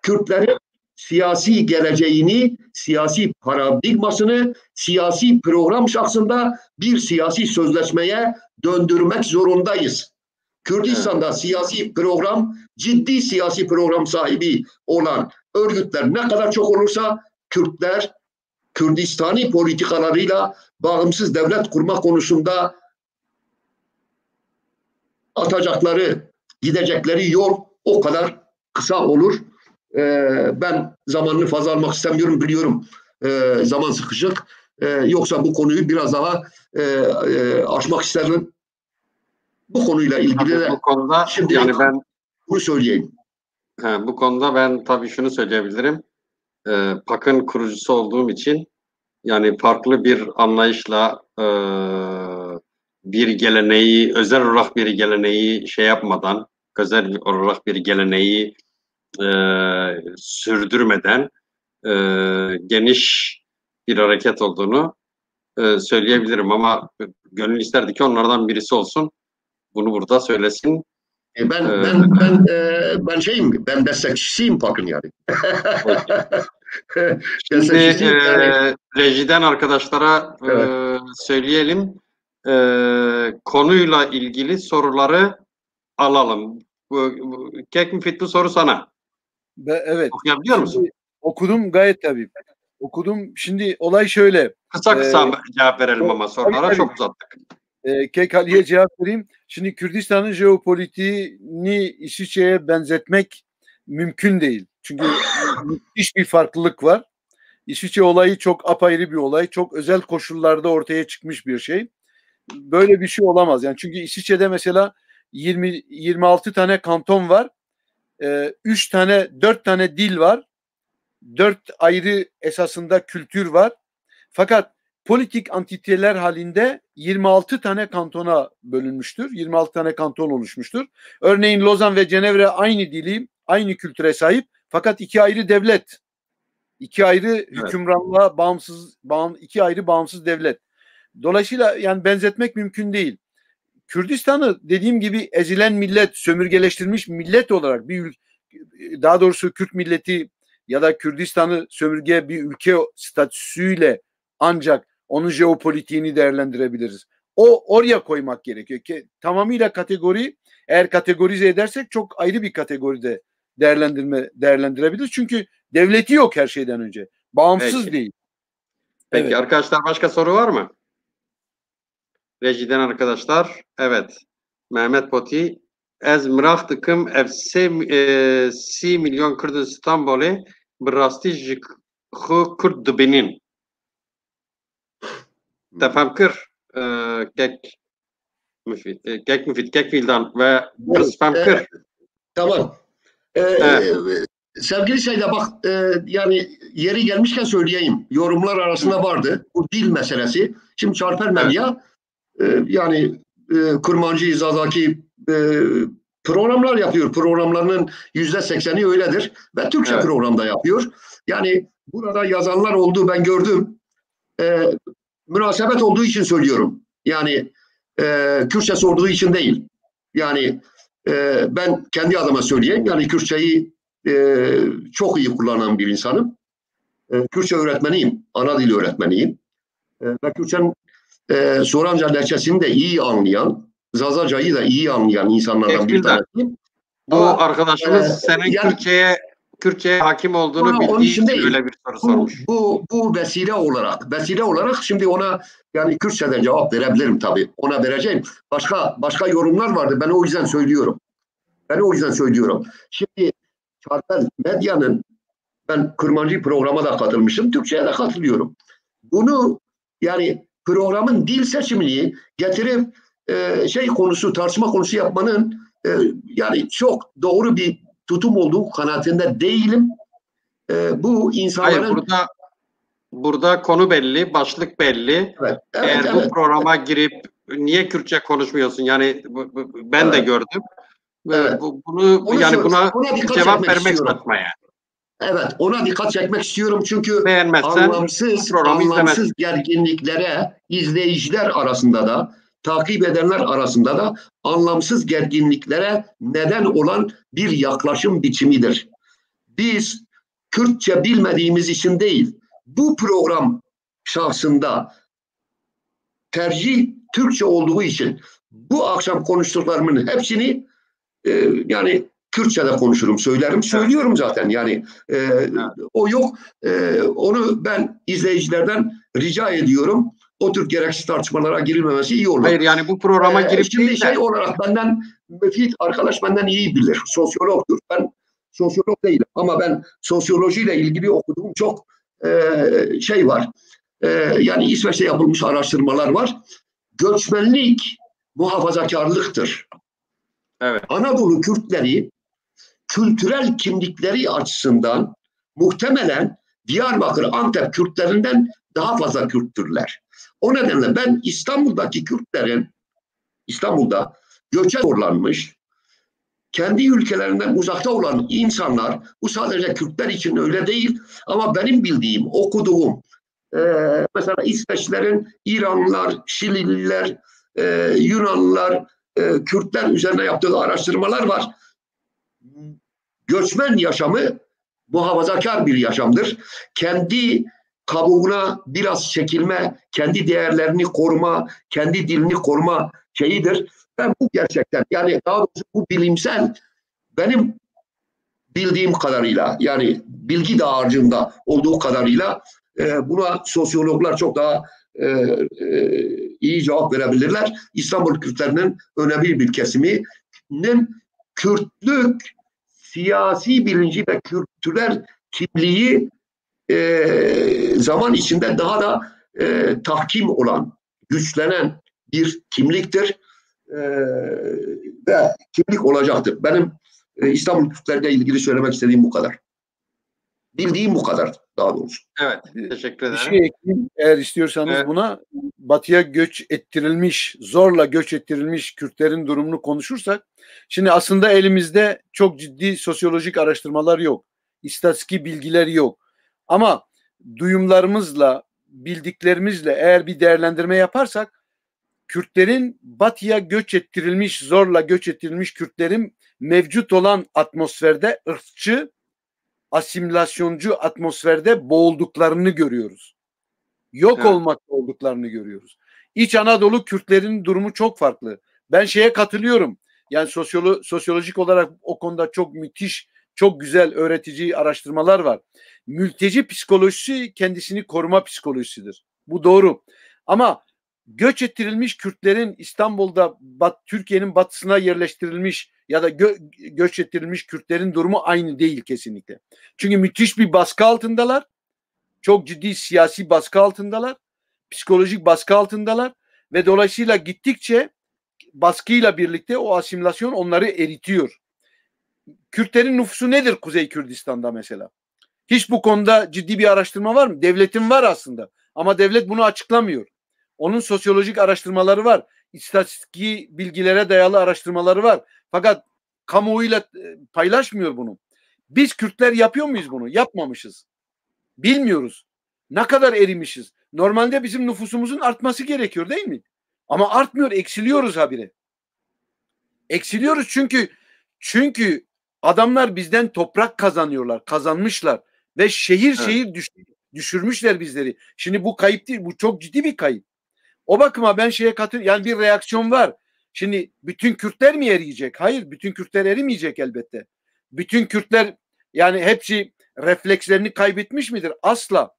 Kürtlerin siyasi geleceğini, siyasi paradigmasını, siyasi program şahsında bir siyasi sözleşmeye döndürmek zorundayız. Kürdistan'da siyasi program, ciddi siyasi program sahibi olan örgütler ne kadar çok olursa Kürtler Kürdistani politikalarıyla bağımsız devlet kurma konusunda atacakları, gidecekleri yol o kadar kısa olur. Ben zamanını fazla almak istemiyorum, biliyorum zaman sıkışık. Yoksa bu konuyu biraz daha açmak isterim. Bu konuyla ilgili de bu konuda şimdi yani ben bunu söyleyeyim. Bu konuda ben tabii şunu söyleyebilirim. PAK'ın kurucusu olduğum için yani farklı bir anlayışla bir geleneği, özel olarak bir geleneği yapmadan, özel olarak bir geleneği sürdürmeden geniş bir hareket olduğunu söyleyebilirim ama gönül isterdi ki onlardan birisi olsun. Bunu burada söylesin. Ben ben destekçisiyim PAK'ın yani. Şimdi rejiden arkadaşlara söyleyelim. Konuyla ilgili soruları alalım. Kek Müfit, bu soru sana. Evet. Okuyabiliyor musun? Okudum gayet tabii. Okudum. Şimdi olay şöyle. Kısa cevap verelim ama sorulara çok uzattık. Kekali'ye cevap vereyim. Şimdi Kürdistan'ın jeopolitiğini İsviçre'ye benzetmek mümkün değil. Çünkü müthiş bir farklılık var. İsviçre olayı çok apayrı bir olay. Çok özel koşullarda ortaya çıkmış bir şey. Böyle bir şey olamaz. Yani çünkü İsviçre'de mesela 26 tane kanton var. 4 tane dil var. 4 ayrı esasında kültür var. Fakat politik antiteler halinde 26 tane kantona bölünmüştür. 26 tane kanton oluşmuştur. Örneğin Lozan ve Cenevre aynı dili, aynı kültüre sahip fakat iki ayrı devlet. İki ayrı hükümranlığa bağımsız, iki ayrı bağımsız devlet. Dolayısıyla yani benzetmek mümkün değil. Kürdistan'ı dediğim gibi ezilen millet, sömürgeleştirilmiş millet olarak daha doğrusu Kürt milleti ya da Kürdistan'ı sömürge bir ülke statüsüyle ancak onun jeopolitiğini değerlendirebiliriz. Oraya koymak gerekiyor ki tamamıyla eğer kategorize edersek çok ayrı bir kategoride değerlendirebiliriz. Çünkü devleti yok her şeyden önce. Bağımsız değil. Peki evet. Arkadaşlar başka soru var mı? Rejiden arkadaşlar. Evet. Mehmet Poti. Ez miraq dikim ev 3 milyon Kürdistan bolê bi rastî ji xwe Kurd dibînin. Te fem kir Kek Vildan ve pirs fem kir. Tamam. Sevgili Seyda bak yani yeri gelmişken söyleyeyim. Yorumlar arasında vardı. Bu dil meselesi. Şimdi Çarper Medya yani Kurmancı, Zazaki programlar yapıyor. Programlarının %80'i öyledir. Ve Türkçe programda yapıyor. Yani burada yazanlar oldu ben gördüm. Münasebet olduğu için söylüyorum. Yani Kürtçe sorduğu için değil. Yani ben kendi adıma söyleyeyim. Yani Kürtçeyi çok iyi kullanan bir insanım. Kürtçe öğretmeniyim. Ana dil öğretmeniyim. Ve Kürtçenin Soranca lehçesini de iyi anlayan, Zazaca'yı da iyi anlayan insanlardan bir tanesiyim. Bu arkadaşımız senin yani, Kürtçe'ye hakim olduğunu bildiği için öyle bir soru sormuş. Bu vesile olarak şimdi ona yani Kürtçe'den cevap verebilirim tabii. Ona vereceğim. Başka yorumlar vardı. Ben o yüzden söylüyorum. Şimdi Çarpel Medya'nın ben Kurmancı programa da katılmışım. Türkçe'ye de katılıyorum. Bunu yani programın dil seçimini getirip tartışma konusu yapmanın yani çok doğru bir tutum olduğu kanaatinde değilim. Bu insanların... Hayır, burada konu belli, başlık belli. Eğer bu programa girip niye Kürtçe konuşmuyorsun? Yani ben de gördüm. Buna cevap vermek saçma yani. Evet, ona dikkat çekmek istiyorum çünkü anlamsız gerginliklere izleyiciler arasında da takip edenler arasında da anlamsız gerginliklere neden olan bir yaklaşım biçimidir. Biz Kürtçe bilmediğimiz için değil, bu program şahsında tercih Türkçe olduğu için bu akşam konuştuklarımın hepsini yani Kürtçe'de konuşurum, söylüyorum zaten yani o yok. Onu ben izleyicilerden rica ediyorum. O tür gereksiz tartışmalara girilmemesi iyi olur. Hayır yani bu programa girip şimdi olarak benden Müfit arkadaş benden iyi bilir. Sosyologdur. Ben sosyolog değilim ama ben sosyolojiyle ilgili okuduğum çok var. Yani İsveç'te yapılmış araştırmalar var. Göçmenlik muhafazakarlıktır. Evet. Anadolu Kürtleri kültürel kimlikleri açısından muhtemelen Diyarbakır, Antep Kürtlerinden daha fazla Kürttürler. O nedenle ben İstanbul'daki Kürtlerin İstanbul'da göçe zorlanmış, kendi ülkelerinden uzakta olan insanlar, bu sadece Kürtler için öyle değil ama benim bildiğim, okuduğum mesela İsveçlilerin, İranlılar, Şilililer, Yunanlılar, Kürtler üzerine yaptığı araştırmalar var. Göçmen yaşamı muhafazakar bir yaşamdır. Kendi kabuğuna biraz çekilme, kendi değerlerini koruma, kendi dilini koruma şeyidir. Ben bu gerçekten yani daha doğrusu bu bilimsel benim bildiğim kadarıyla yani bilgi dağarcığında olduğu kadarıyla buna sosyologlar çok daha iyi cevap verebilirler. İstanbul Kürtlerinin önemli bir kesiminin Kürtlük siyasi bilinci ve kültürel kimliği zaman içinde daha da tahkim olan, güçlenen bir kimliktir ve kimlik olacaktır. Benim İstanbul Kürtleriyle ilgili söylemek istediğim bu kadar. Bildiğim bu kadar daha doğrusu. Evet, teşekkür ederim. Bir şey ekleyeyim eğer istiyorsanız buna. Batıya göç ettirilmiş, zorla göç ettirilmiş Kürtlerin durumunu konuşursak, şimdi aslında elimizde çok ciddi sosyolojik araştırmalar yok. İstatistik bilgiler yok. Ama duyumlarımızla, bildiklerimizle eğer bir değerlendirme yaparsak, Kürtlerin batıya göç ettirilmiş, zorla göç ettirilmiş Kürtlerin mevcut olan atmosferde ırkçı, asimilasyoncu atmosferde boğulduklarını görüyoruz. Yok olmakta olduklarını görüyoruz. İç Anadolu Kürtlerinin durumu çok farklı. Ben şeye katılıyorum. Yani sosyolojik olarak o konuda çok müthiş, çok güzel öğretici araştırmalar var. Mülteci psikolojisi kendisini koruma psikolojisidir. Bu doğru. Ama göç ettirilmiş Kürtlerin İstanbul'da Türkiye'nin batısına yerleştirilmiş ya da göç ettirilmiş Kürtlerin durumu aynı değil kesinlikle. Çünkü müthiş bir baskı altındalar. Çok ciddi siyasi baskı altındalar. Psikolojik baskı altındalar. Ve dolayısıyla gittikçe baskıyla birlikte o asimilasyon onları eritiyor. Kürtlerin nüfusu nedir Kuzey Kürdistan'da mesela? Hiç bu konuda ciddi bir araştırma var mı? Devletin var aslında. Ama devlet bunu açıklamıyor. Onun sosyolojik araştırmaları var. İstatistik bilgilere dayalı araştırmaları var. Fakat kamuoyuyla paylaşmıyor bunu. Biz Kürtler yapıyor muyuz bunu? Yapmamışız. Bilmiyoruz. Ne kadar erimişiz. Normalde bizim nüfusumuzun artması gerekiyor değil mi? Ama artmıyor. Eksiliyoruz habire. Eksiliyoruz çünkü adamlar bizden toprak kazanıyorlar. Kazanmışlar. Ve şehir düşürmüşler bizleri. Şimdi bu kayıp değil. Bu çok ciddi bir kayıp. O bakıma ben şeye katılıyorum. Yani bir reaksiyon var. Şimdi bütün Kürtler mi eriyecek? Hayır. Bütün Kürtler erimeyecek elbette. Bütün Kürtler yani hepsi reflekslerini kaybetmiş midir? Asla.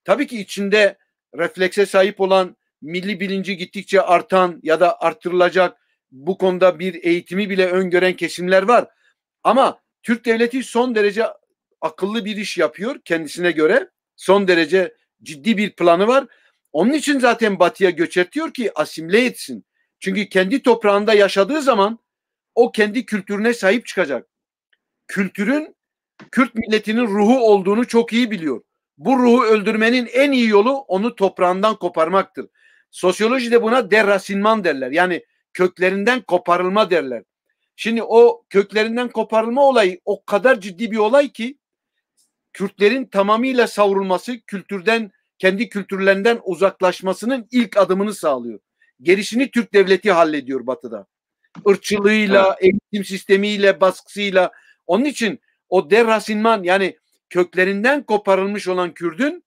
Tabii ki içinde reflekse sahip olan, milli bilinci gittikçe artan ya da artırılacak bu konuda bir eğitimi bile öngören kesimler var. Ama Türk devleti son derece akıllı bir iş yapıyor kendisine göre. Son derece ciddi bir planı var. Onun için zaten batıya göç ediyor ki asimile etsin. Çünkü kendi toprağında yaşadığı zaman o kendi kültürüne sahip çıkacak. Kültürün Kürt milletinin ruhu olduğunu çok iyi biliyor. Bu ruhu öldürmenin en iyi yolu onu toprağından koparmaktır. Sosyolojide buna derasinman derler. Yani köklerinden koparılma derler. Şimdi o köklerinden koparılma olayı o kadar ciddi bir olay ki Kürtlerin tamamıyla savrulması, kendi kültürlerinden uzaklaşmasının ilk adımını sağlıyor. Gerisini Türk devleti hallediyor batıda. Irkçılığıyla, eğitim sistemiyle, baskısıyla. Onun için o derasinman yani köklerinden koparılmış olan Kürt'ün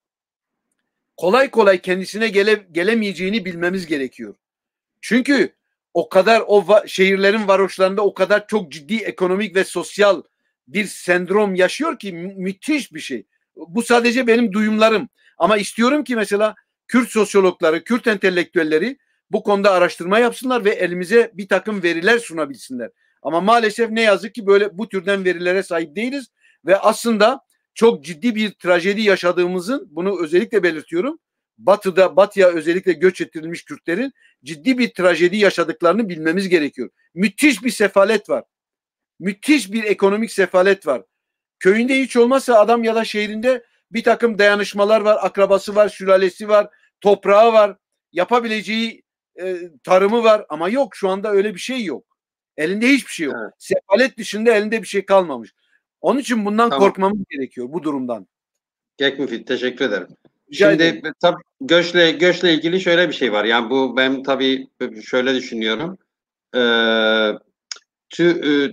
kolay kolay kendisine gelemeyeceğini bilmemiz gerekiyor. Çünkü o kadar şehirlerin varoşlarında o kadar çok ciddi ekonomik ve sosyal bir sendrom yaşıyor ki müthiş bir şey. Bu sadece benim duyumlarım. Ama istiyorum ki mesela Kürt sosyologları, Kürt entelektüelleri bu konuda araştırma yapsınlar ve elimize bir takım veriler sunabilsinler. Ama maalesef ne yazık ki böyle bu türden verilere sahip değiliz ve aslında çok ciddi bir trajedi yaşadığımızın, bunu özellikle belirtiyorum, batıya özellikle göç ettirilmiş Kürtlerin ciddi bir trajedi yaşadıklarını bilmemiz gerekiyor. Müthiş bir sefalet var. Müthiş bir ekonomik sefalet var. Köyünde hiç olmazsa adam ya da şehrinde bir takım dayanışmalar var, akrabası var, sülalesi var, toprağı var, yapabileceği tarımı var ama yok, şu anda öyle bir şey yok. Elinde hiçbir şey yok. Evet. Sefalet dışında elinde bir şey kalmamış. Onun için bundan korkmamız gerekiyor, bu durumdan. Gekmüfit, teşekkür ederim. Şimdi tabii göçle ilgili şöyle bir şey var. Yani bu ben tabii şöyle düşünüyorum.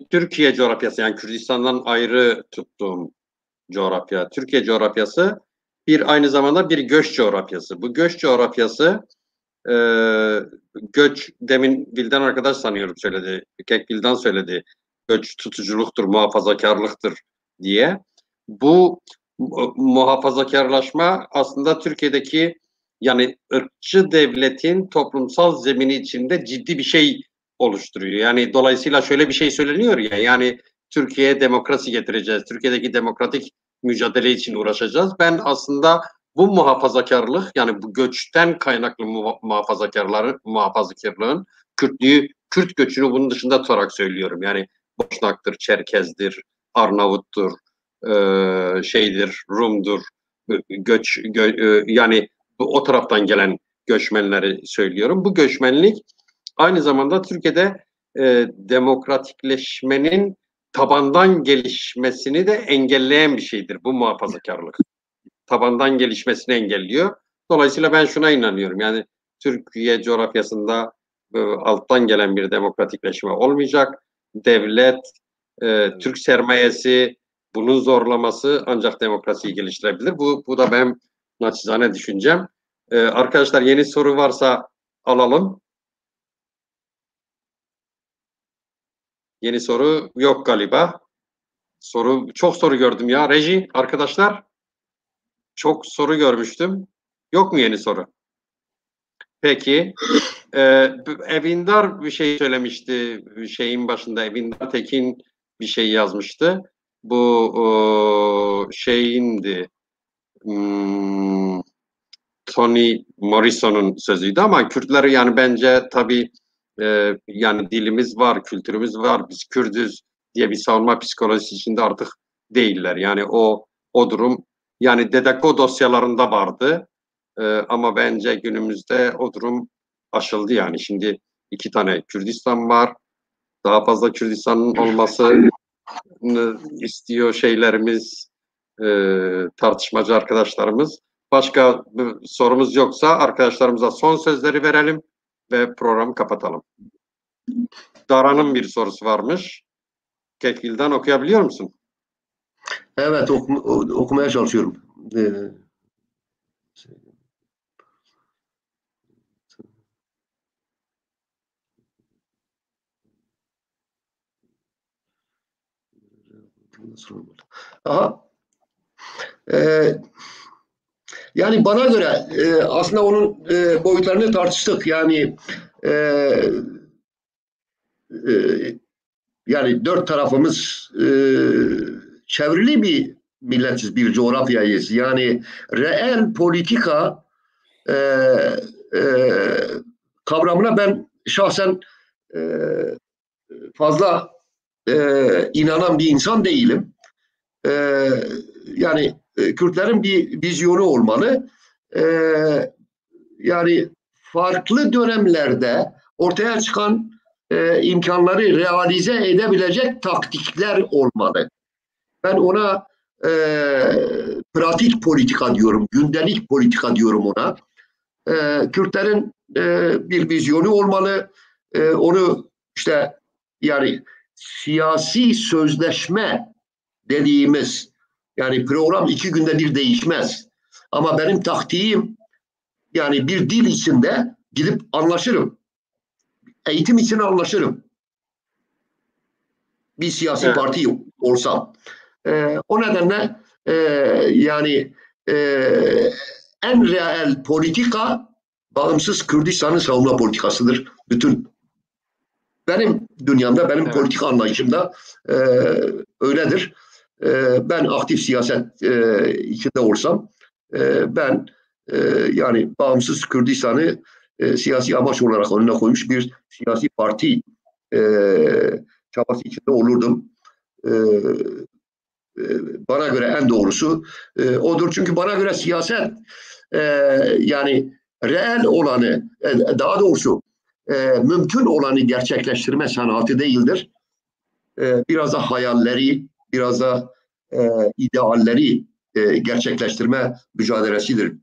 Türkiye coğrafyası, yani Kürdistan'dan ayrı tuttuğum coğrafya, Türkiye coğrafyası aynı zamanda bir göç coğrafyası. Bu göç coğrafyası göç, demin Vildan arkadaş sanıyorum söyledi, Kek Vildan söyledi. Göç tutuculuktur, muhafazakarlıktır diye. Bu muhafazakarlaşma aslında Türkiye'deki yani ırkçı devletin toplumsal zemini içinde ciddi bir şey oluşturuyor. Yani dolayısıyla şöyle bir şey söyleniyor ya, yani Türkiye'ye demokrasi getireceğiz, Türkiye'deki demokratik mücadele için uğraşacağız. Ben aslında bu muhafazakarlık, yani bu göçten kaynaklı muhafazakarlığın Kürt göçünü bunun dışında tutarak söylüyorum. Yani Boşnaktır, Çerkezdir, Arnavuttur, Rum'dur, yani o taraftan gelen göçmenleri söylüyorum. Bu göçmenlik aynı zamanda Türkiye'de demokratikleşmenin tabandan gelişmesini de engelleyen bir şeydir bu muhafazakarlık. Tabandan gelişmesini engelliyor. Dolayısıyla ben şuna inanıyorum. Yani Türkiye coğrafyasında alttan gelen bir demokratikleşme olmayacak. Devlet, Türk sermayesi, bunun zorlaması ancak demokrasiyi geliştirebilir. Bu da benim naçizane düşüncem. Arkadaşlar, yeni soru varsa alalım. Yeni soru yok galiba. Çok soru gördüm ya. Reji, arkadaşlar, çok soru görmüştüm. Yok mu yeni soru? Peki. Evindar bir şey söylemişti. Şeyin başında Evindar Tekin bir şey yazmıştı. Bu şeyindi. Toni Morrison'un sözüydü ama Kürtler, yani bence tabii yani dilimiz var, kültürümüz var, biz Kürdüz diye bir savunma psikolojisi içinde artık değiller. Yani o durum, yani Dedeko dosyalarında vardı ama bence günümüzde o durum aşıldı. Yani şimdi 2 tane Kürdistan var, daha fazla Kürdistan'ın olması istiyor şeylerimiz, tartışmacı arkadaşlarımız. Başka sorumuz yoksa arkadaşlarımıza son sözleri verelim ve programı kapatalım. Dara'nın bir sorusu varmış. Ketkil'den okuyabiliyor musun? Evet, okumaya çalışıyorum. Aha. Yani bana göre aslında onun boyutlarını tartıştık. Yani yani 4 tarafımız çevrili bir milletiz, bir coğrafyayız. Yani reel politika kavramına ben şahsen fazla inanan bir insan değilim. Yani Kürtlerin bir vizyonu olmalı. Yani farklı dönemlerde ortaya çıkan imkanları realize edebilecek taktikler olmalı. Ben ona pratik politika diyorum, gündelik politika diyorum ona. Kürtlerin bir vizyonu olmalı. Onu işte yani siyasi sözleşme dediğimiz, yani program 2 günde bir değişmez. Ama benim taktiğim, yani bir dil içinde gidip anlaşırım. Eğitim için anlaşırım. Bir siyasi parti olsam. O nedenle yani en reel politika bağımsız Kürdistan'ın savunma politikasıdır. Bütün benim dünyamda, benim politika anlayışımda öyledir. Ben aktif siyaset içinde olsam ben yani bağımsız Kürdistan'ı siyasi amaç olarak önüne koymuş bir siyasi parti çabası içinde olurdum. Bana göre en doğrusu odur. Çünkü bana göre siyaset yani reel olanı, daha doğrusu mümkün olanı gerçekleştirme sanatı değildir. Biraz da hayalleri, biraz da idealleri gerçekleştirme mücadelesidir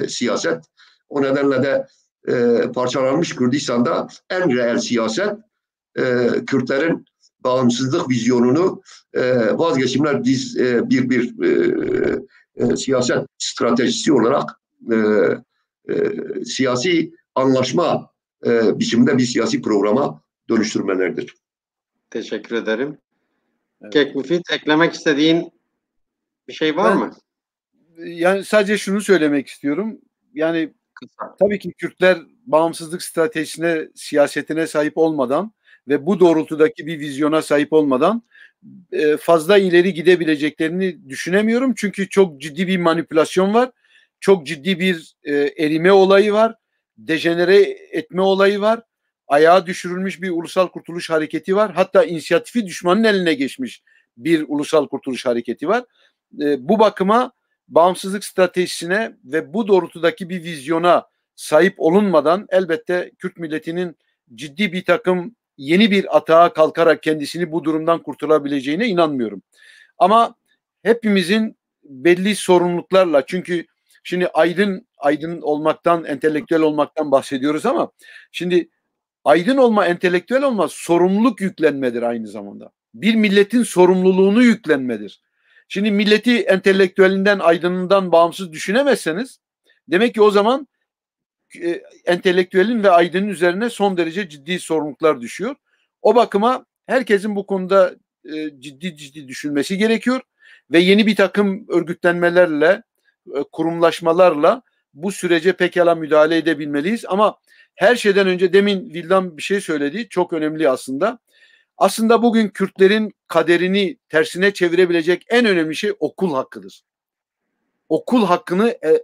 siyaset. O nedenle de parçalanmış Kürdistan'da en reel siyaset Kürtlerin bağımsızlık vizyonunu vazgeçimler bir siyaset stratejisi olarak siyasi anlaşma biçiminde bir siyasi programa dönüştürmeleridir. Teşekkür ederim. Evet. Kek Müfit, eklemek istediğin bir şey var mı? Yani sadece şunu söylemek istiyorum. yani tabii ki Kürtler bağımsızlık stratejisine, siyasetine sahip olmadan ve bu doğrultudaki bir vizyona sahip olmadan fazla ileri gidebileceklerini düşünemiyorum. Çünkü çok ciddi bir manipülasyon var. Çok ciddi bir erime olayı var. Dejenere etme olayı var. Ayağa düşürülmüş bir ulusal kurtuluş hareketi var. Hatta inisiyatifi düşmanın eline geçmiş bir ulusal kurtuluş hareketi var. Bu bakıma bağımsızlık stratejisine ve bu doğrultudaki bir vizyona sahip olunmadan elbette Kürt milletinin ciddi bir takım yeni bir atağa kalkarak kendisini bu durumdan kurtulabileceğine inanmıyorum. Ama hepimizin belli sorumluluklarla, çünkü şimdi aydın olmaktan, entelektüel olmaktan bahsediyoruz ama şimdi aydın olma, entelektüel olma sorumluluk yüklenmedir aynı zamanda. Bir milletin sorumluluğunu yüklenmedir. Şimdi milleti entelektüelinden, aydınından bağımsız düşünemezseniz demek ki o zaman entelektüelin ve aydının üzerine son derece ciddi sorumluluklar düşüyor. O bakıma herkesin bu konuda ciddi düşünmesi gerekiyor ve yeni bir takım örgütlenmelerle, kurumlaşmalarla bu sürece pekala müdahale edebilmeliyiz. Ama her şeyden önce demin Vildan bir şey söyledi, çok önemli aslında. Aslında bugün Kürtlerin kaderini tersine çevirebilecek en önemli şey okul hakkıdır. Okul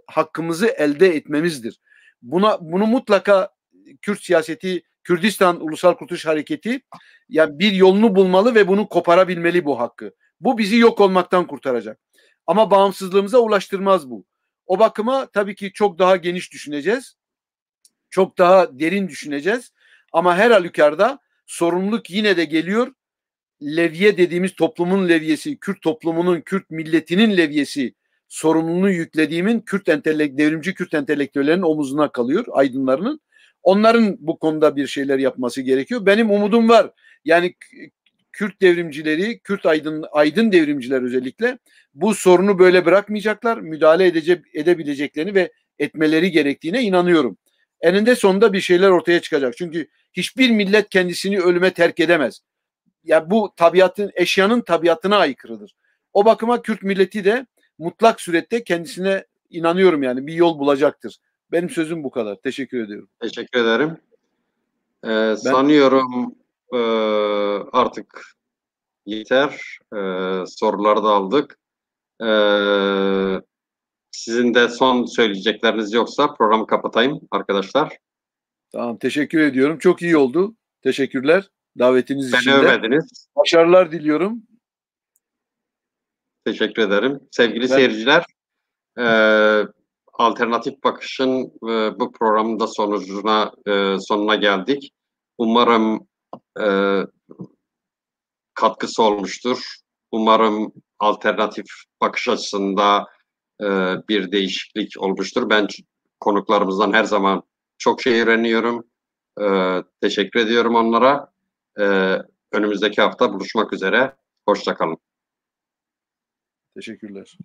hakkımızı elde etmemizdir. Bunu mutlaka Kürt siyaseti, Kürdistan Ulusal Kurtuluş Hareketi yani bir yolunu bulmalı ve bunu koparabilmeli bu hakkı. Bu bizi yok olmaktan kurtaracak. Ama bağımsızlığımıza ulaştırmaz bu. O bakıma tabii ki çok daha geniş düşüneceğiz. Çok daha derin düşüneceğiz. Ama her halükarda sorumluluk yine de geliyor. Levye dediğimiz toplumun levyesi, Kürt toplumunun, Kürt milletinin levyesi sorumluluğunu yüklediğimin devrimci Kürt entelektüellerin omuzuna kalıyor, aydınlarının. Onların bu konuda bir şeyler yapması gerekiyor. Benim umudum var. Yani Kürt devrimcileri, Kürt aydın devrimciler özellikle bu sorunu böyle bırakmayacaklar. Müdahale edebileceklerini ve etmeleri gerektiğine inanıyorum. Eninde sonunda bir şeyler ortaya çıkacak. Çünkü hiçbir millet kendisini ölüme terk edemez. Ya bu eşyanın tabiatına aykırıdır. O bakıma Kürt milleti de mutlak surette kendisine inanıyorum, yani bir yol bulacaktır. Benim sözüm bu kadar. Teşekkür ediyorum. Teşekkür ederim. Sanıyorum artık yeter. Soruları da aldık. Sizin de son söyleyecekleriniz yoksa programı kapatayım arkadaşlar. Tamam, teşekkür ediyorum. Çok iyi oldu. Teşekkürler davetiniz için de. Beni övmediniz. Başarılar diliyorum. Teşekkür ederim. Sevgili seyirciler, Alternatif Bakış'ın bu programın da sonuna geldik. Umarım katkısı olmuştur. Umarım alternatif bakış açısında bir değişiklik olmuştur. Ben konuklarımızdan her zaman çok şey öğreniyorum. Teşekkür ediyorum onlara. Önümüzdeki hafta buluşmak üzere. Hoşça kalın. Teşekkürler.